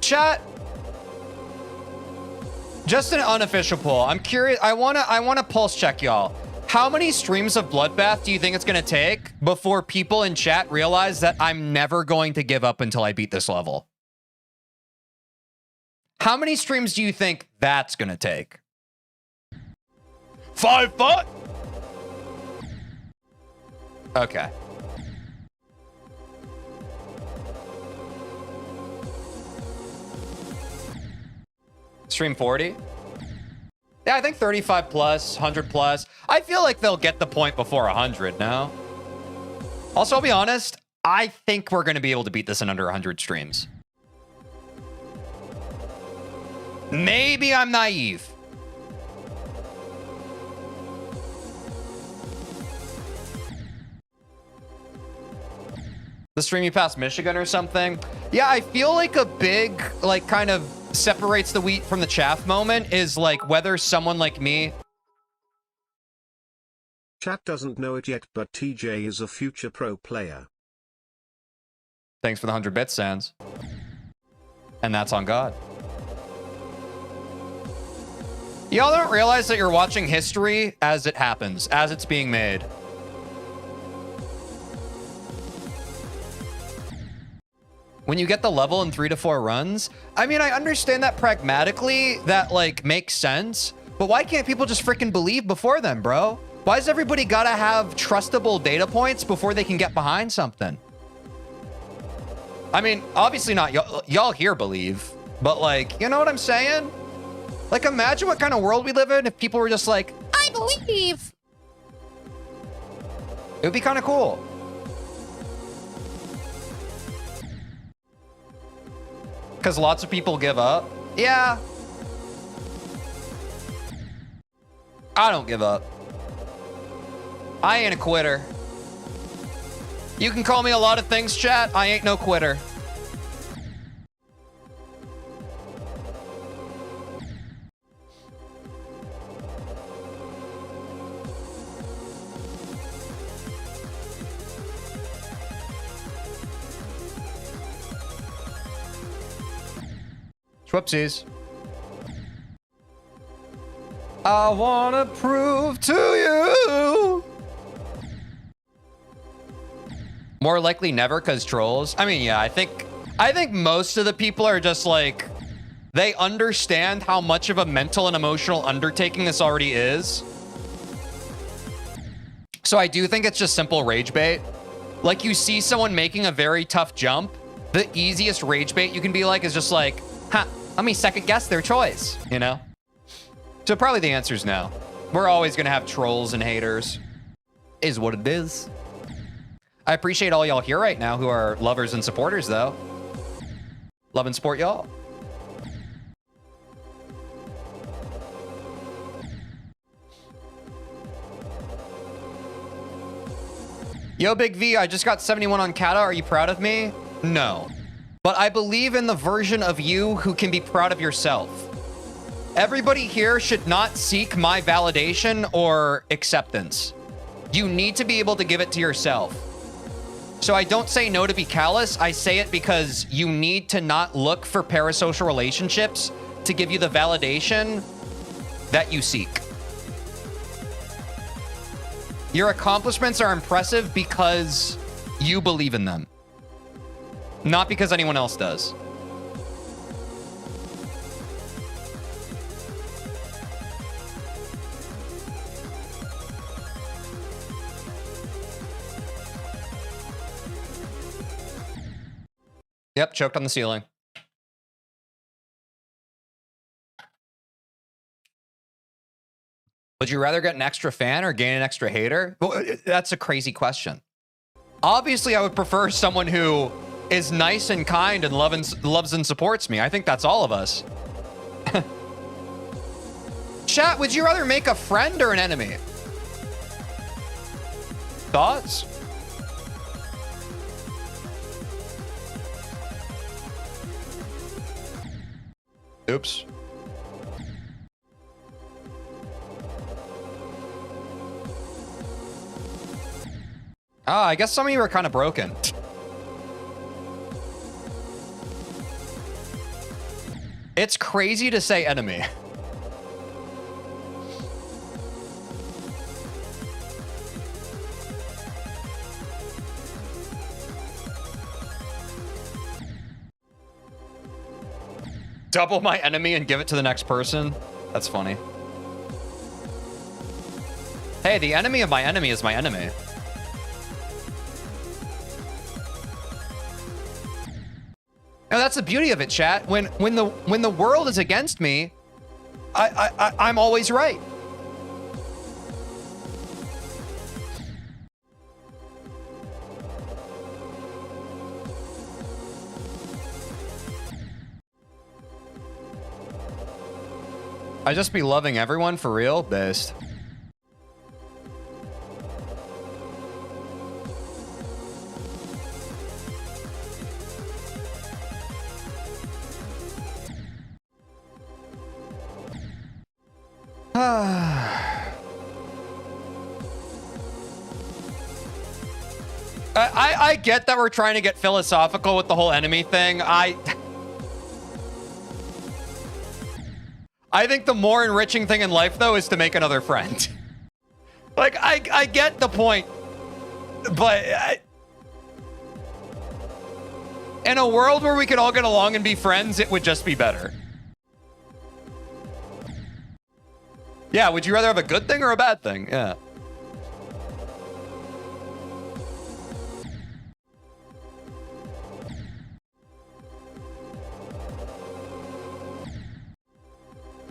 Chat. Just an unofficial poll. I'm curious. I wanna pulse check y'all. How many streams of Bloodbath do you think it's going to take before people in chat realize that I'm never going to give up until I beat this level? How many streams do you think that's going to take? 5 foot? Okay. Stream 40? Yeah, I think 35 plus, 100 plus. I feel like they'll get the point before 100 now. Also, I'll be honest, I think we're going to be able to beat this in under 100 streams. Maybe I'm naive. The stream you past Michigan or something? Yeah, I feel like a big, like, kind of separates the wheat from the chaff moment is like whether someone like me. Chat doesn't know it yet, but TJ is a future pro player. Thanks for the 100 bits, Sans. And that's on God. Y'all don't realize that you're watching history as it happens, as it's being made. When you get the level in 3 to 4 runs, I mean, I understand that pragmatically, that like makes sense, but why can't people just freaking believe before then, bro? Why does everybody gotta have trustable data points before they can get behind something? I mean, obviously not y'all here believe, but like, you know what I'm saying? Like, imagine what kind of world we live in if people were just like, I believe. It would be kind of cool. Because lots of people give up. Yeah. I don't give up. I ain't a quitter. You can call me a lot of things, chat. I ain't no quitter. Whoopsies. I wanna prove to you. More likely never, cause trolls. I mean, yeah, I think most of the people are just like, they understand how much of a mental and emotional undertaking this already is. So I do think it's just simple rage bait. Like, you see someone making a very tough jump, the easiest rage bait you can be like is just like, huh, let me second guess their choice, you know? So probably the answer is no. We're always gonna have trolls and haters. Is what it is. I appreciate all y'all here right now who are lovers and supporters, though. Love and support y'all. Yo, Big V, I just got 71 on Kata. Are you proud of me? No. But I believe in the version of you who can be proud of yourself. Everybody here should not seek my validation or acceptance. You need to be able to give it to yourself. So I don't say no to be callous. I say it because you need to not look for parasocial relationships to give you the validation that you seek. Your accomplishments are impressive because you believe in them. Not because anyone else does. Yep, choked on the ceiling. Would you rather get an extra fan or gain an extra hater? Well, that's a crazy question. Obviously, I would prefer someone who is nice and kind and loves and supports me. I think that's all of us. Chat, would you rather make a friend or an enemy? Thoughts? Oops. Ah, I guess some of you are kind of broken. It's crazy to say enemy. Double my enemy and give it to the next person? That's funny. Hey, the enemy of my enemy is my enemy. Now that's the beauty of it, chat. When the world is against me, I'm always right. I just be loving everyone for real, based. I get that we're trying to get philosophical with the whole enemy thing. I I think the more enriching thing in life, though, is to make another friend. Like, I get the point, but in a world where we could all get along and be friends, it would just be better. Yeah, would you rather have a good thing or a bad thing? Yeah.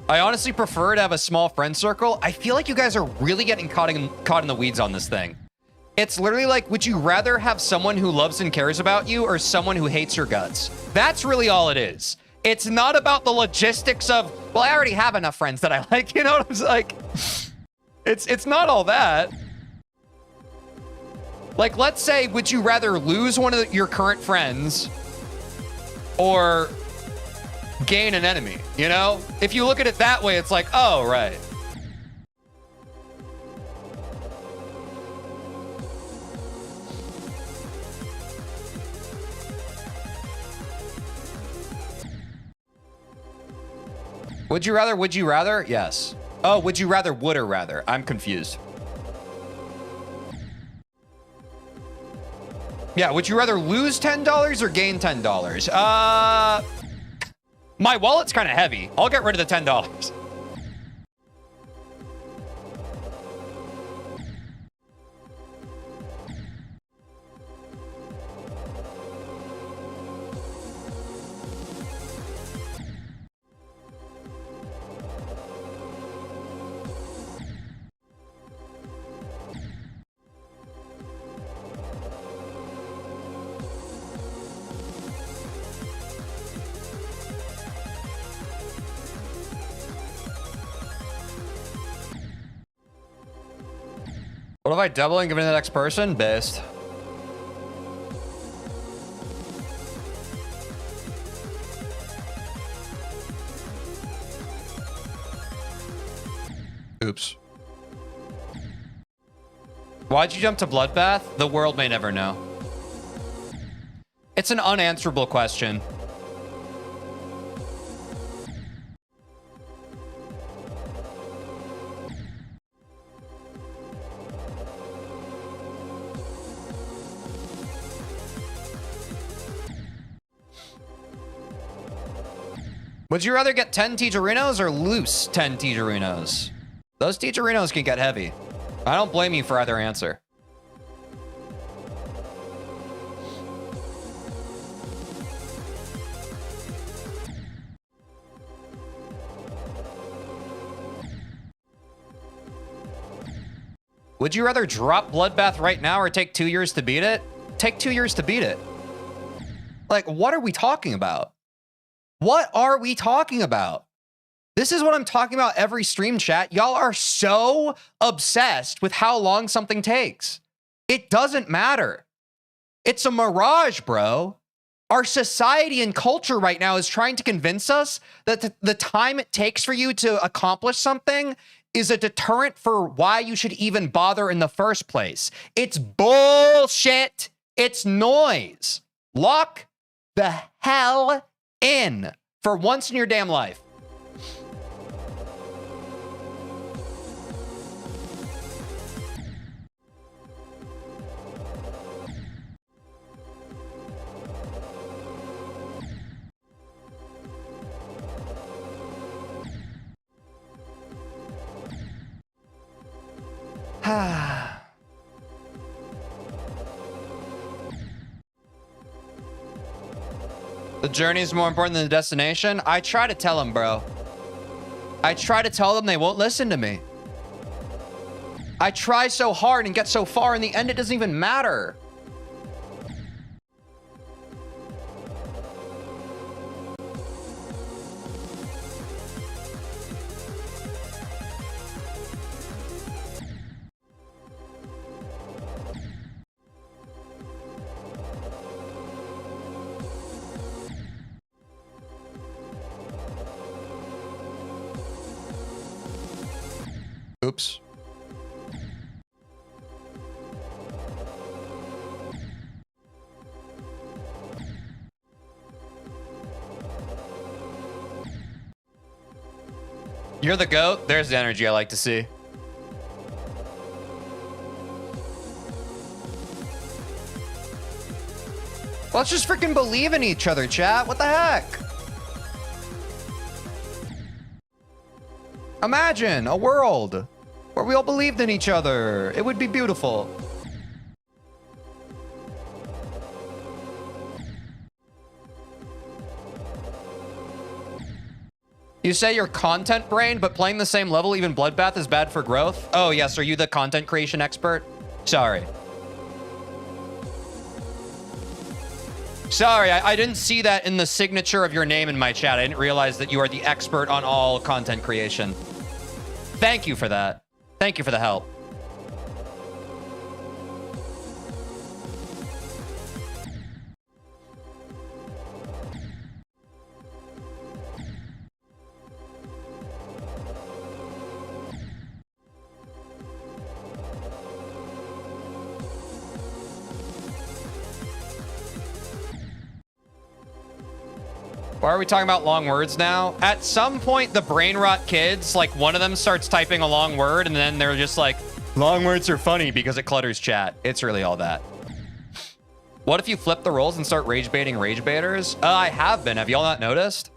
I honestly prefer to have a small friend circle. I feel like you guys are really getting caught in the weeds on this thing. It's literally like, would you rather have someone who loves and cares about you or someone who hates your guts? That's really all it is. It's not about the logistics of, well, I already have enough friends that I like. You know what I'm saying? Like, it's not all that. Like, let's say, would you rather lose one of your current friends or gain an enemy, you know? If you look at it that way, it's like, oh, right. Would you rather? Yes. Oh, would you rather, would or rather? I'm confused. Yeah, would you rather lose $10 or gain $10? My wallet's kind of heavy. I'll get rid of the $10. What if I double and give it to the next person? Best. Oops. Why'd you jump to Bloodbath? The world may never know. It's an unanswerable question. Would you rather get 10 Teejerinos or loose 10 Teejerinos? Those Teejerinos can get heavy. I don't blame you for either answer. Would you rather drop Bloodbath right now or take 2 years to beat it? Take 2 years to beat it. Like, what are we talking about? What are we talking about? This is what I'm talking about every stream, chat. Y'all are so obsessed with how long something takes. It doesn't matter. It's a mirage, bro. Our society and culture right now is trying to convince us that the time it takes for you to accomplish something is a deterrent for why you should even bother in the first place. It's bullshit. It's noise. Lock the hell in for once in your damn life. The journey is more important than the destination. I try to tell them, bro. I try to tell them, they won't listen to me. I try so hard and get so far. In the end, it doesn't even matter. Oops. You're the GOAT. There's the energy I like to see. Let's just freaking believe in each other, chat. What the heck? Imagine a world where we all believed in each other. It would be beautiful. You say you're content brain, but playing the same level, even Bloodbath, is bad for growth? Oh, yes. Are you the content creation expert? Sorry. Sorry, I didn't see that in the signature of your name in my chat. I didn't realize that you are the expert on all content creation. Thank you for that. Thank you for the help. Why are we talking about long words now? At some point, the brain rot kids, like one of them starts typing a long word and then they're just like, long words are funny because it clutters chat. It's really all that. What if you flip the roles and start rage baiting rage baiters? I have been. Have y'all not noticed?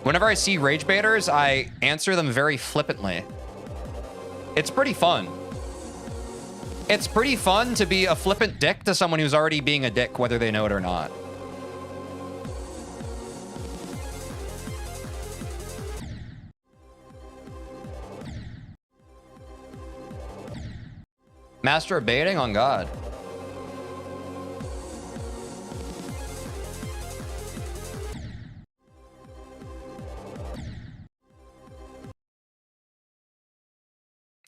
Whenever I see rage baiters, I answer them very flippantly. It's pretty fun. It's pretty fun to be a flippant dick to someone who's already being a dick, whether they know it or not. Master of baiting on God.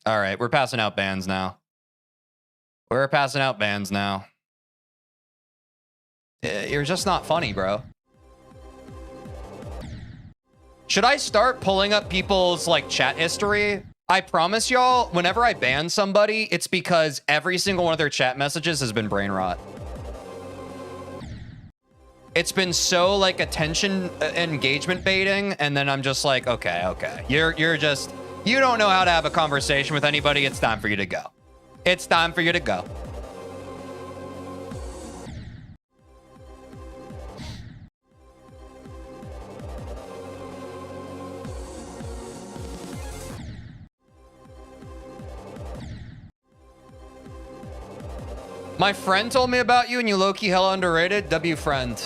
All right, we're passing out bans now. We're passing out bans now. You're just not funny, bro. Should I start pulling up people's like chat history? I promise y'all, whenever I ban somebody, it's because every single one of their chat messages has been brain rot. It's been so like attention engagement baiting, and then I'm just like, okay. You're just, you don't know how to have a conversation with anybody. It's time for you to go. It's time for you to go. My friend told me about you and you low-key hella underrated. W friend.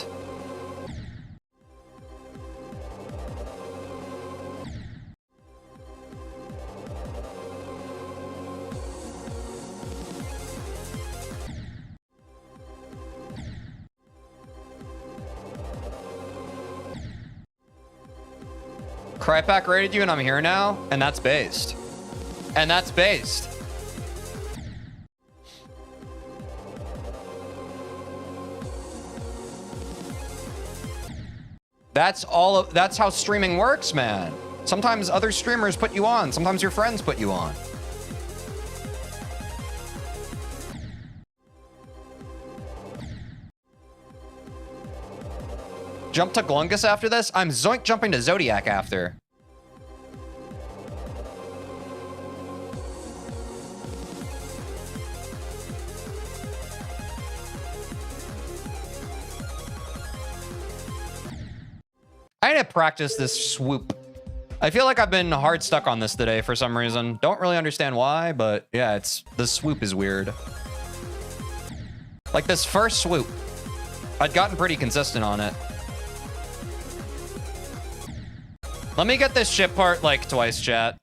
Crypack rated you and I'm here now, and that's based. And that's based. That's how streaming works, man. Sometimes other streamers put you on. Sometimes your friends put you on. Jump to Glungus after this? I'm zoink jumping to Zodiac after. I need to practice this swoop. I feel like I've been hard stuck on this today for some reason. Don't really understand why, but yeah, the swoop is weird. Like this first swoop, I'd gotten pretty consistent on it. Let me get this ship part like twice, chat.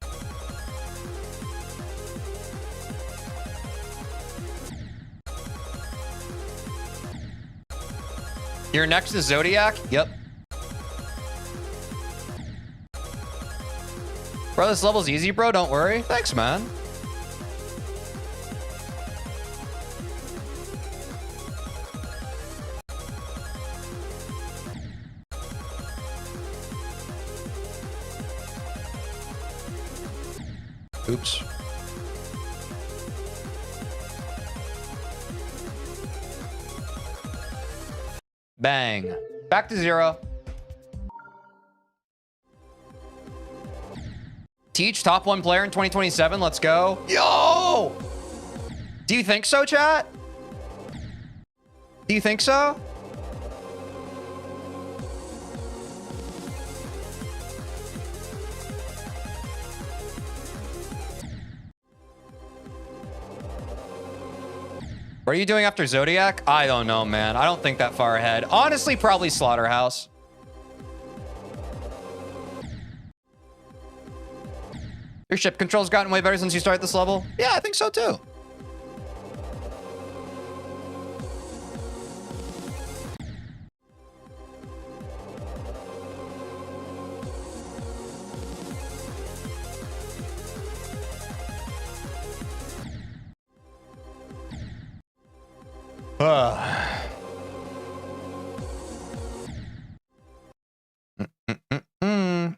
You're next to Zodiac? Yep. Bro, this level's easy, bro. Don't worry. Thanks, man. Oops. Bang. Back to 0. Teach top 1 player in 2027. Let's go. Yo! Do you think so, chat? Do you think so? What are you doing after Zodiac? I don't know, man. I don't think that far ahead. Honestly, probably Slaughterhouse. Your ship control's gotten way better since you started this level? Yeah, I think so too.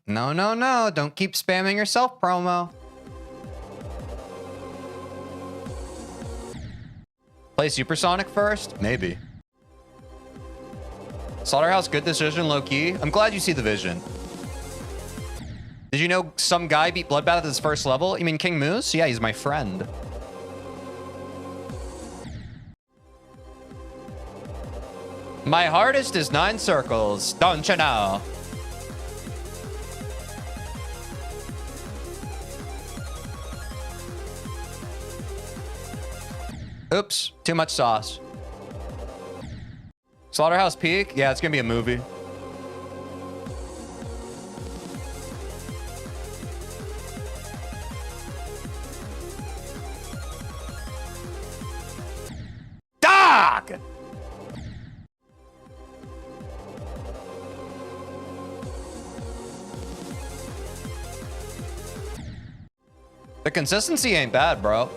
No, no, no. Don't keep spamming yourself promo. Play Supersonic first? Maybe. Slaughterhouse, good decision, low-key. I'm glad you see the vision. Did you know some guy beat Bloodbath at his first level? You mean King Moose? Yeah, he's my friend. My hardest is 9 circles. Don't you know? Oops, too much sauce. Slaughterhouse Peak? Yeah, it's gonna be a movie. Dog! The consistency ain't bad, bro.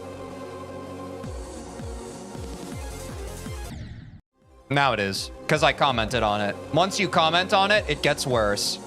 Now it is, because I commented on it. Once you comment on it, it gets worse.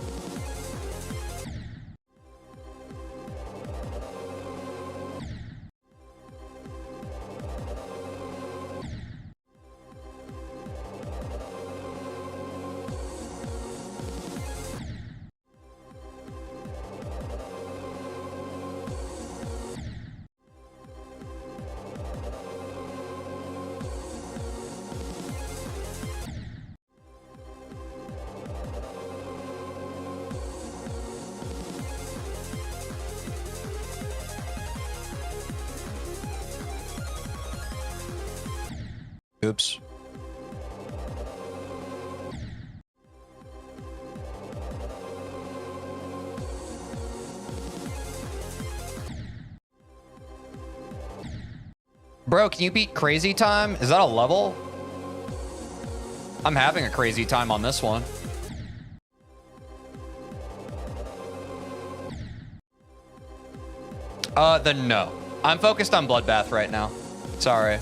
Oops. Bro, can you beat Crazy Time? Is that a level? I'm having a crazy time on this one. Then no. I'm focused on Bloodbath right now. Sorry.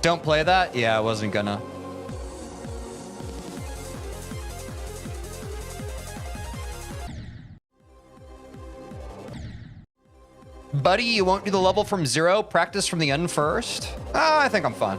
Don't play that? Yeah, I wasn't gonna. Buddy, you won't do the level from 0? Practice from the end first? I think I'm fine.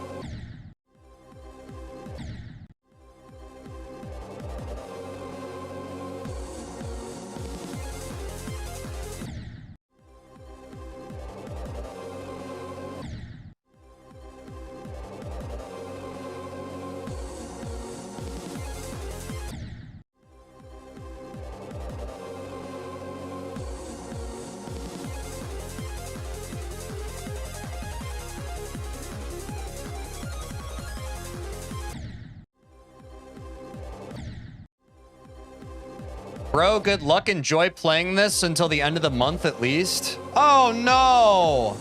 Bro, good luck. Enjoy playing this until the end of the month at least. Oh, no.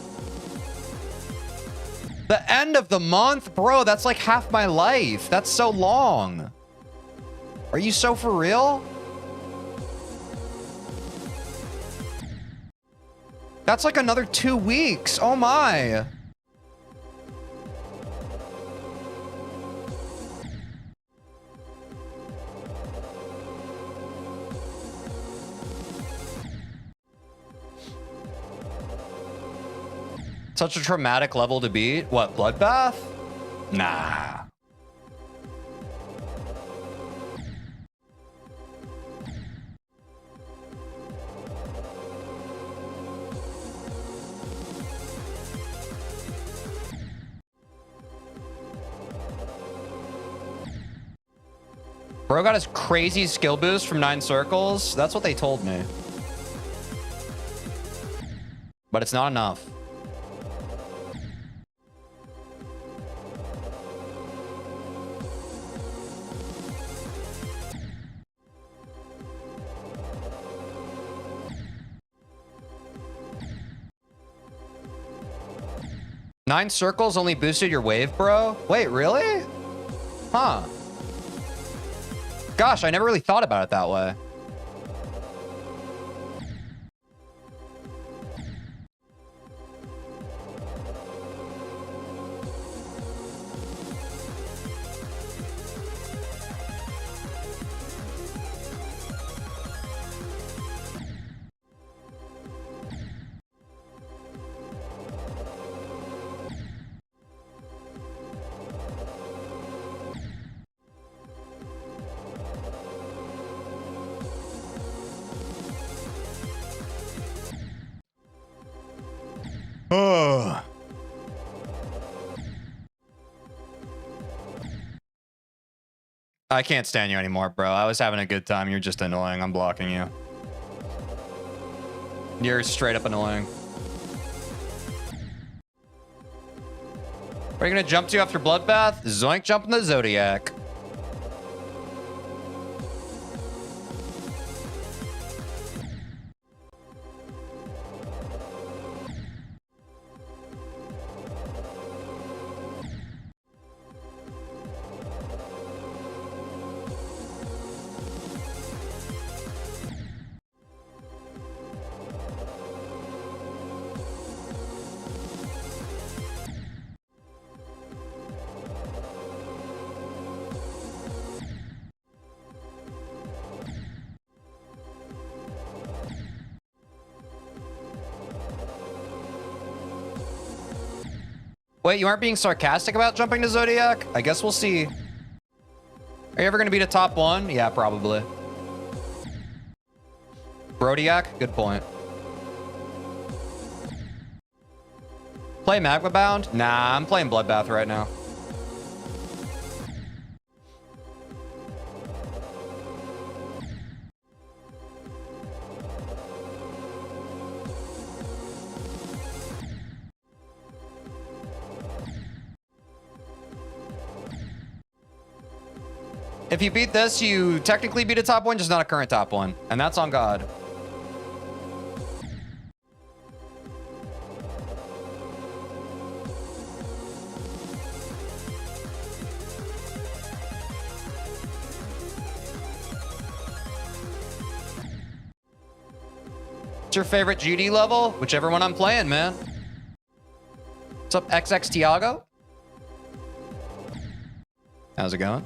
The end of the month? Bro, that's like half my life. That's so long. Are you so for real? That's like another 2 weeks. Oh, my. Such a traumatic level to beat. What, Bloodbath? Nah. Bro got his crazy skill boost from 9 circles. That's what they told me. But it's not enough. Nine circles only boosted your wave, bro? Wait, really? Huh. Gosh, I never really thought about it that way. Oh. I can't stand you anymore, bro. I was having a good time. You're just annoying. I'm blocking you. You're straight up annoying. Are you gonna jump to after Bloodbath? Zoink, jump in the Zodiac. Wait, you aren't being sarcastic about jumping to Zodiac? I guess we'll see. Are you ever going to beat a top 1? Yeah, probably. Brodiac? Good point. Play Magma Bound? Nah, I'm playing Bloodbath right now. If you beat this, you technically beat a top 1, just not a current top 1. And that's on God. What's your favorite GD level? Whichever one I'm playing, man. What's up, XX Tiago? How's it going?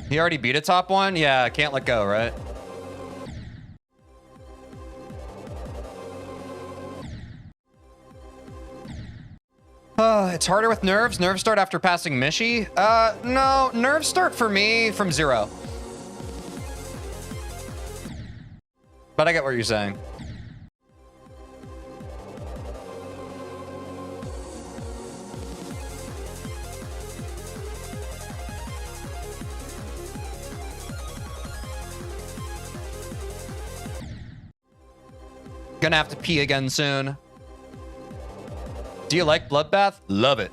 He already beat a top 1? Yeah, can't let go, right? It's harder with nerves. Nerves start after passing Mishi. No, nerves start for me from 0. But I get what you're saying. Gonna have to pee again soon. Do you like Bloodbath? Love it.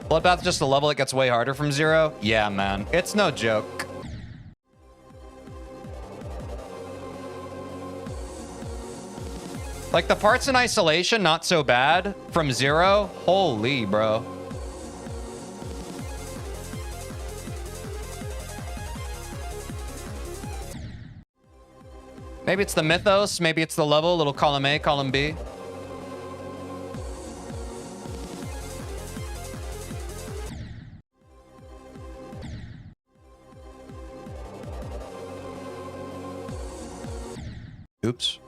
Bloodbath just a level that gets way harder from 0? Yeah, man. It's no joke. Like, the parts in isolation, not so bad. From 0, holy, bro. Maybe it's the mythos, maybe it's the level, little column A, column B. Oops.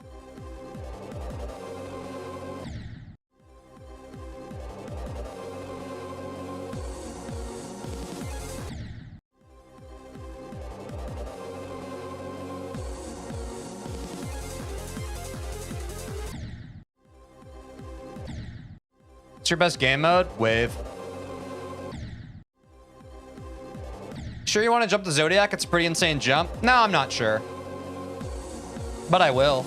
What's your best game mode? Wave. Sure you want to jump the Zodiac? It's a pretty insane jump. No, I'm not sure. But I will.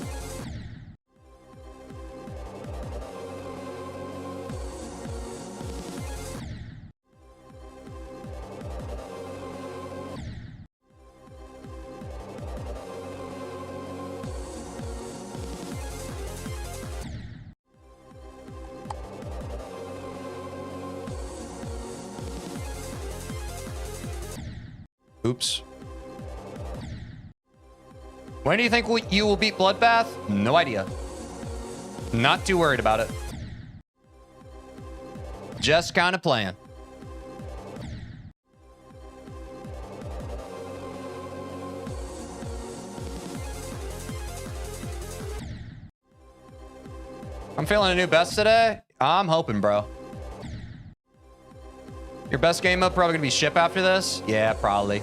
Oops. When do you think you will beat Bloodbath? No idea. Not too worried about it. Just kind of playing. I'm feeling a new best today. I'm hoping, bro. Your best game up probably gonna be ship after this? Yeah, probably.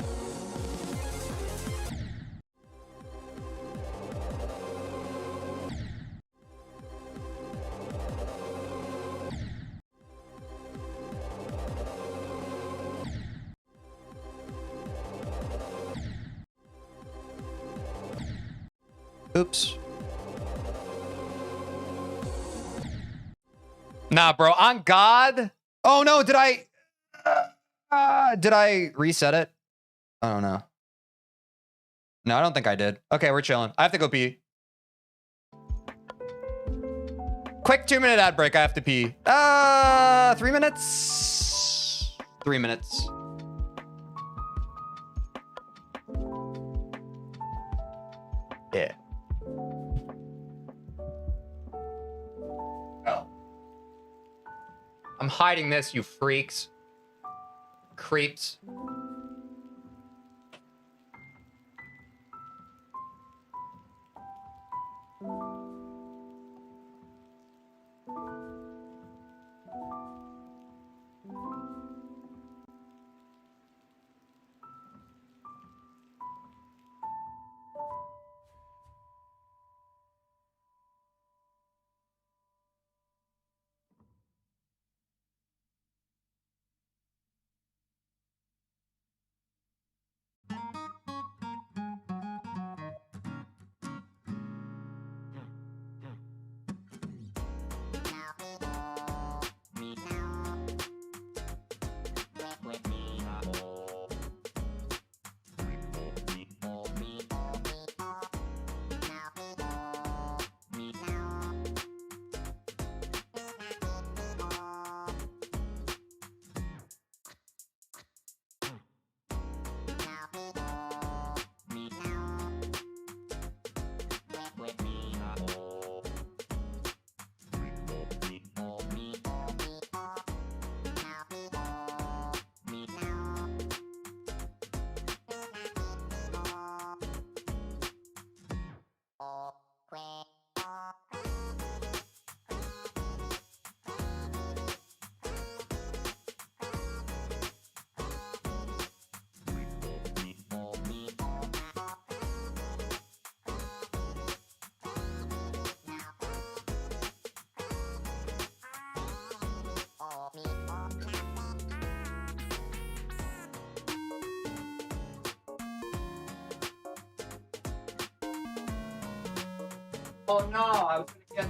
Oops. Nah, bro, on God. Oh no, did I reset it? I don't know. No, I don't think I did. Okay, we're chilling. I have to go pee. Quick 2-minute ad break. I have to pee. 3 minutes. 3 minutes. Yeah. Oh. I'm hiding this, you freaks. Creeps. Oh no, I was gonna get.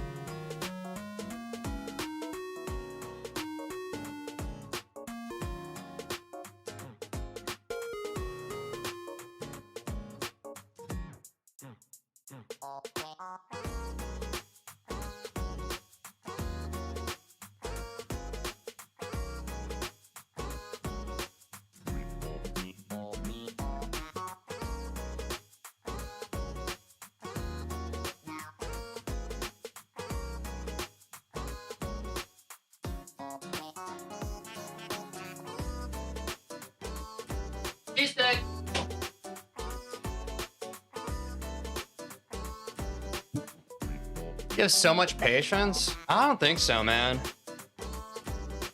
You have so much patience? I don't think so, man.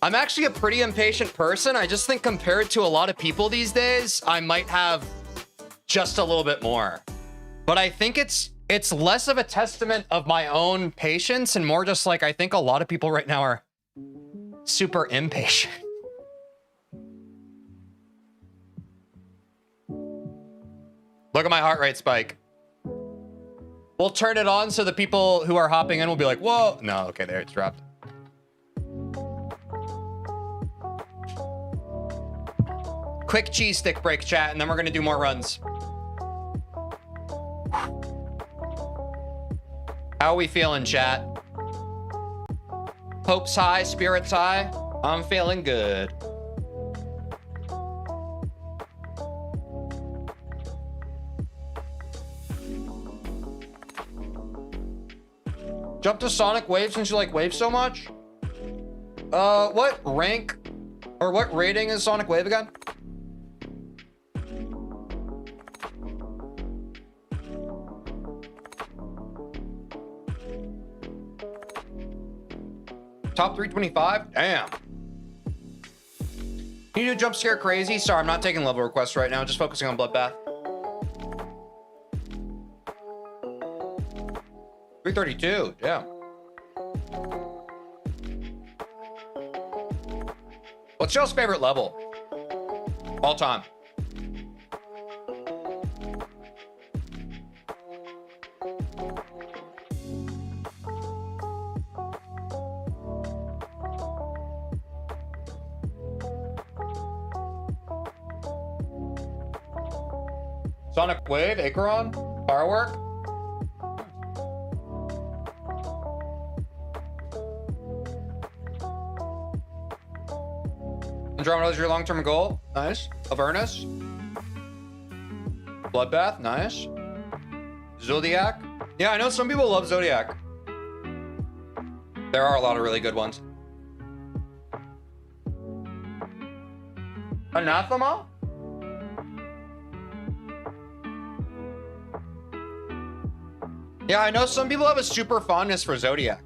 I'm actually a pretty impatient person. I just think compared to a lot of people these days, I might have just a little bit more. But I think it's less of a testament of my own patience and more just like I think a lot of people right now are super impatient. Look at my heart rate spike. We'll turn it on so the people who are hopping in will be like, whoa. No, okay, there, it's dropped. Quick cheese stick break, chat, and then we're gonna do more runs. How are we feeling, chat? Hope's high, spirits high. I'm feeling good. Jump to Sonic Wave since you like Wave so much? What rank or what rating is Sonic Wave again? Top 325? Damn. Can you do jump scare crazy? Sorry, I'm not taking level requests right now. Just focusing on Bloodbath. 332, yeah. What's y'all's favorite level? All time. Sonic Wave, Acheron, Firework. Andromeda's your long-term goal. Nice. Avernus. Bloodbath. Nice. Zodiac. Yeah, I know some people love Zodiac. There are a lot of really good ones. Anathema? Yeah, I know some people have a super fondness for Zodiac.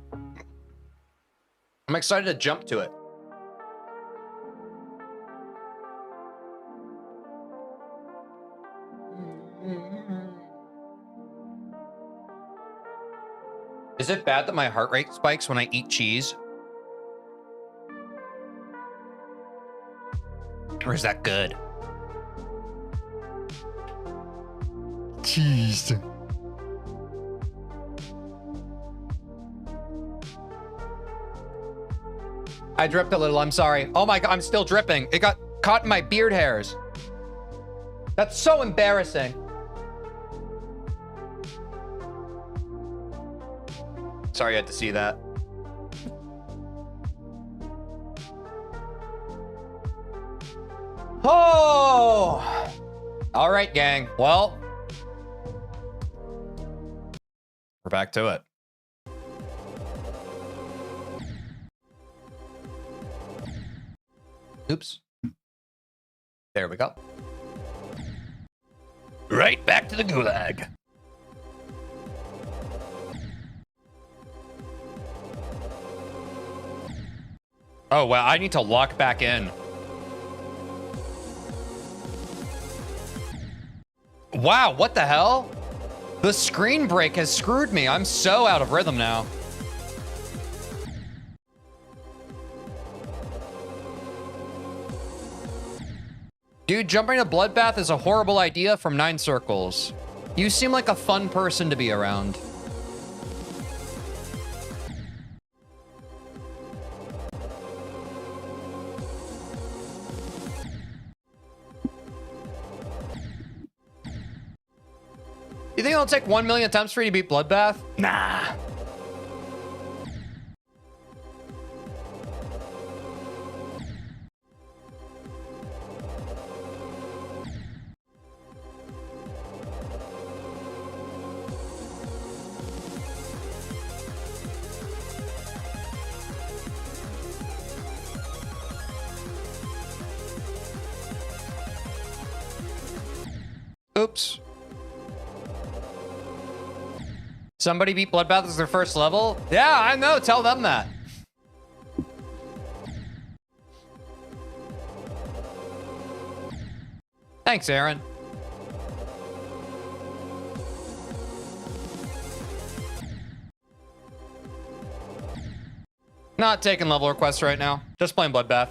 I'm excited to jump to it. Is it bad that my heart rate spikes when I eat cheese? Or is that good? Cheese. I dripped a little, I'm sorry. Oh my God, I'm still dripping. It got caught in my beard hairs. That's so embarrassing. Sorry you had to see that. Oh! All right, gang. Well, we're back to it. Oops. There we go. Right back to the gulag. Oh, wow. I need to lock back in. Wow, what the hell? The screen break has screwed me. I'm so out of rhythm now. Dude, jumping to Bloodbath is a horrible idea from 9 Circles. You seem like a fun person to be around. You think it'll take 1 million attempts for you to beat Bloodbath? Nah. Oops. Somebody beat Bloodbath as their first level? Yeah, I know. Tell them that. Thanks, Aaron. Not taking level requests right now. Just playing Bloodbath.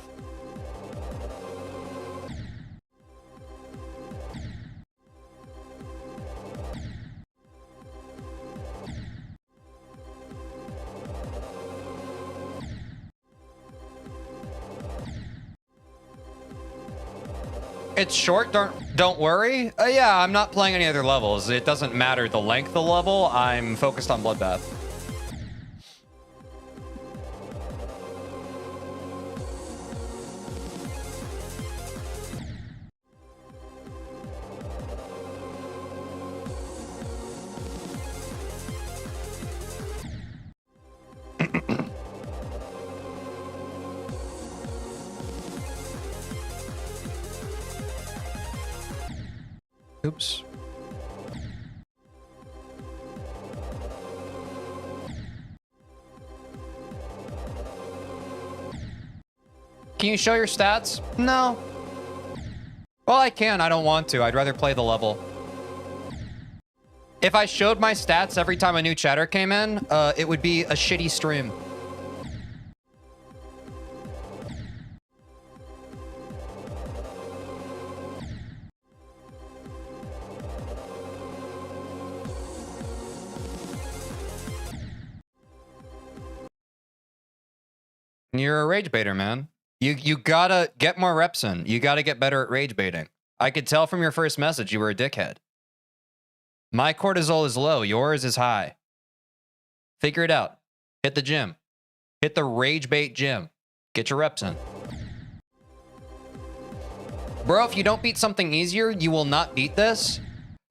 It's short, don't worry. Yeah, I'm not playing any other levels. It doesn't matter the length of the level. I'm focused on Bloodbath. Oops. Can you show your stats? No. Well, I can. I don't want to. I'd rather play the level. If I showed my stats every time a new chatter came in, it would be a shitty stream. You're a rage baiter, man. You gotta get more reps in. You gotta get better at rage baiting. I could tell from your first message you were a dickhead. My cortisol is low. Yours is high. Figure it out. Hit the gym. Hit the rage bait gym. Get your reps in. Bro, if you don't beat something easier, you will not beat this.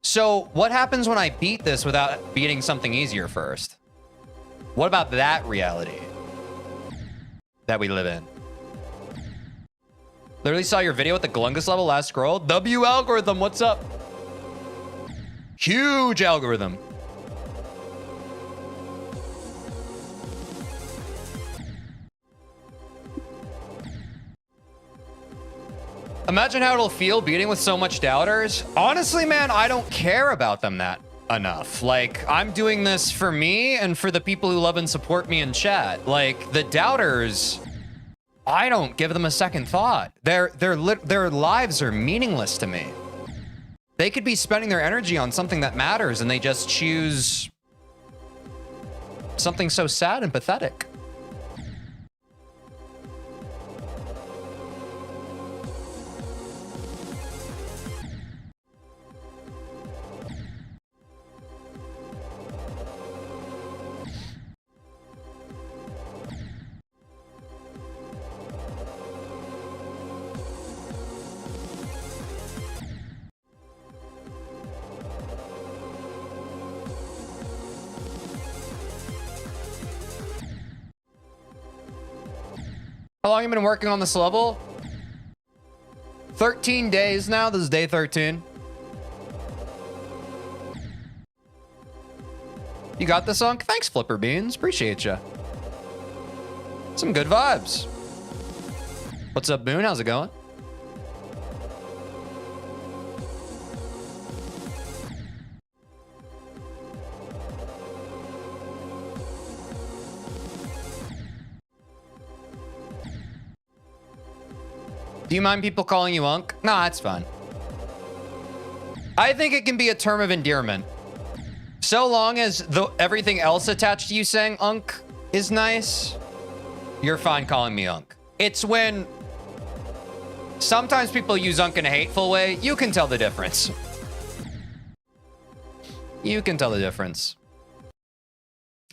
So what happens when I beat this without beating something easier first? What about that reality that we live in? Literally saw your video with the Glungus level last scroll. W algorithm, what's up? Huge algorithm. Imagine how it'll feel beating with so much doubters. Honestly, man, I don't care about them that enough. Like, I'm doing this for me and for the people who love and support me in chat. Like, the doubters, I don't give them a second thought. Their lives are meaningless to me. They could be spending their energy on something that matters, and they just choose something so sad and pathetic. How long have you been working on this level? 13 days now. This is day 13. You got this, Unk? Thanks, Flipper Beans. Appreciate you. Some good vibes. What's up, Boone? How's it going? Do you mind people calling you Unk? No, that's fine. I think it can be a term of endearment. So long as everything else attached to you saying Unk is nice, you're fine calling me Unk. It's when sometimes people use Unk in a hateful way. You can tell the difference. You can tell the difference.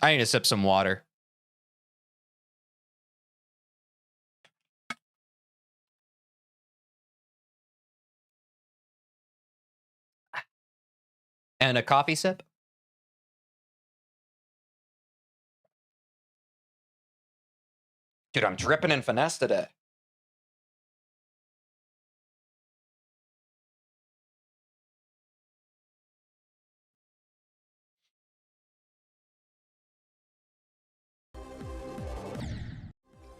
I need to sip some water. And a coffee sip. Dude, I'm dripping in finesse today.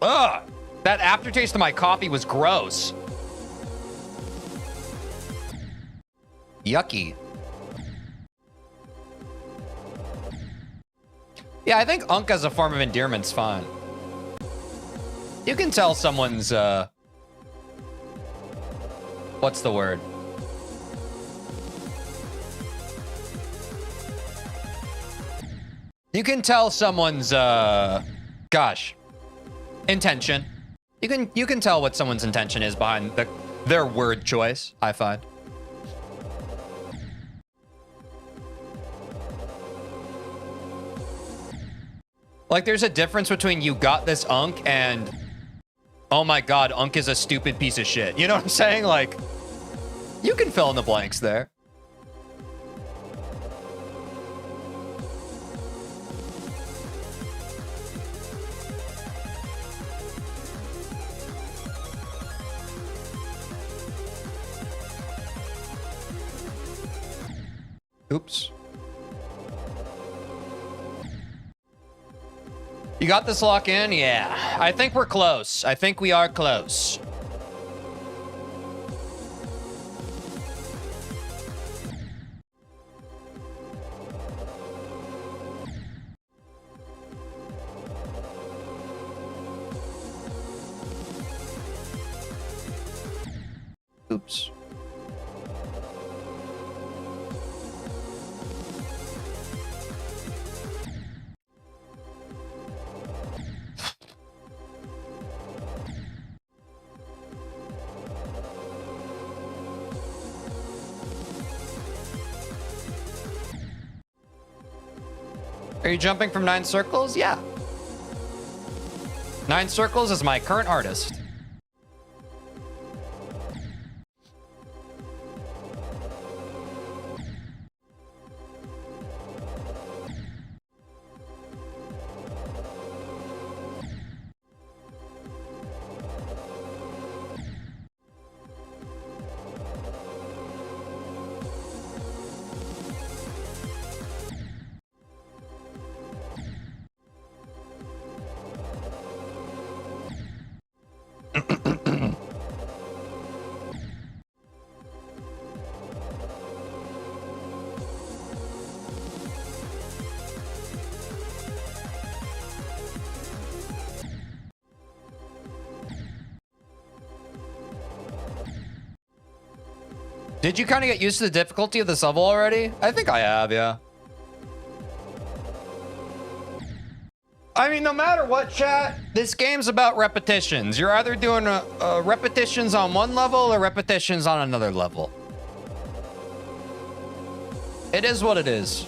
Ugh! That aftertaste of my coffee was gross. Yucky. Yeah, I think unk as a form of endearment's fine. You can tell someone's, what's the word? You can tell someone's, gosh, intention. You can tell what someone's intention is behind their word choice, I find. Like, there's a difference between you got this unk and, oh my god, unk is a stupid piece of shit. You know what I'm saying? Like, you can fill in the blanks there. Oops. You got this lock in? Yeah. I think we're close. I think we are close. Oops. Are you jumping from 9 circles? Yeah. 9 circles is my current artist. Did you kind of get used to the difficulty of this level already? I think I have, yeah. I mean, no matter what, chat, this game's about repetitions. You're either doing repetitions on one level or repetitions on another level. It is what it is.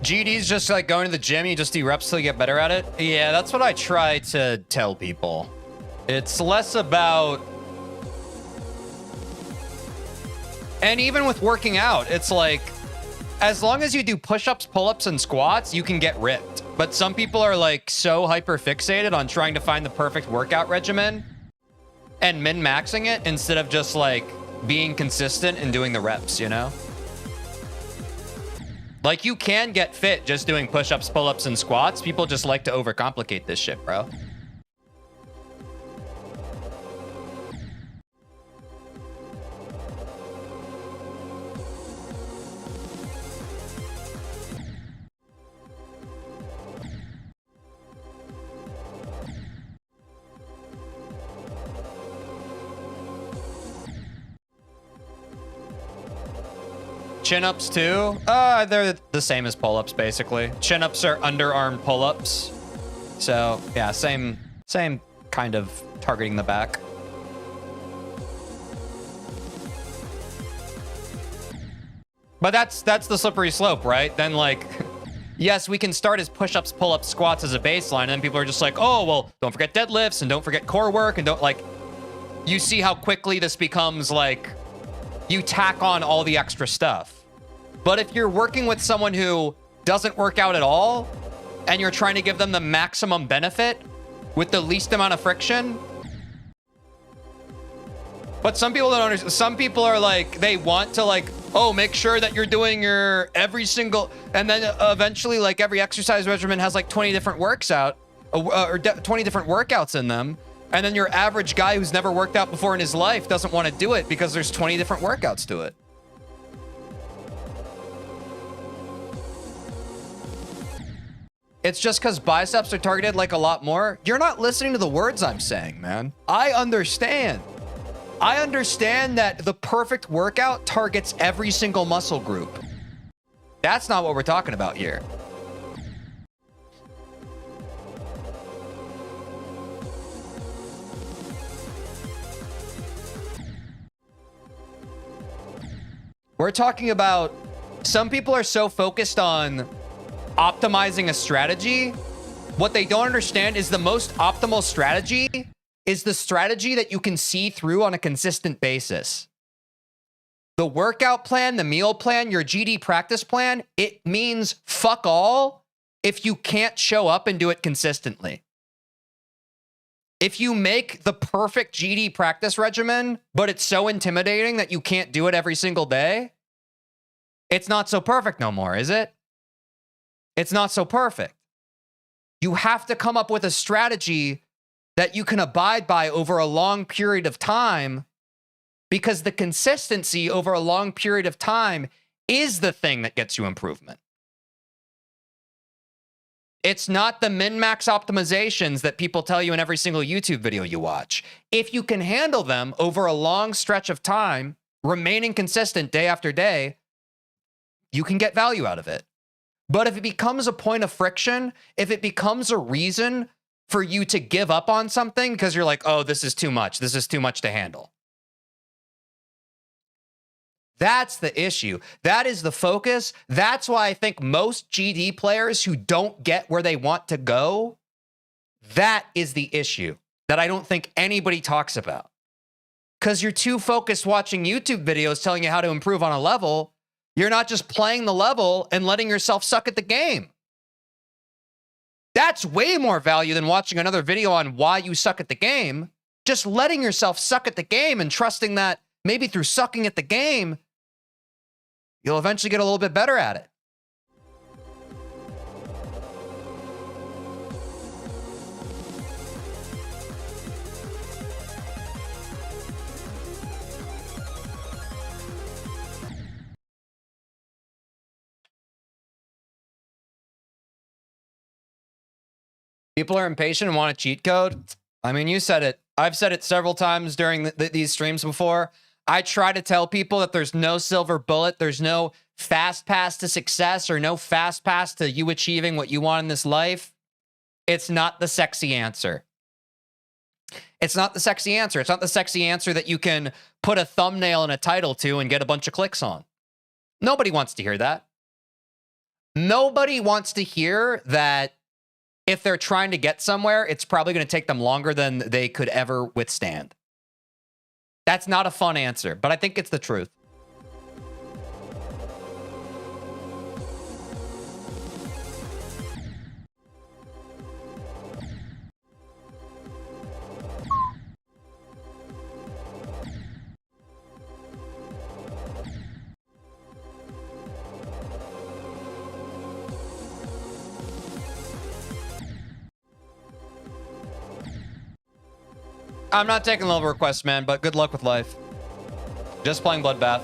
GD's just like going to the gym, you just do reps till you get better at it. Yeah, that's what I try to tell people. It's less about... And even with working out, it's like, as long as you do push-ups, pull-ups, and squats, you can get ripped. But some people are like so hyper-fixated on trying to find the perfect workout regimen and min-maxing it instead of just like being consistent and doing the reps, you know? Like, you can get fit just doing push-ups, pull-ups, and squats. People just like to overcomplicate this shit, bro. Chin-ups too? They're the same as pull-ups, basically. Chin-ups are underarm pull-ups. So, yeah, same kind of targeting the back. But that's the slippery slope, right? Then, like, yes, we can start as push-ups, pull-ups, squats as a baseline, and then people are just like, oh, well, don't forget deadlifts, and don't forget core work, and don't, like... you see how quickly this becomes like you tack on all the extra stuff. But if you're working with someone who doesn't work out at all and you're trying to give them the maximum benefit with the least amount of friction. But some people don't understand. Some people are like, they want to like, oh, make sure that you're doing your every single, and then eventually like every exercise regimen has like 20 different works out or 20 different workouts in them. And then your average guy who's never worked out before in his life doesn't want to do it because there's 20 different workouts to it. It's just because biceps are targeted like a lot more. You're not listening to the words I'm saying, man. I understand. I understand that the perfect workout targets every single muscle group. That's not what we're talking about here. We're talking about some people are so focused on optimizing a strategy. What they don't understand is the most optimal strategy is the strategy that you can see through on a consistent basis. The workout plan, the meal plan, your GD practice plan, it means fuck all if you can't show up and do it consistently. If you make the perfect GD practice regimen, but it's so intimidating that you can't do it every single day, it's not so perfect no more, is it? It's not so perfect. You have to come up with a strategy that you can abide by over a long period of time, because the consistency over a long period of time is the thing that gets you improvement. It's not the min-max optimizations that people tell you in every single YouTube video you watch. If you can handle them over a long stretch of time, remaining consistent day after day, you can get value out of it. But if it becomes a point of friction, if it becomes a reason for you to give up on something because you're like, oh, this is too much to handle. That's the issue. That is the focus. That's why I think most GD players who don't get where they want to go, that is the issue that I don't think anybody talks about. Because you're too focused watching YouTube videos telling you how to improve on a level. You're not just playing the level and letting yourself suck at the game. That's way more value than watching another video on why you suck at the game. Just letting yourself suck at the game and trusting that maybe through sucking at the game, you'll eventually get a little bit better at it. People are impatient and want a cheat code. I mean, you said it. I've said it several times during these streams before. I try to tell people that there's no silver bullet. There's no fast pass to success or no fast pass to you achieving what you want in this life. It's not the sexy answer. It's not the sexy answer. It's not the sexy answer that you can put a thumbnail and a title to and get a bunch of clicks on. Nobody wants to hear that. Nobody wants to hear that if they're trying to get somewhere, it's probably going to take them longer than they could ever withstand. That's not a fun answer, but I think it's the truth. I'm not taking level requests, man, but good luck with life. Just playing Bloodbath.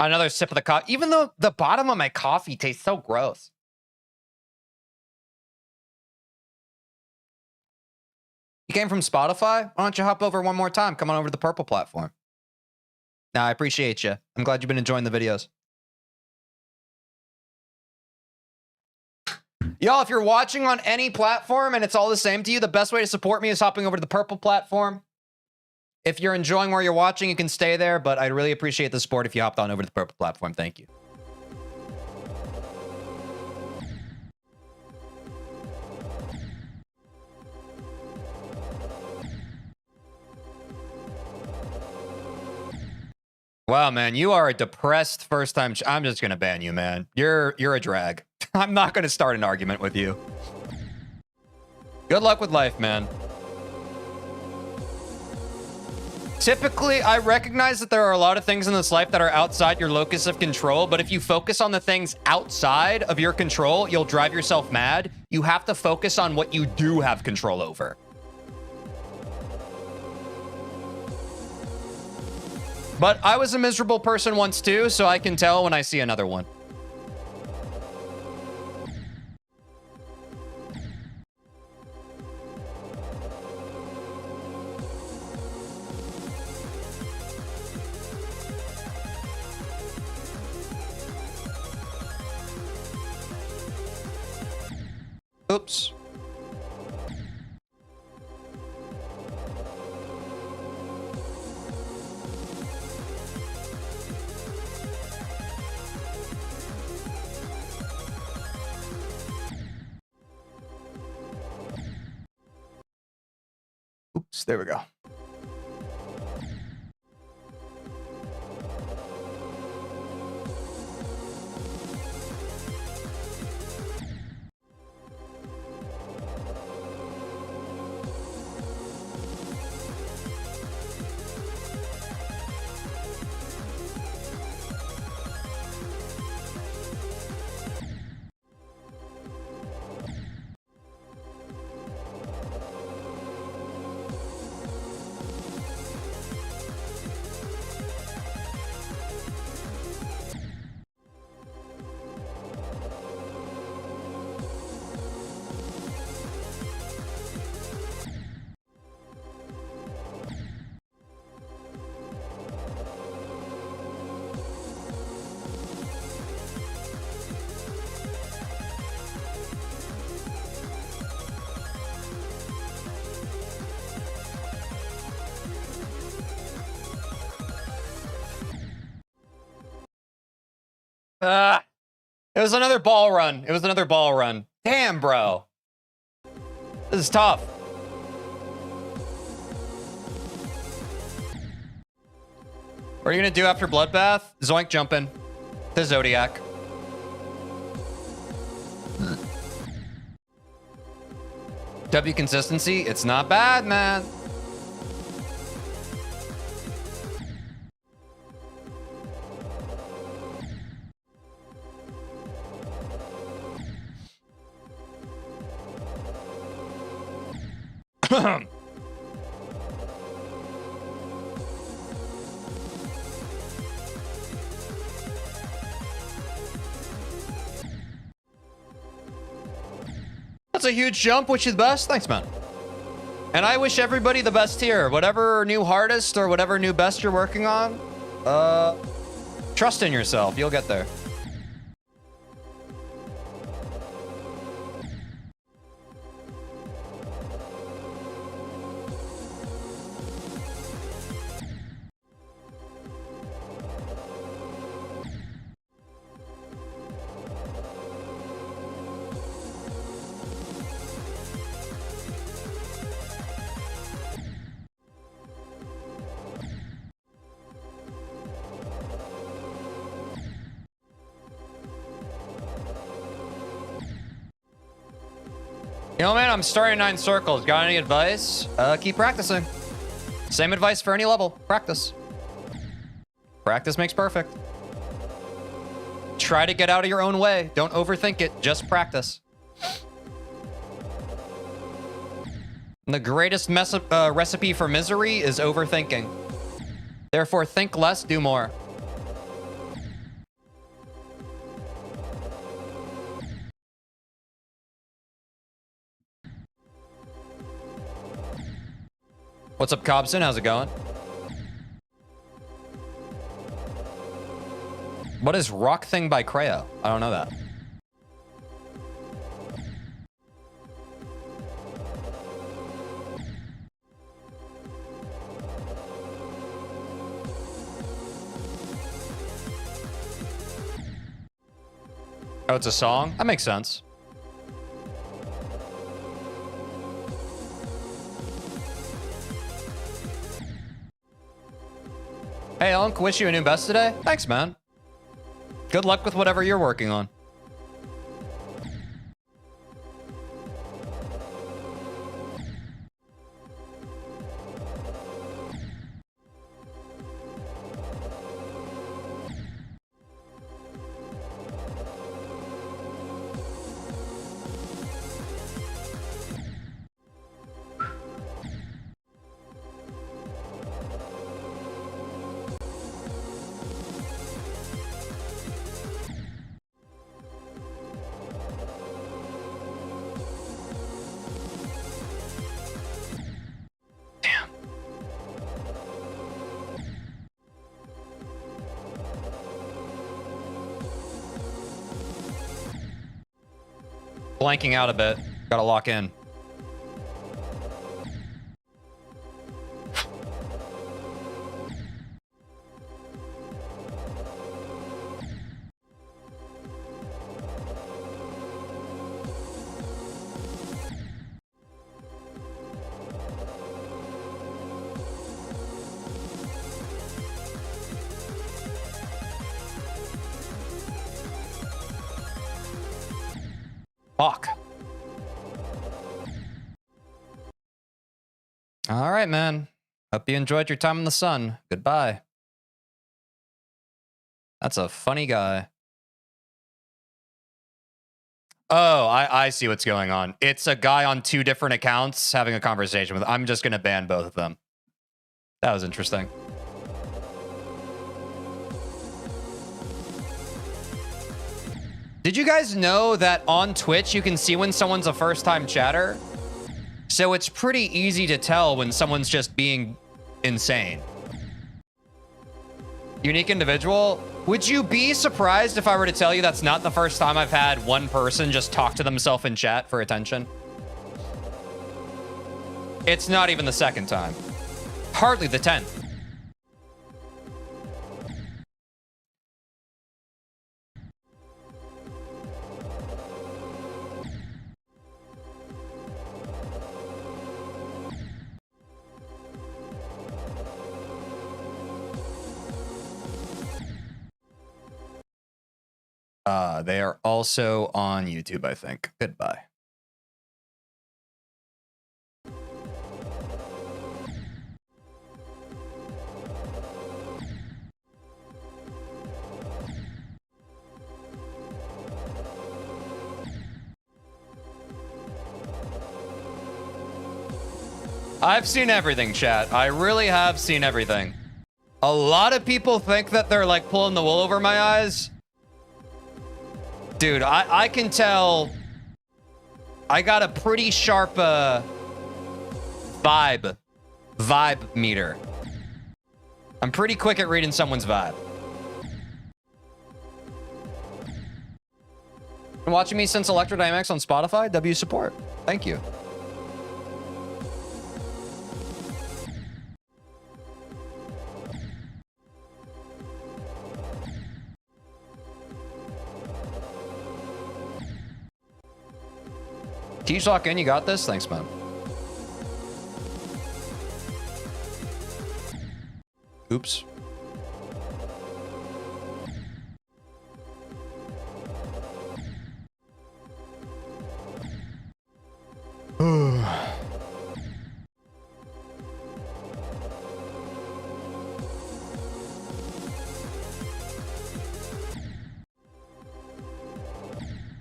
Another sip of the coffee, even though the bottom of my coffee tastes so gross. You came from Spotify? Why don't you hop over one more time? Come on over to the purple platform. Nah, I appreciate you. I'm glad you've been enjoying the videos. Y'all, if you're watching on any platform and it's all the same to you, the best way to support me is hopping over to the purple platform. If you're enjoying where you're watching, you can stay there, but I'd really appreciate the support if you hopped on over to the purple platform. Thank you. Wow, man, you are a depressed first-time. I'm just gonna ban you, man. You're a drag. I'm not gonna start an argument with you. Good luck with life, man. Typically, I recognize that there are a lot of things in this life that are outside your locus of control, but if you focus on the things outside of your control, you'll drive yourself mad. You have to focus on what you do have control over. But I was a miserable person once too, so I can tell when I see another one. Oops. Oops, there we go. It was another ball run. It was another ball run. Damn, bro. This is tough. What are you gonna do after Bloodbath? Zoink jumping. The Zodiac. W consistency, it's not bad, man. That's a huge jump. Wish you the best. Thanks, man. And I wish everybody the best here. Whatever new hardest or whatever new best you're working on, trust in yourself. You'll get there. You know, man, I'm starting 9 circles. Got any advice? Keep practicing. Same advice for any level. Practice. Practice makes perfect. Try to get out of your own way. Don't overthink it. Just practice. And the greatest recipe for misery is overthinking. Therefore, think less, do more. What's up, Cobson? How's it going? What is Rock Thing by Creo? I don't know that. Oh, it's a song? That makes sense. Hey, Unc, wish you a new best today. Thanks, man. Good luck with whatever you're working on. Blanking out a bit. Gotta lock in. Fuck. All right, man. Hope you enjoyed your time in the sun. Goodbye. That's a funny guy. Oh, I see what's going on. It's a guy on 2 different accounts having a conversation with. I'm just going to ban both of them. That was interesting. Did you guys know that on Twitch you can see when someone's a first-time chatter? So it's pretty easy to tell when someone's just being insane. Unique individual? Would you be surprised if I were to tell you that's not the first time I've had one person just talk to themselves in chat for attention? It's not even the second time. Hardly the 10th. They are also on YouTube, I think. Goodbye. I've seen everything, chat. I really have seen everything. A lot of people think that they're like pulling the wool over my eyes. Dude, I can tell I got a pretty sharp vibe meter. I'm pretty quick at reading someone's vibe. Been watching me since Electrodynamics on Spotify. W support. Thank you. Teej, lock in. You got this. Thanks, man. Oops.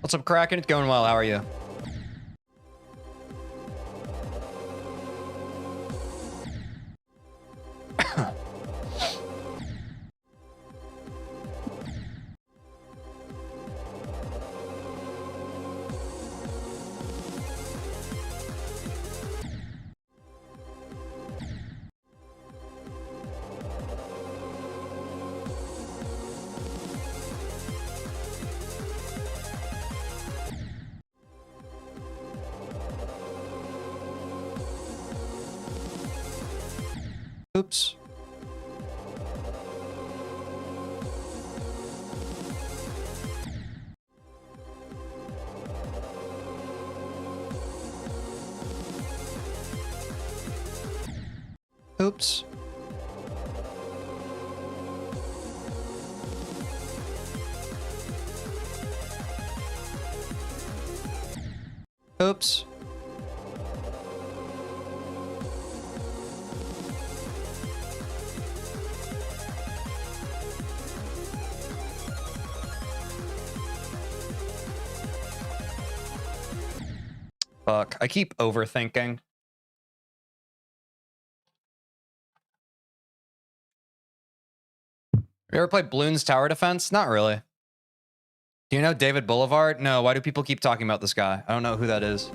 What's up, Kraken? It's going well. How are you? Oops. Oops. Oops. Fuck, I keep overthinking. You ever played Bloons Tower Defense? Not really. Do you know David Boulevard? No, why do people keep talking about this guy? I don't know who that is.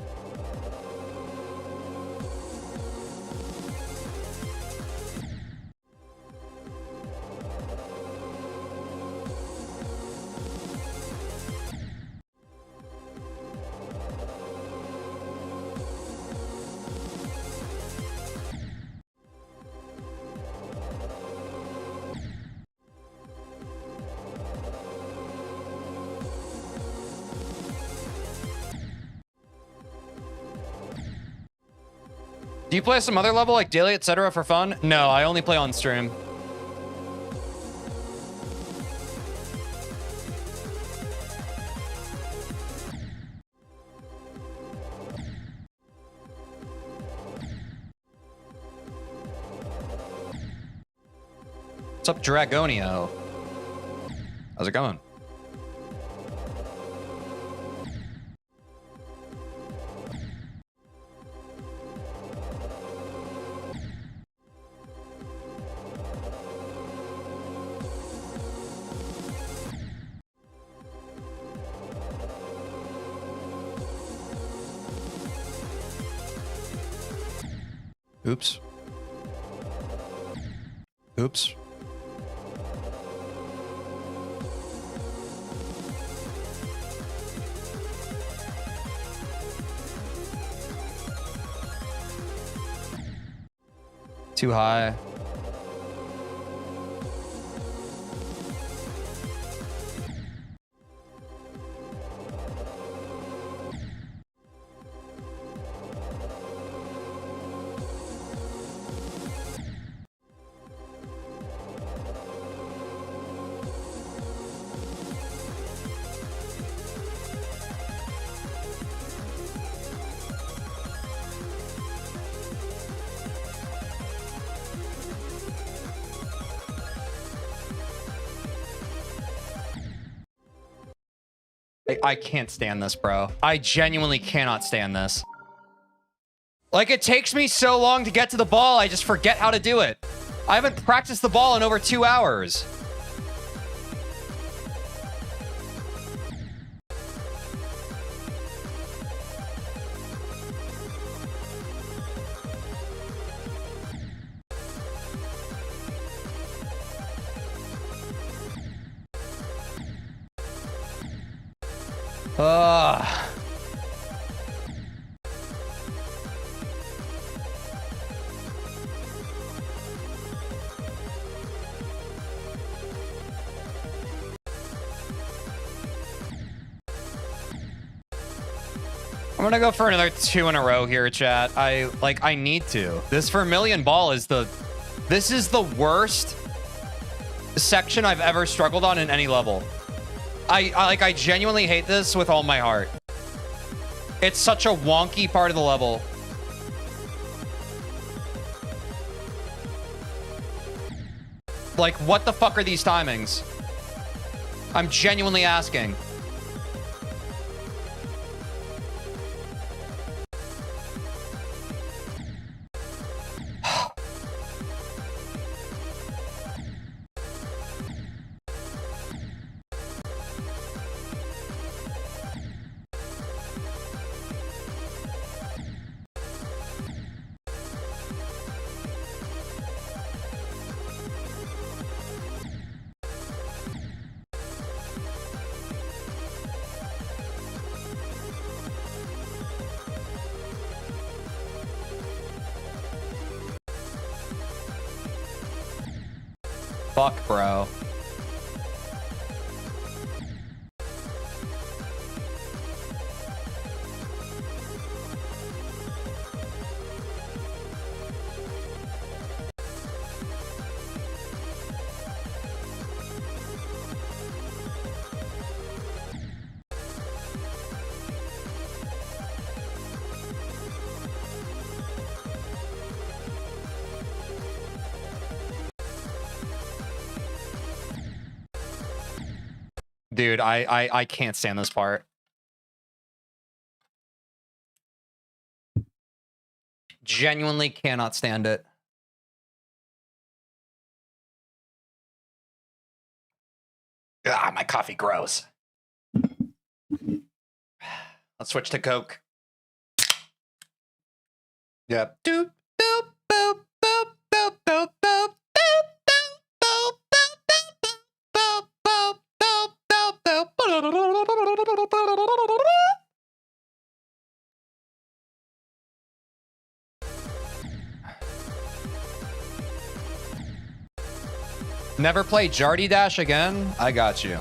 Do you play some other level like daily, etc. for fun? No, I only play on stream. What's up, Dragonio? How's it going? Oops. Oops. Too high. I can't stand this, bro. I genuinely cannot stand this. Like, it takes me so long to get to the ball, I just forget how to do it. I haven't practiced the ball in over 2 hours. I'm gonna go for another 2 in a row here, chat. I need to. This Vermilion ball is this is the worst section I've ever struggled on in any level. I genuinely hate this with all my heart. It's such a wonky part of the level. Like, what the fuck are these timings? I'm genuinely asking. Fuck, bro. Dude, I can't stand this part. Genuinely cannot stand it. Ah, my coffee grows. Let's switch to Coke. Yep. Doop, doop, boop, boop, boop, boop, boop, Never play Jardy Dash again? I got you.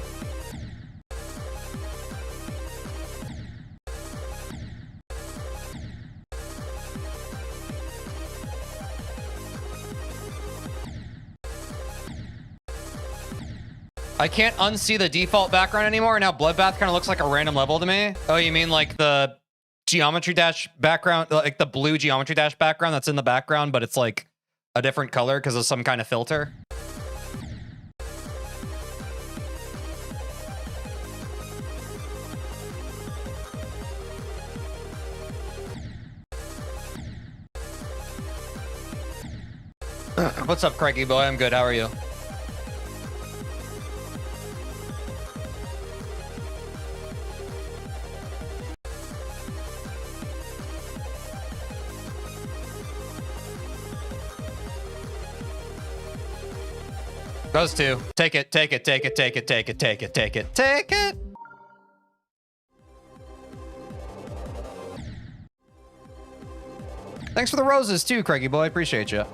I can't unsee the default background anymore. Now Bloodbath kind of looks like a random level to me. Oh, you mean like the Geometry Dash background, like the blue Geometry Dash background that's in the background, but it's like a different color because of some kind of filter? What's up, Craigie boy? I'm good. How are you? Those two. Take it, take it, take it, take it, take it, take it, take it, take it. Thanks for the roses too, Craigie boy. Appreciate you.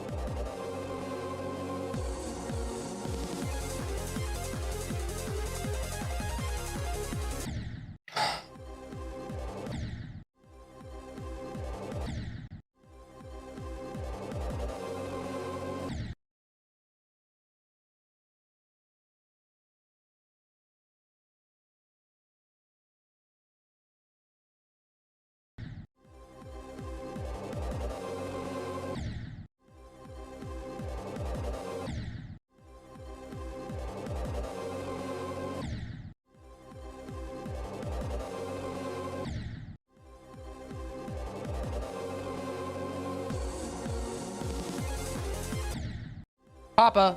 Papa.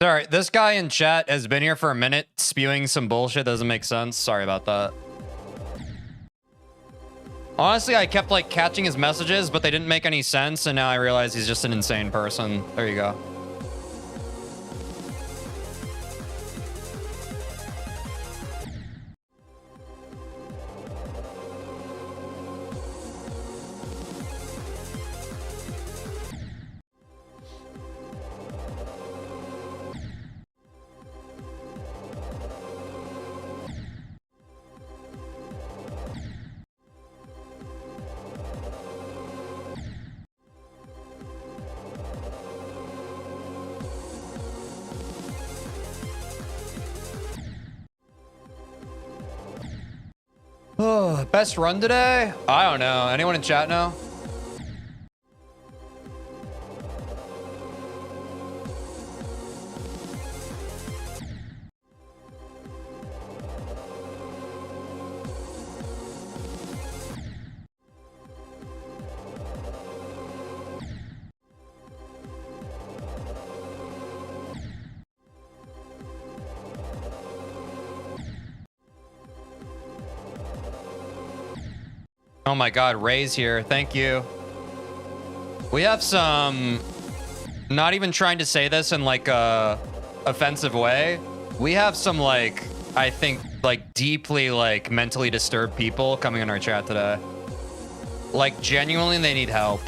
Sorry, this guy in chat has been here for a minute spewing some bullshit. Doesn't make sense. Sorry about that. Honestly, I kept like catching his messages, but they didn't make any sense. And now I realize he's just an insane person. There you go. Oh, best run today? I don't know. Anyone in chat know? Oh my god, Ray's here. Thank you. We have some... Not even trying to say this in like a offensive way. We have some like, I think like deeply like mentally disturbed people coming in our chat today. Like genuinely they need help.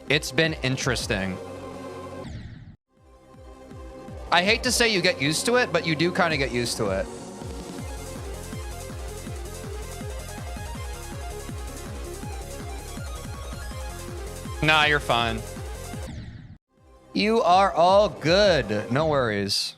It's been interesting. I hate to say you get used to it, but you do kind of get used to it. Nah, you're fine. You are all good. No worries.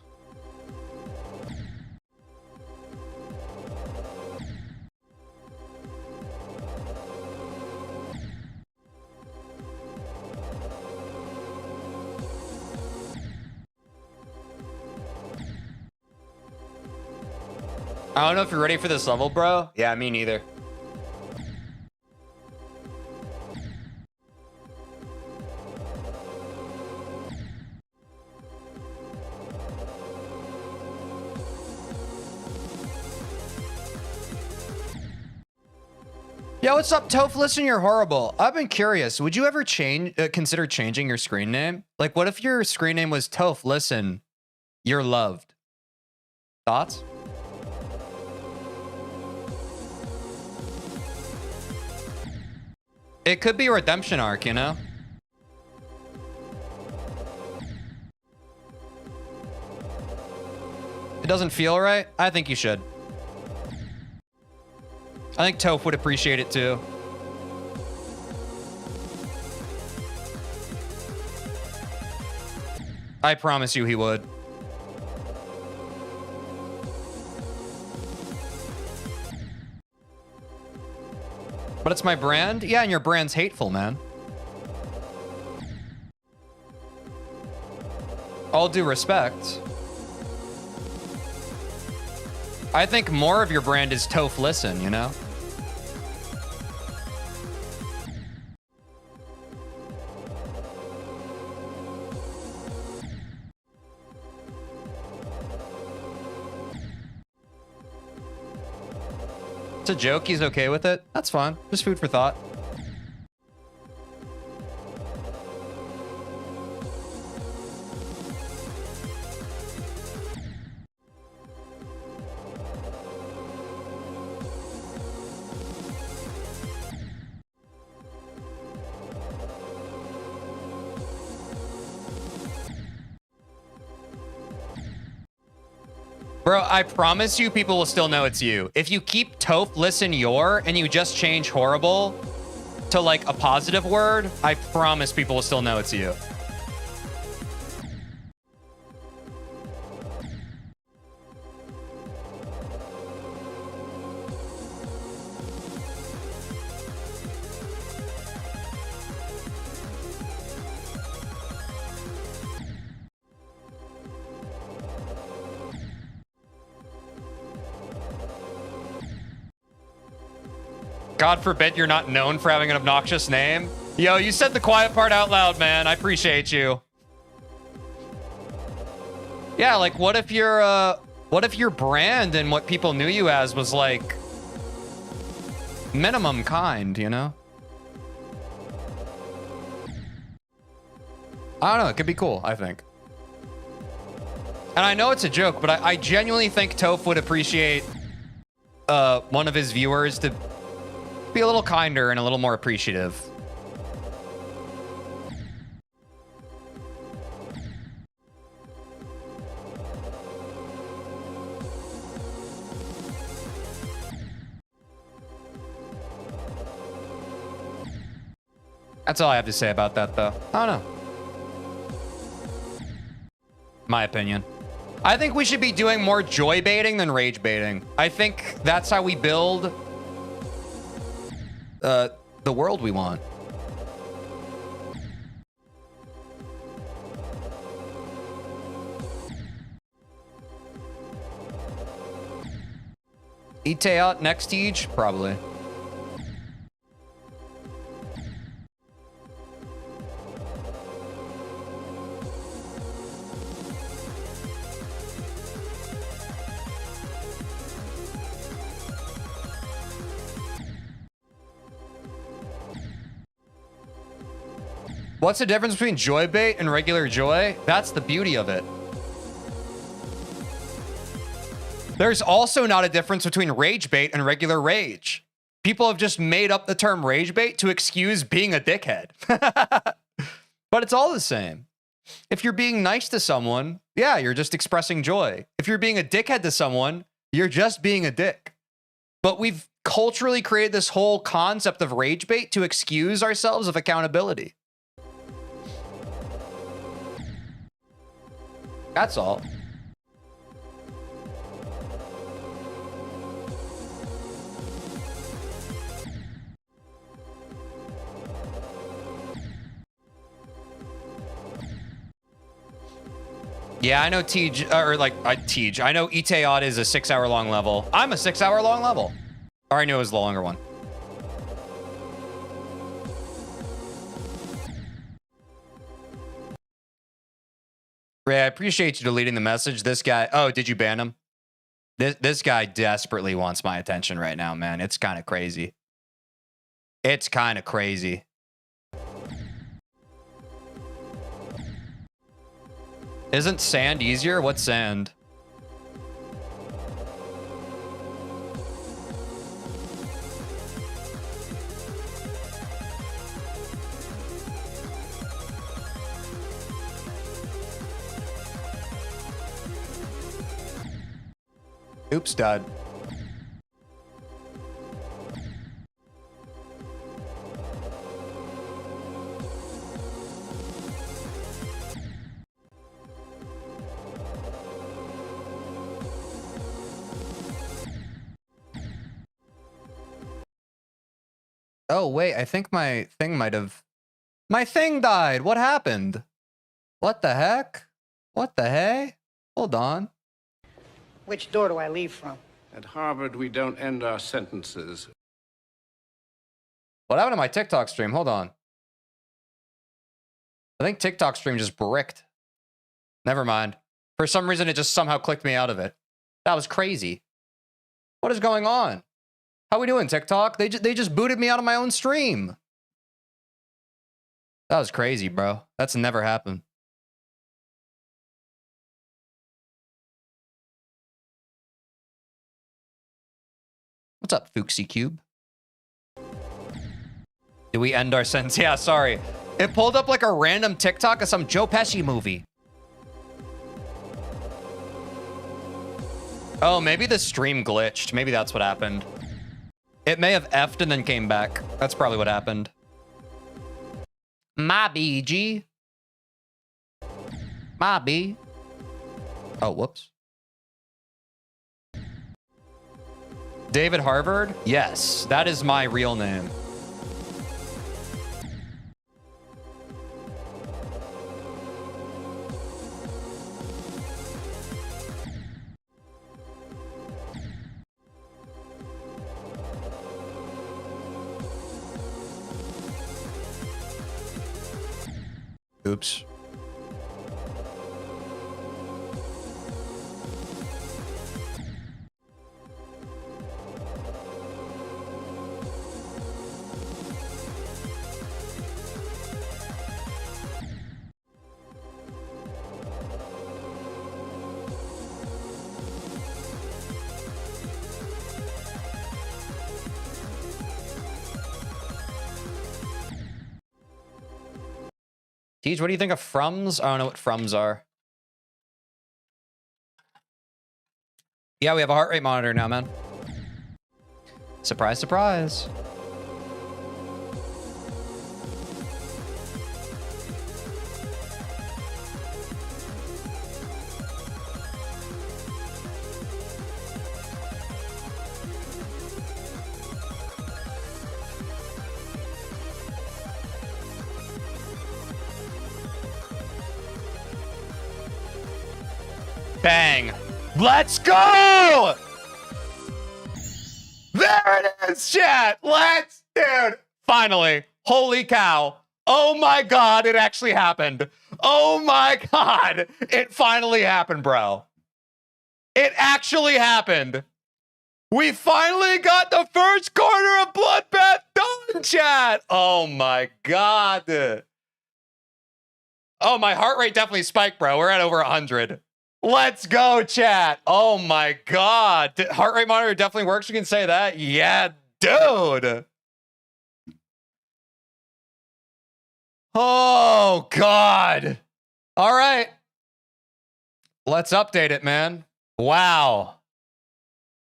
I don't know if you're ready for this level, bro. Yeah, me neither. Yo, what's up, Toph? Listen, you're horrible. I've been curious. Would you ever consider changing your screen name? Like, what if your screen name was Toph? Listen, you're loved. Thoughts? It could be a redemption arc, you know? It doesn't feel right? I think you should. I think Toph would appreciate it too. I promise you he would. But it's my brand? Yeah, and your brand's hateful, man. All due respect. I think more of your brand is Toph Listen, you know? It's a joke, he's okay with it. That's fine. Just food for thought. Bro, I promise you people will still know it's you. If you keep Toph Listen Your and you just change horrible to like a positive word, I promise people will still know it's you. God forbid you're not known for having an obnoxious name. Yo, you said the quiet part out loud, man. I appreciate you. Yeah, like what if your brand and what people knew you as was like minimum kind, you know? I don't know, it could be cool, I think. And I know it's a joke, but I genuinely think Toph would appreciate one of his viewers to be a little kinder and a little more appreciative. That's all I have to say about that, though. I don't know. My opinion. I think we should be doing more joy baiting than rage baiting. I think that's how we build the world we want. Iteot next Teej? Probably. What's the difference between joy bait and regular joy? That's the beauty of it. There's also not a difference between rage bait and regular rage. People have just made up the term rage bait to excuse being a dickhead. But it's all the same. If you're being nice to someone, yeah, you're just expressing joy. If you're being a dickhead to someone, you're just being a dick. But we've culturally created this whole concept of rage bait to excuse ourselves of accountability. That's all. Yeah, I know Tej. I know Iteod is a 6-hour-long level. I'm a 6-hour-long level. Or I knew it was the longer one. Ray, I appreciate you deleting the message. This guy, oh, did you ban him? This guy desperately wants my attention right now, man. It's kind of crazy. It's kind of crazy. Isn't sand easier? What's sand? Oops, dud. Oh, wait, I think my thing might have... My thing died! What happened? What the heck? What the hey? Hold on. Which door do I leave from? At Harvard, we don't end our sentences. What happened to my TikTok stream? Hold on. I think TikTok stream just bricked. Never mind. For some reason, it just somehow clicked me out of it. That was crazy. What is going on? How we doing, TikTok? They just booted me out of my own stream. That was crazy, bro. That's never happened. What's up, Fuxie Cube? Did we end our sentence? Yeah, sorry. It pulled up like a random TikTok of some Joe Pesci movie. Oh, maybe the stream glitched. Maybe that's what happened. It may have effed and then came back. That's probably what happened. My BG. My B. Oh, whoops. David Harvard? Yes, that is my real name. Oops. Tej, what do you think of frums? I don't know what frums are. Yeah, we have a heart rate monitor now, man. Surprise, surprise. Bang. Let's go! There it is, chat. Dude, finally. Holy cow. Oh my God, it actually happened. Oh my God. It finally happened, bro. It actually happened. We finally got the first corner of Bloodbath done, chat. Oh my God. Oh, my heart rate definitely spiked, bro. We're at over 100. Let's go, chat. Oh my God. Heart rate monitor definitely works. You can say that. Yeah, dude. Oh God. All right. Let's update it, man. Wow.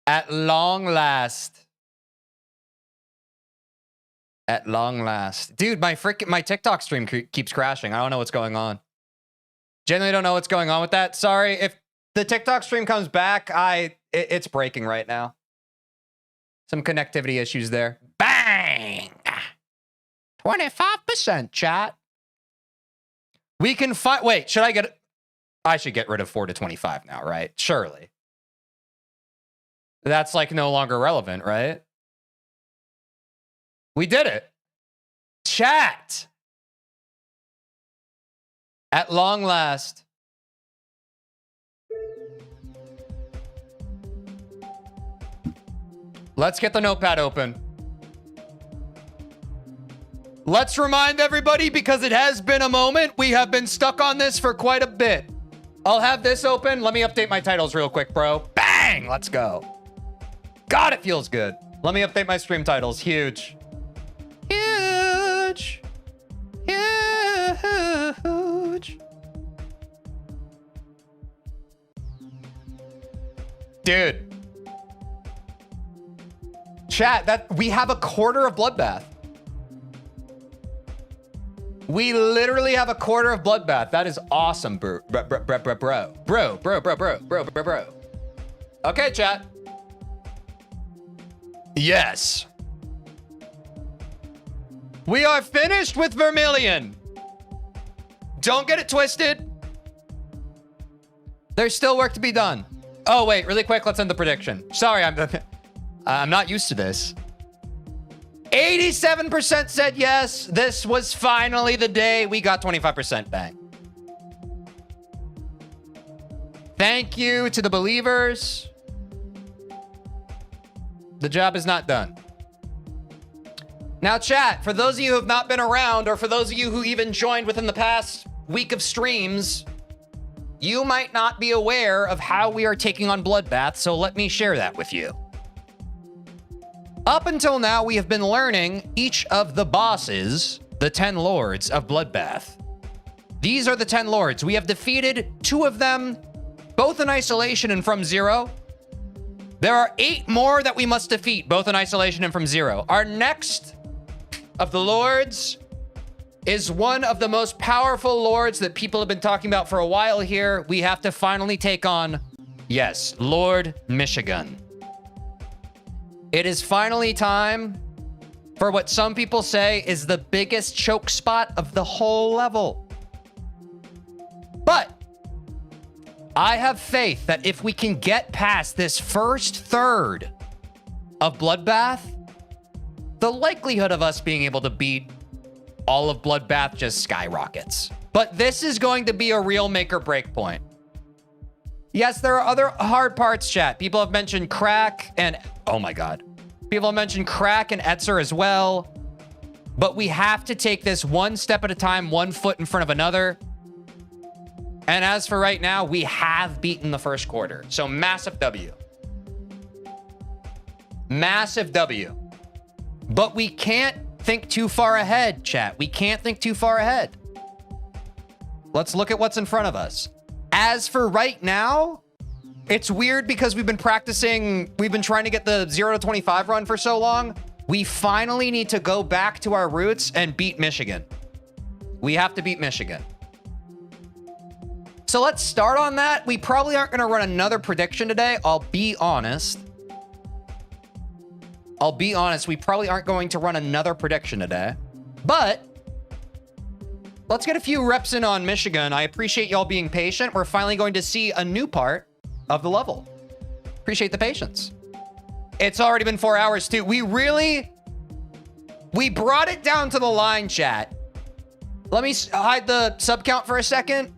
At long last. At long last. Dude, my TikTok stream keeps crashing. I don't know what's going on. Genuinely don't know what's going on with that. Sorry. If the TikTok stream comes back, it's breaking right now. Some connectivity issues there. Bang! 25% chat. We can find... Wait, should I get... I should get rid of 4 to 25 now, right? Surely. That's like no longer relevant, right? We did it. Chat. At long last. Let's get the notepad open. Let's remind everybody, because it has been a moment. We have been stuck on this for quite a bit. I'll have this open. Let me update my titles real quick, bro. Bang! Let's go. God, it feels good. Let me update my stream titles. Huge. Huge. Huge. Dude. Chat, that we have a quarter of Bloodbath. We literally have a quarter of Bloodbath. That is awesome, bro. Bro. Okay, chat. Yes. We are finished with Vermilion. Don't get it twisted. There's still work to be done. Oh, wait, really quick. Let's end the prediction. Sorry, I'm not used to this. 87% said yes. This was finally the day we got 25% back. Thank you to the believers. The job is not done. Now, chat, for those of you who have not been around, or for those of you who even joined within the past week of streams, you might not be aware of how we are taking on Bloodbath, so let me share that with you. Up until now, we have been learning each of the bosses, the 10 lords of Bloodbath. These are the 10 lords. We have defeated 2 of them, both in isolation and from zero. There are 8 more that we must defeat, both in isolation and from zero. Our next of the lords is one of the most powerful lords that people have been talking about for a while here. We have to finally take on, yes, Lord Michigan. It is finally time for what some people say is the biggest choke spot of the whole level. But I have faith that if we can get past this first third of Bloodbath, the likelihood of us being able to beat all of Bloodbath just skyrockets. But this is going to be a real make or break point. Yes, there are other hard parts, chat. People have mentioned Crack and... Oh my God. People have mentioned Crack and Etzer as well. But we have to take this one step at a time, one foot in front of another. And as for right now, we have beaten the first quarter. So massive W. Massive W. But we can't think too far ahead, chat. We can't think too far ahead. Let's look at what's in front of us. As for right now, it's weird because we've been practicing, we've been trying to get the 0 to 25 run for so long. We finally need to go back to our roots and beat Michigan. We have to beat Michigan. So let's start on that. We probably aren't going to run another prediction today. I'll be honest. We probably aren't going to run another prediction today. But let's get a few reps in on Michigan. I appreciate y'all being patient. We're finally going to see a new part of the level. Appreciate the patience. It's already been 4 hours too. We brought it down to the line, chat. Let me hide the sub count for a second.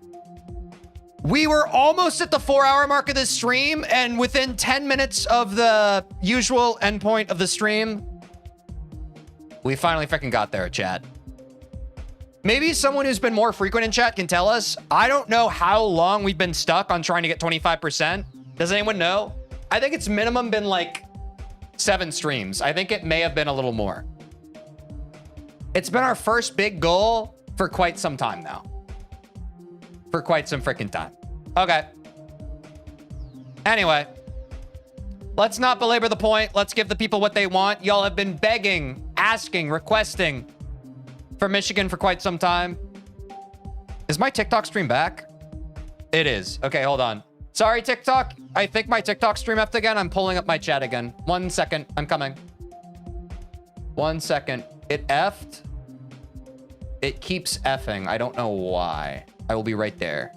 We were almost at the 4-hour mark of this stream, and within 10 minutes of the usual endpoint of the stream, we finally freaking got there, chat. Maybe someone who's been more frequent in chat can tell us. I don't know how long we've been stuck on trying to get 25%. Does anyone know? I think it's minimum been like 7 streams. I think it may have been a little more. It's been our first big goal for quite some time now. for quite some freaking time. Okay. Anyway, let's not belabor the point. Let's give the people what they want. Y'all have been begging, asking, requesting for Michigan for quite some time. Is my TikTok stream back? It is. Okay, hold on. Sorry, TikTok. I think my TikTok stream effed again. I'm pulling up my chat again. 1 second. I'm coming. 1 second. It effed. It keeps effing. I don't know why. I will be right there.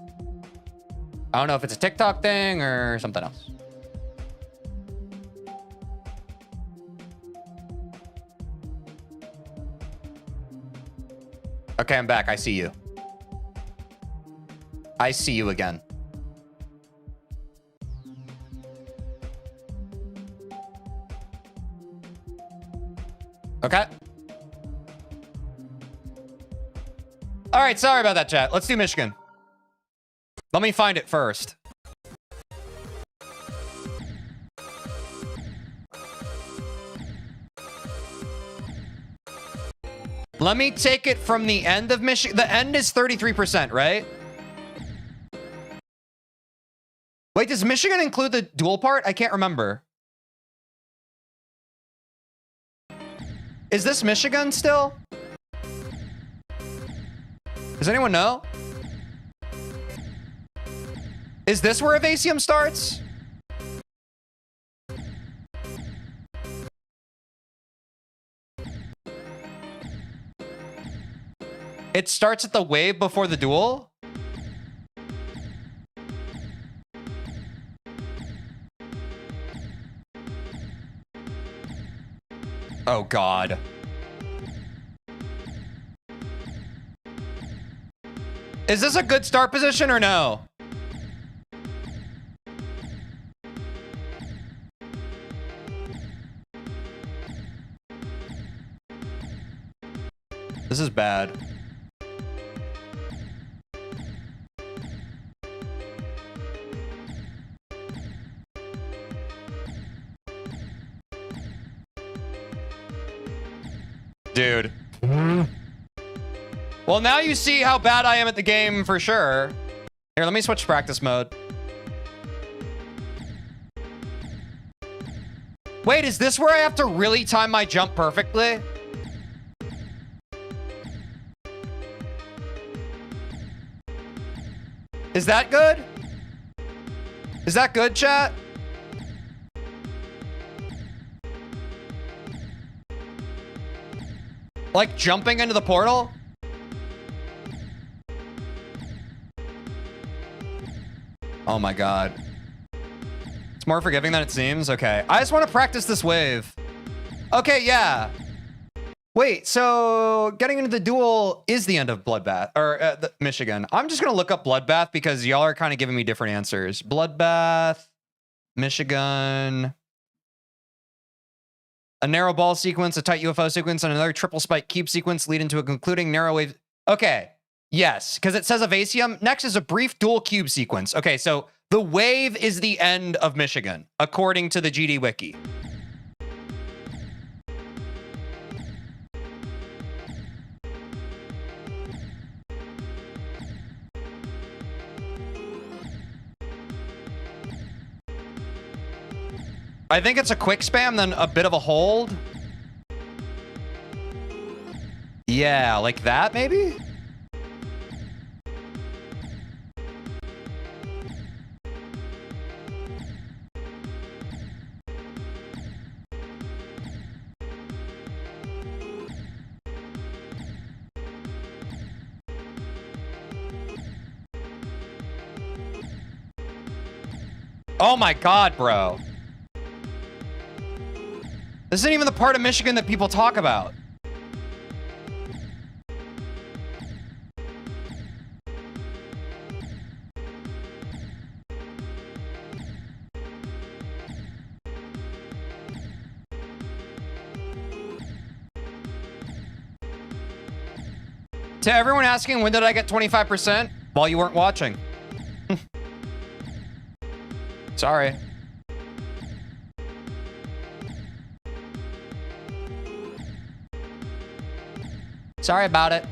I don't know if it's a TikTok thing or something else. Okay, I'm back. I see you. I see you again. Okay. All right, sorry about that, chat. Let's do Michigan. Let me find it first. Let me take it from the end of Michigan. The end is 33%, right? Wait, does Michigan include the dual part? I can't remember. Is this Michigan still? Does anyone know? Is this where Evasium starts? It starts at the wave before the duel? Oh, God. Is this a good start position or no? This is bad. Dude. Well, now you see how bad I am at the game for sure. Here, let me switch practice mode. Wait, is this where I have to really time my jump perfectly? Is that good? Is that good, chat? Like jumping into the portal? Oh my God. It's more forgiving than it seems. Okay. I just want to practice this wave. Okay, yeah. Wait, so getting into the duel is the end of Bloodbath, or Michigan. I'm just going to look up Bloodbath because y'all are kind of giving me different answers. Bloodbath, Michigan, a narrow ball sequence, a tight UFO sequence, and another triple spike cube sequence lead into a concluding narrow wave. Okay, yes, because it says Evasium. Next is a brief dual cube sequence. Okay, so the wave is the end of Michigan, according to the GD Wiki. I think it's a quick spam, then a bit of a hold. Yeah, like that, maybe? Oh my God, bro. This isn't even the part of Michigan that people talk about. To everyone asking, when did I get 25%? While you weren't watching. Sorry. Sorry about it.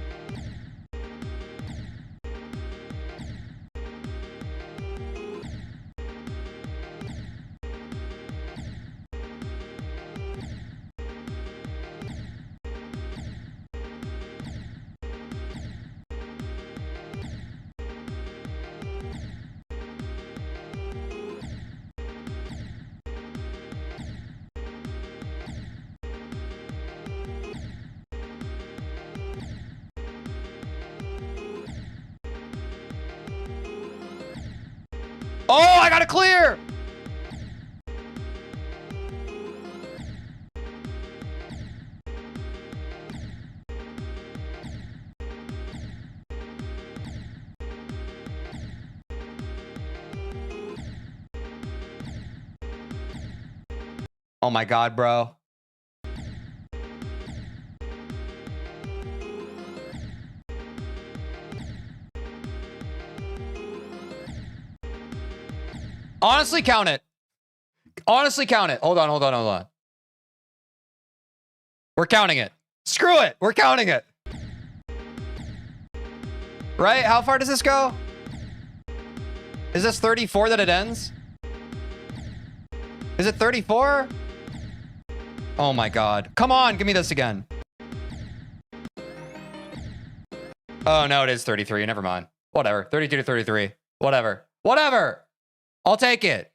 Oh, I got to clear. Oh my God, bro. Honestly, count it. Honestly, count it. Hold on, hold on, hold on. We're counting it. Screw it. We're counting it. Right? How far does this go? Is this 34 that it ends? Is it 34? Oh my God. Come on, give me this again. Oh no, it is 33. Never mind. Whatever. 32 to 33. Whatever. Whatever. I'll take it.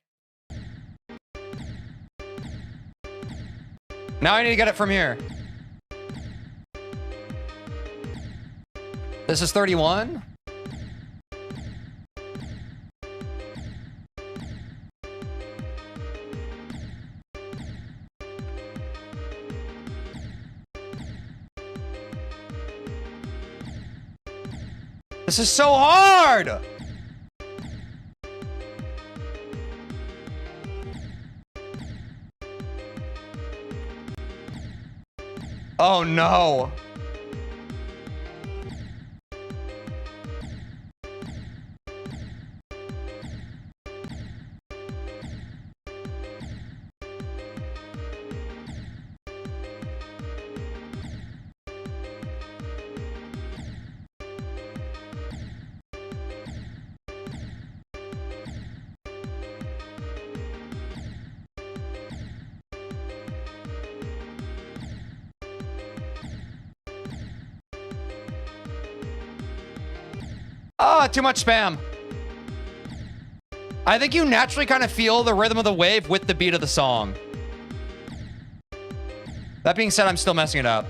Now I need to get it from here. This is 31. This is so hard. Oh no. Oh, too much spam. I think you naturally kind of feel the rhythm of the wave with the beat of the song. That being said, I'm still messing it up.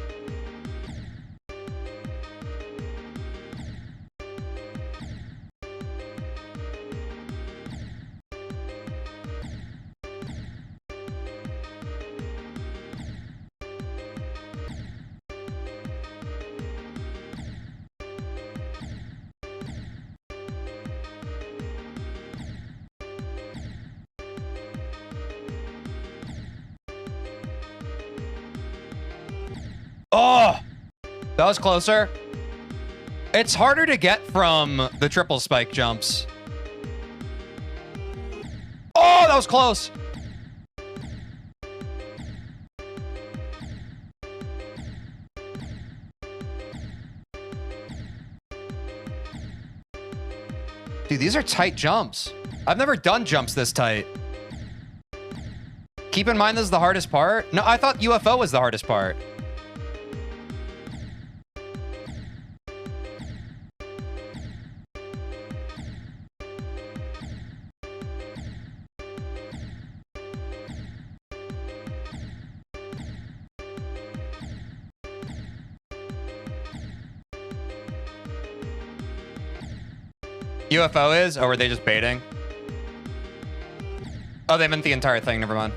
Oh, that was closer. It's harder to get from the triple spike jumps. Oh, that was close. Dude, these are tight jumps. I've never done jumps this tight. Keep in mind this is the hardest part. No, I thought UFO was the hardest part. UFO is? Or were they just baiting? Oh, they meant the entire thing. Never mind.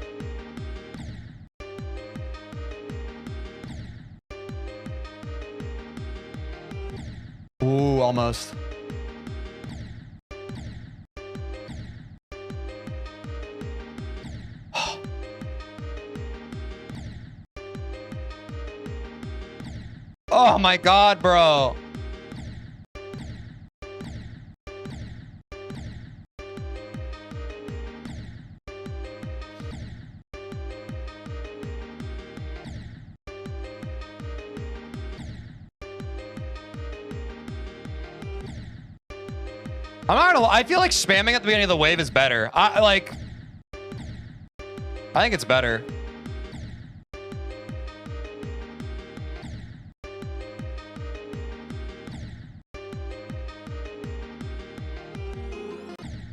Ooh, almost. Oh my God, bro. I'm not gonna lie, I feel like spamming at the beginning of the wave is better. I think it's better.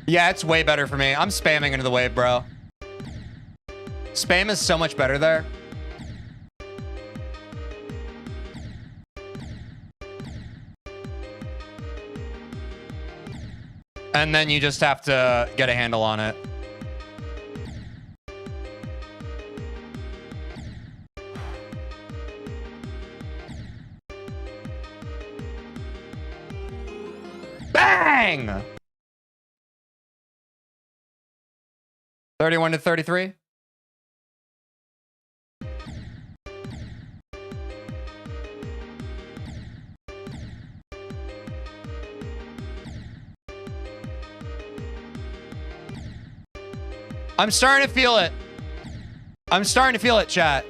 Yeah, it's way better for me. I'm spamming into the wave, bro. Spam is so much better there. And then you just have to get a handle on it. Bang! 31 to 33. I'm starting to feel it. I'm starting to feel it, chat.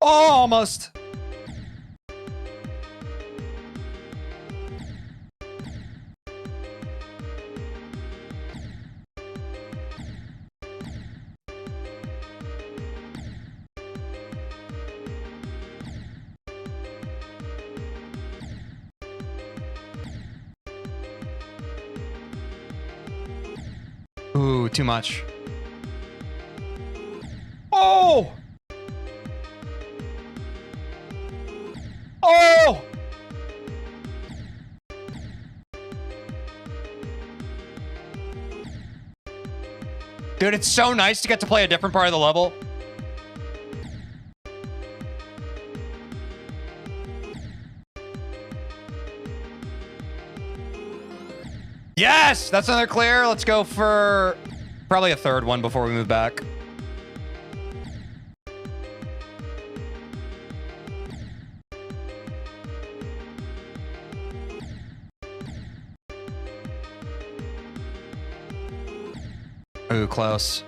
Oh, almost. Ooh, too much. Oh! Oh! Dude, it's so nice to get to play a different part of the level. Yes! That's another clear. Let's go for probably a third one before we move back. Ooh, close.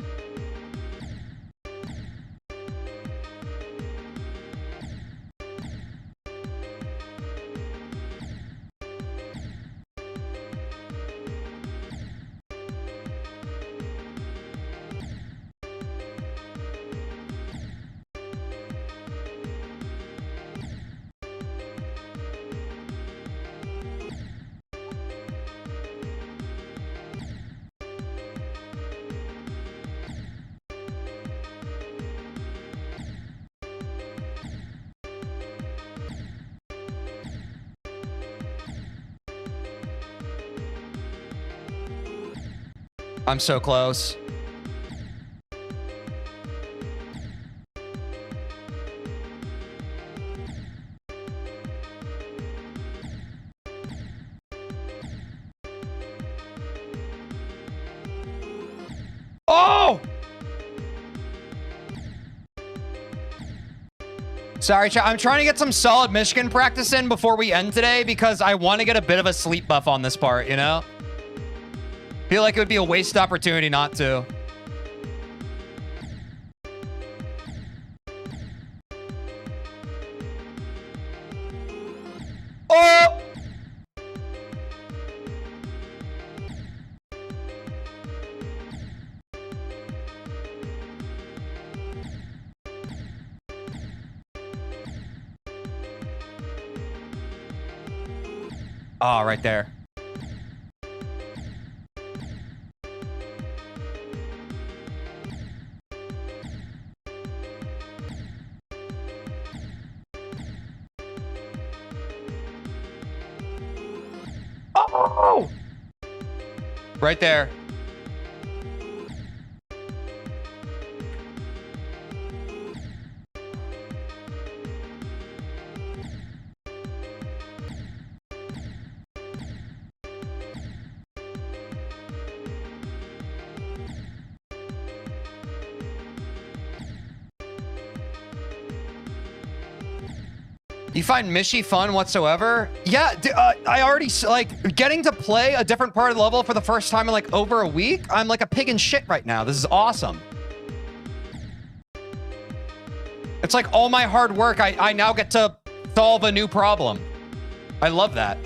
I'm so close. Oh! Sorry, I'm trying to get some solid Michigan practice in before we end today because I want to get a bit of a sleep buff on this part, you know? Feel like it would be a wasted opportunity not to. Oh! Oh, right there. Oh! Right there. You find Mishi fun whatsoever? Yeah, I already, like, getting to play a different part of the level for the first time in, like, over a week. I'm like a pig in shit right now. This is awesome. It's like all my hard work, I now get to solve a new problem. I love that.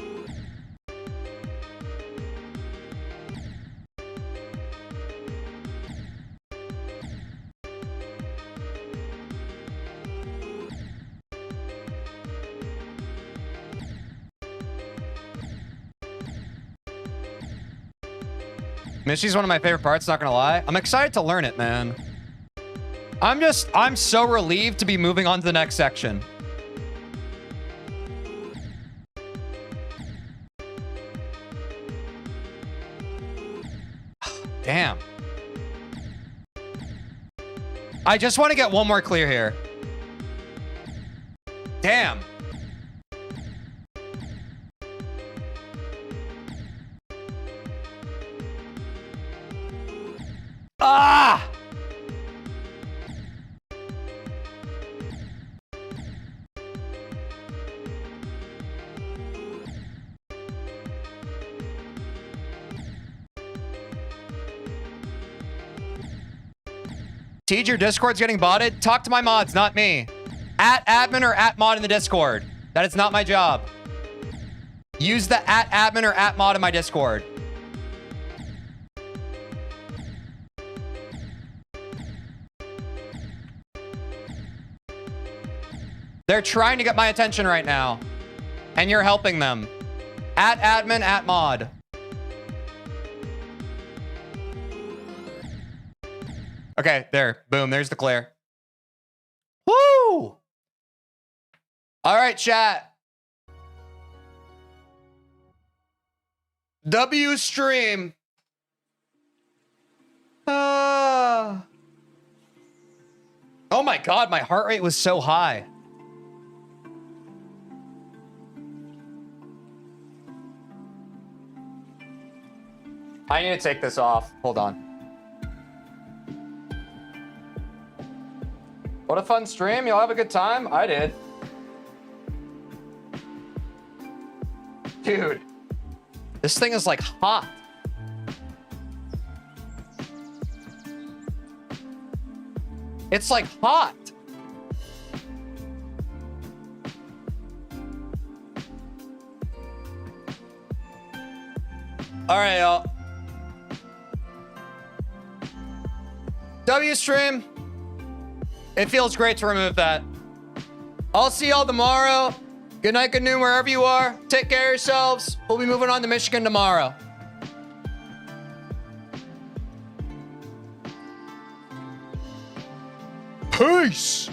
Mishy's one of my favorite parts, not gonna lie. I'm excited to learn it, man. I'm so relieved to be moving on to the next section. Damn. I just want to get one more clear here. Damn. Ah! Teej, your Discord's getting botted. Talk to my mods, not me. At admin or at mod in the Discord. That is not my job. Use the at admin or at mod in my Discord. They're trying to get my attention right now. And you're helping them. At admin, at mod. Okay, there. Boom, there's the clear. Woo! All right, chat. W stream. Oh my God, my heart rate was so high. I need to take this off. Hold on. What a fun stream. Y'all have a good time? I did. Dude. This thing is like hot. It's like hot. All right, y'all. W stream. It feels great to remove that. I'll see y'all tomorrow. Good night, good noon, wherever you are. Take care of yourselves. We'll be moving on to Michigan tomorrow. Peace.